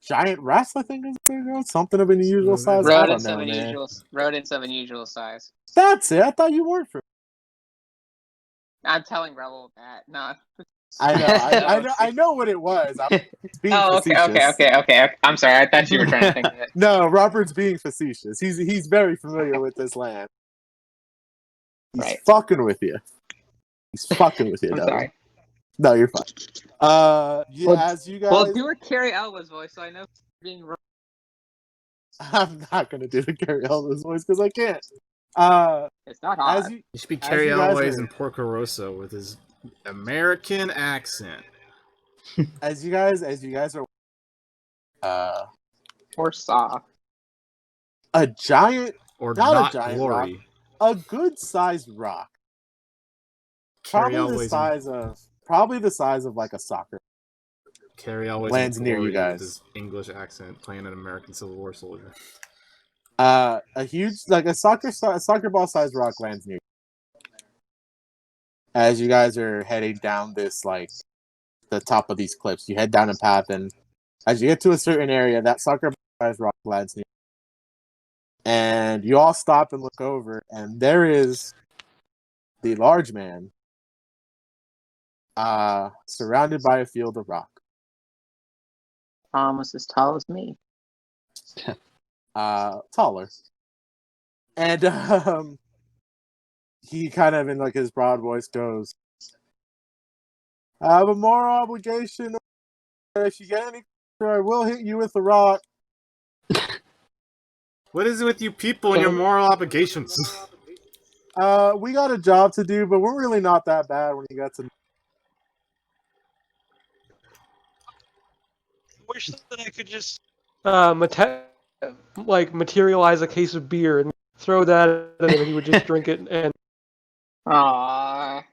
giant rats, I think is something of an unusual size. I don't know, man. Rodents of unusual size. That's it. I thought you weren't from. I'm telling Rebel that. No. I know what it was. I'm being facetious. Okay. I'm sorry. I thought you were trying to think of it. No, Robert's being facetious. He's very familiar with this land. He's Right. fucking with you. He's fucking with you. I'm sorry. No, you're fine. As you guys. Well, do a Carrie Elwa's voice, so I know being wrong. I'm not gonna do the Carrie Elwa's voice because I can't. It's not hard. You should be Carrie Elways in Porco Rosso with his American accent. As you guys are Or Saw. a giant, Or not a giant Glory. rock, a good sized rock. Carrie Probably the size of like a soccer. Carrie Elways lands near you guys. With his English accent playing an American Civil War soldier. A huge, like a soccer ball sized rock lands near you. As you guys are heading down this, like, the top of these cliffs, you head down a path, and as you get to a certain area, that soccer ball sized rock lands near you. And you all stop and look over, and there is the large man, surrounded by a field of rock. Almost as tall as me. Taller. And he kind of in like his broad voice goes, I have a moral obligation. If you get any, I will hit you with a rock. What is it with you people and your moral obligations? We got a job to do, but we're really not that bad when you got to. Wish that I could just materialize a case of beer and throw that at him, and he would just drink it. And Aww.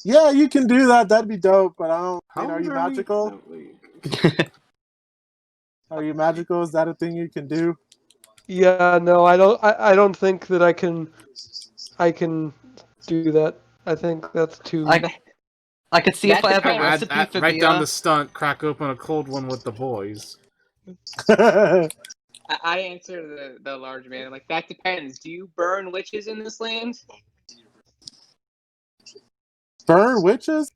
Yeah, you can do that. That'd be dope. But I don't. Are you magical? Are you magical? Is that a thing you can do? yeah, no, I don't. I don't think that I can do that. I think that's too. I could see if I have a That's recipe for Write beer. down the stunt, crack open a cold one with the boys. I answer the large man. I'm like, that depends. Do you burn witches in this land? Burn witches?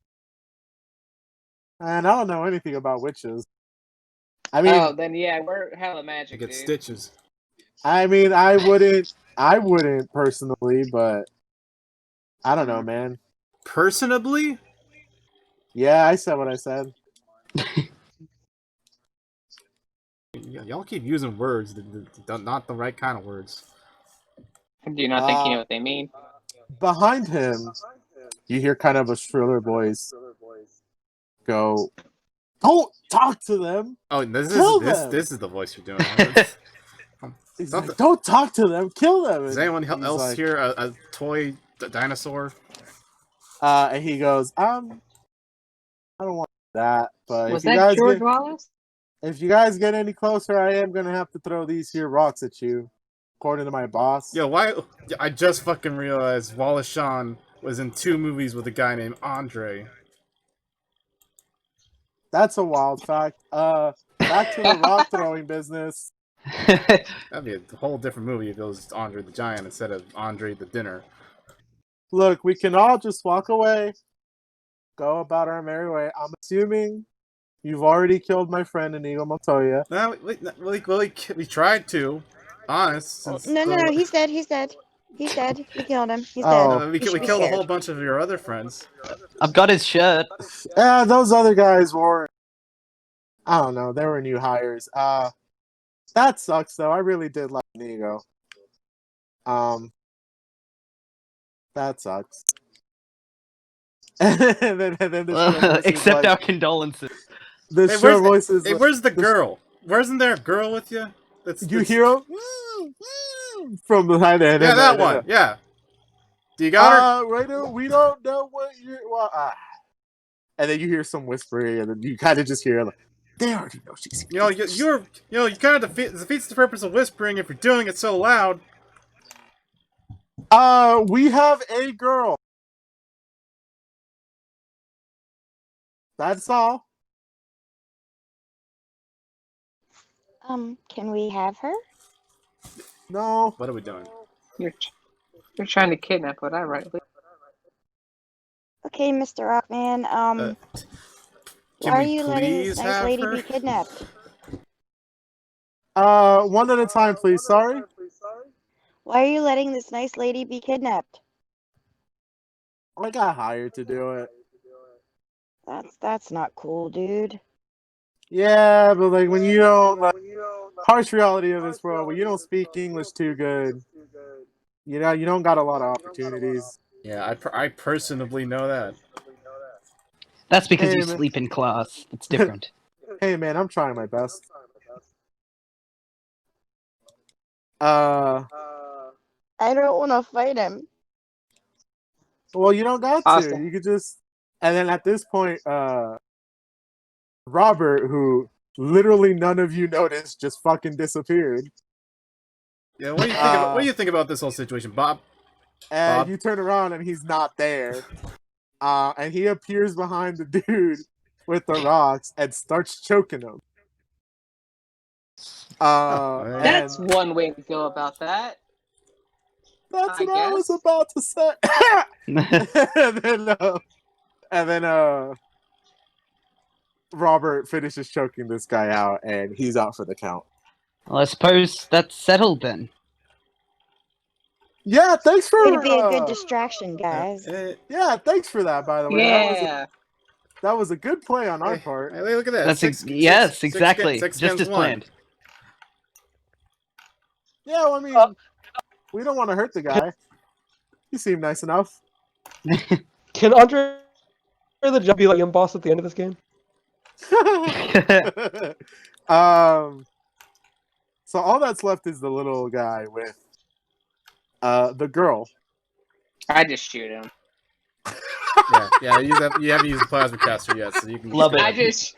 And I don't know anything about witches. I mean, Oh, then yeah, we're hella magic, Get dude. stitches. I mean, I wouldn't personally, but I don't know, man. Personably? Yeah, I said what I said. Y'all keep using words, not the right kind of words. Do you not think you know what they mean? Behind him, you hear kind of a shriller voice go, "Don't talk to them. Oh, Kill them." this is the voice you're doing. He's like, "Don't talk to them. Kill them." Does And anyone he's else like, hear a toy dinosaur? and he goes, I don't want that, but Was that George get, Wallace? if you guys get any closer, I am gonna have to throw these here rocks at you, according to my boss." Yo, why? I just fucking realized Wallace Shawn was in 2 movies with a guy named Andre. That's a wild fact. Back to the rock throwing business. That'd be a whole different movie if it was Andre the Giant instead of Andre the Dinner. Look, we can all just walk away, go about our merry way. I'm assuming you've already killed my friend Inigo Montoya. No, we tried to. Honest. No, he's dead. He's dead. He's dead. We killed him. He's Oh. dead. We You should be killed a scared. whole bunch of your other friends. I've got his shirt. Yeah, those other guys were, I don't know, they were new hires. That sucks though. I really did like Inigo. That sucks. and then the short voice is Accept like, our condolences. the Hey, short voice is Hey, like, where's the girl? Wasn't there a girl with you? you hear him from behind the head. Yeah, that one. Yeah. Do you got her? Right now, we don't know what you're. Well, and then you hear some whispering, and then you kind of just hear like, they already know she's. You kind of defeats the purpose of whispering if you're doing it so loud. We have a girl. That's all. Can we have her? No. What are we doing? You're trying to kidnap what I write. Okay, Mr. Rockman. Can why are we you letting this please nice have lady her? be kidnapped? One at a time, please. Sorry. Why are you letting this nice lady be kidnapped? I got hired to do it. That's not cool, dude. Yeah, but like when you don't, like, harsh reality of this world, when you don't speak English too good, you don't got a lot of opportunities. Yeah, I personally know that. That's because Hey, you man. sleep in class. It's different. Hey man, I'm trying my best. Uh, I don't want to fight him. well, you don't got to. Austin. You could just, and then at this point, Robert, who literally none of you noticed, just fucking disappeared. Yeah, what do you think about this whole situation, Bob? And Bob? you turn around and he's not there. And he appears behind the dude with the rocks and starts choking him. Alright. That's one way to go about that. That's I what I was guess. about to say. and then Robert finishes choking this guy out, and he's out for the count. Well, I suppose that's settled then. Yeah, thanks for. Way to be a good distraction, guys. Yeah, thanks for that. By the way, Yeah. that was a good play on our part. Hey, look at that. That's Six exactly. six Just against as one. planned. Yeah, well, I mean, we don't want to hurt the guy. He seemed nice enough. Can Andre the Giant be like young boss at the end of this game? So all that's left is the little guy with the girl. I just shoot him. Yeah. You haven't used the plasma caster yet, so you can Love it. I just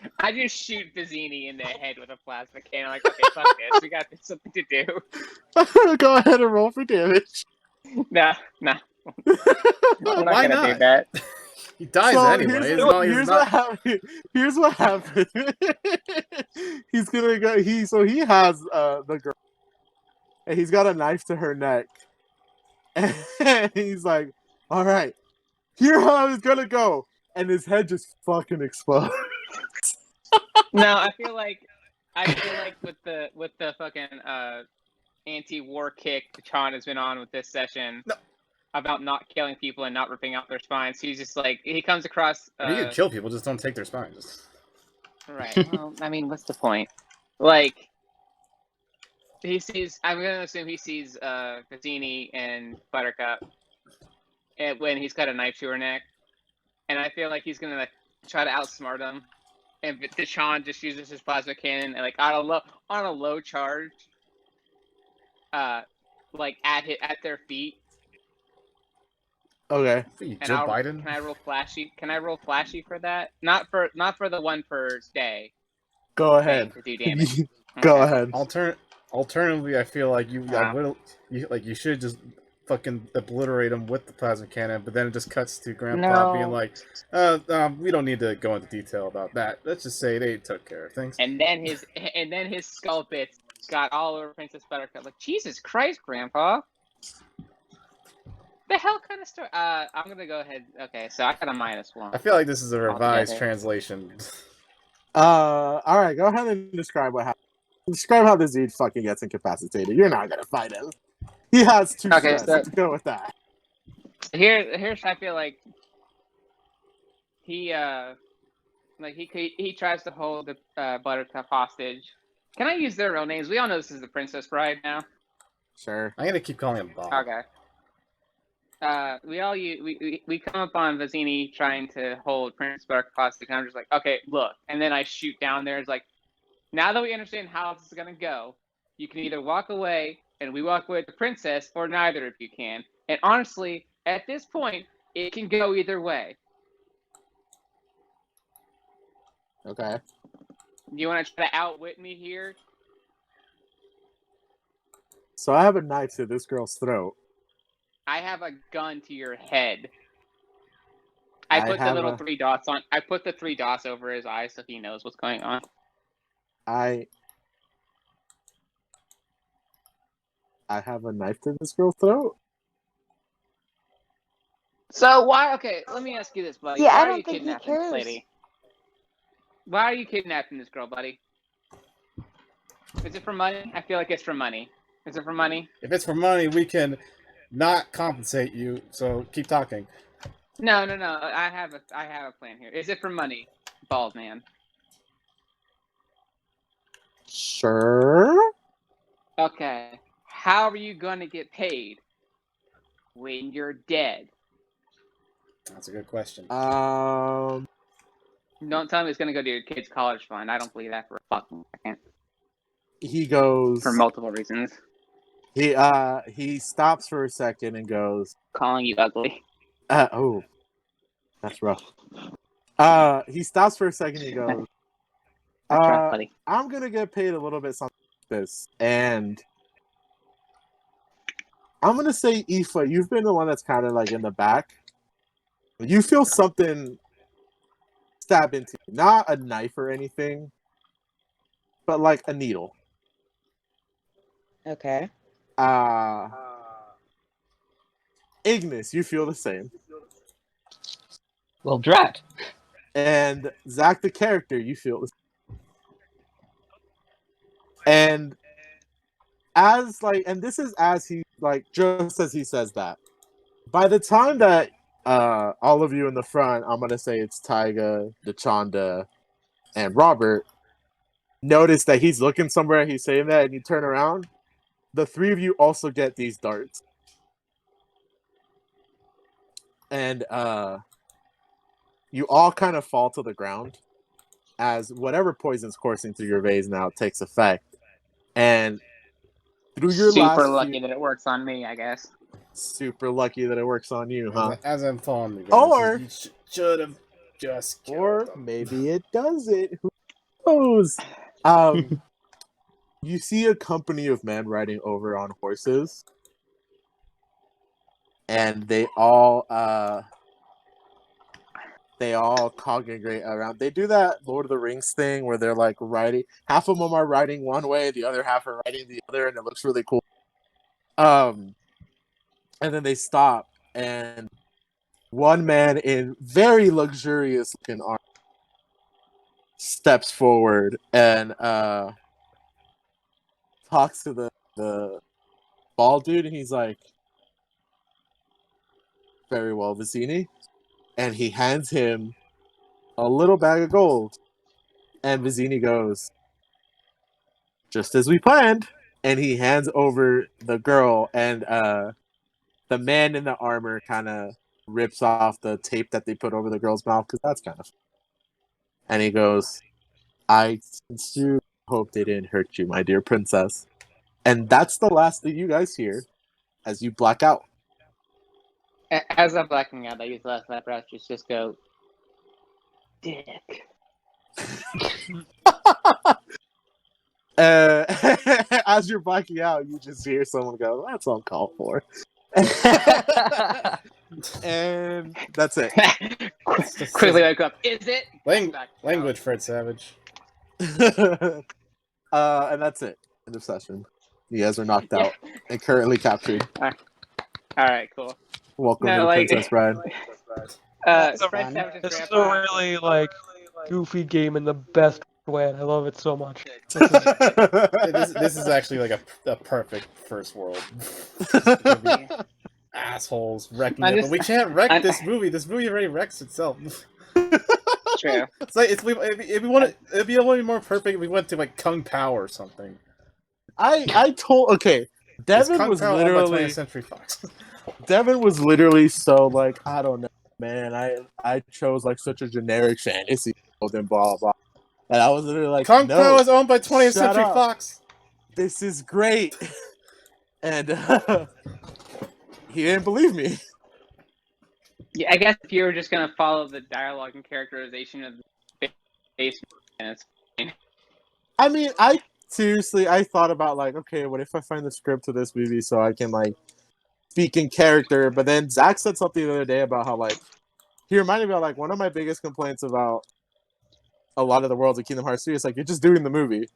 shoot Vizzini in the head with a plasma cannon. I'm like, okay, fuck this. We got something to do. Go ahead and roll for damage. Nah. We're not Why gonna not? do that. He dies So anyway. Here's what happened. He's gonna go. He has the girl, and he's got a knife to her neck, and he's like, "All right, here's how it's gonna go," and his head just fucking explodes. No, I feel like with the fucking anti-war kick Chan has been on with this session about not killing people and not ripping out their spines. He's just like, he comes across. You can kill people, just don't take their spines. Right. Well, I mean, what's the point? Like, he sees. I'm gonna assume he sees Vizzini and Buttercup, when he's got a knife to her neck, and I feel like he's gonna like try to outsmart him. And Deshaun just uses his plasma cannon and like on a low charge, like at their feet. Okay. You, And Joe Biden? can I roll flashy? Can I roll flashy for that? Not for the one per day Go ahead. to do damage. Go Okay. ahead. Alternatively, I feel like Wow. you should just fucking obliterate him with the plasma cannon, but then it just cuts to Grandpa No. being like, we don't need to go into detail about that. Let's just say they took care of things. And then his skull bits got all over Princess Buttercup. Like, Jesus Christ, Grandpa. The hell kind of story? I'm gonna go ahead. Okay, so I got a -1. I feel like this is a revised Altogether. translation. All right. Go ahead and describe what happened. Describe how the Zed fucking gets incapacitated. You're not gonna fight him. He has 2 Okay, stress. so- Let's go with that. Here's I feel like he he tries to hold the Buttercup hostage. Can I use their real names? We all know this is the Princess Bride now. Sure. I'm gonna keep calling him Bob. Okay. We come up on Vizzini trying to hold Princess Buttercup hostage, and I'm just like, okay, look. And then I shoot down there. It's like, now that we understand how this is gonna go, you can either walk away and we walk away with the princess, or neither of you can. And honestly, at this point, it can go either way. Okay. You want to try to outwit me here? So I have a knife to this girl's throat. I have a gun to your head. I put the little 3 dots on. I put the 3 dots over his eyes so he knows what's going on. I have a knife to this girl's throat. So why? Okay, let me ask you this, buddy. Yeah, why I are don't you think he kidnapping this cares. lady? Why are you kidnapping this girl, buddy? Is it for money? I feel like it's for money. Is it for money? If it's for money, we can not compensate you. So keep talking. No. I have a plan here. Is it for money, bald man? Sure. Okay. How are you going to get paid when you're dead? That's a good question. Don't tell me it's going to go to your kid's college fund. I don't believe that for a fucking second. He goes For multiple reasons. He stops for a second and goes, Calling you ugly. oh, that's rough. He stops for a second and goes, That's rough, buddy. I'm gonna get paid a little bit something like this, and I'm gonna say, Aoife, you've been the one that's kind of like in the back. You feel something stab into you. Not a knife or anything, but like a needle. Okay. Ignis, you feel the same. Well, drat. And Zach, the character, you feel the same. And this is as he, like, just as he says that. By the time that all of you in the front, I'm going to say it's Tyga, Dechanda, and Robert, notice that he's looking somewhere, he's saying that, and you turn around, the 3 of you also get these darts. And you all kind of fall to the ground as whatever poison's coursing through your veins now takes effect. And through your Super lucky that it works on me, I guess. Super lucky that it works on you, huh? As I'm falling the ground, Or you should have just killed or them. maybe it doesn't. Who knows? You see a company of men riding over on horses, and they all congregate around. They do that Lord of the Rings thing where they're like riding. Half of them are riding one way, the other half are riding the other, and it looks really cool. And then they stop, and one man in very luxurious looking armor steps forward and talks to the bald dude, and he's like, "Very well, Vizzini." And he hands him a little bag of gold. And Vizzini goes, "Just as we planned. and he hands over the girl, and the man in the armor kind of rips off the tape that they put over the girl's mouth because that's kind of. And he goes, "I sincerely hope they didn't hurt you, my dear princess." And that's the last that you guys hear as you black out. As I'm blacking out, I use the last breath just go, dick. As you're blacking out, you just hear someone go, "That's uncalled for." And that's it. Quickly wake up. Is it? Language, Fred Savage. And that's it. End of session. You guys are knocked out and currently captured. All right, cool. Welcome No, to like- Princess Bride. That's Fred fun. Savage's It's a grandpa. really like goofy game in the best way. I love it so much. This is actually like a perfect first world. Assholes wrecking I it, just- but we can't wreck I- this movie. This movie already wrecks itself. True. It's like if we want it, it'd be a little more perfect if we went to like Kung Pao or something. I told It's Devin Kung was Pao owned by literally 20th Century Fox. Devin was literally so like, I don't know, man. I chose like such a generic fantasy world and blah blah. And I was literally like, Kung no, Pao is owned by 20th shut Century up. Fox. This is great. And he didn't believe me. Yeah, I guess if you were just gonna follow the dialogue and characterization of the base, it's I mean, I thought about like, okay, what if I find the script to this movie so I can like speak in character? But then Zach said something the other day about how like he reminded me of like one of my biggest complaints about a lot of the worlds of Kingdom Hearts 3 is like you're just doing the movie,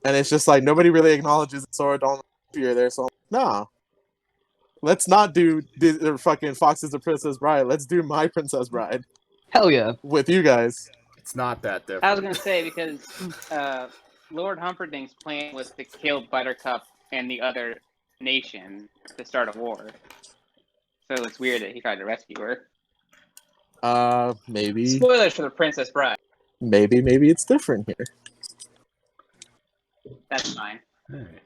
and it's just like nobody really acknowledges it, so don't appear there. So nah, let's not do the fucking Fox is the Princess Bride. Let's do my Princess Bride Hell yeah. with you guys. It's not that different. I was gonna say because Lord Humperdinck's plan was to kill Buttercup and the other nation to start a war. So it's weird that he tried to rescue her. Maybe Spoilers for the Princess Bride. it's different here. That's fine. Alright.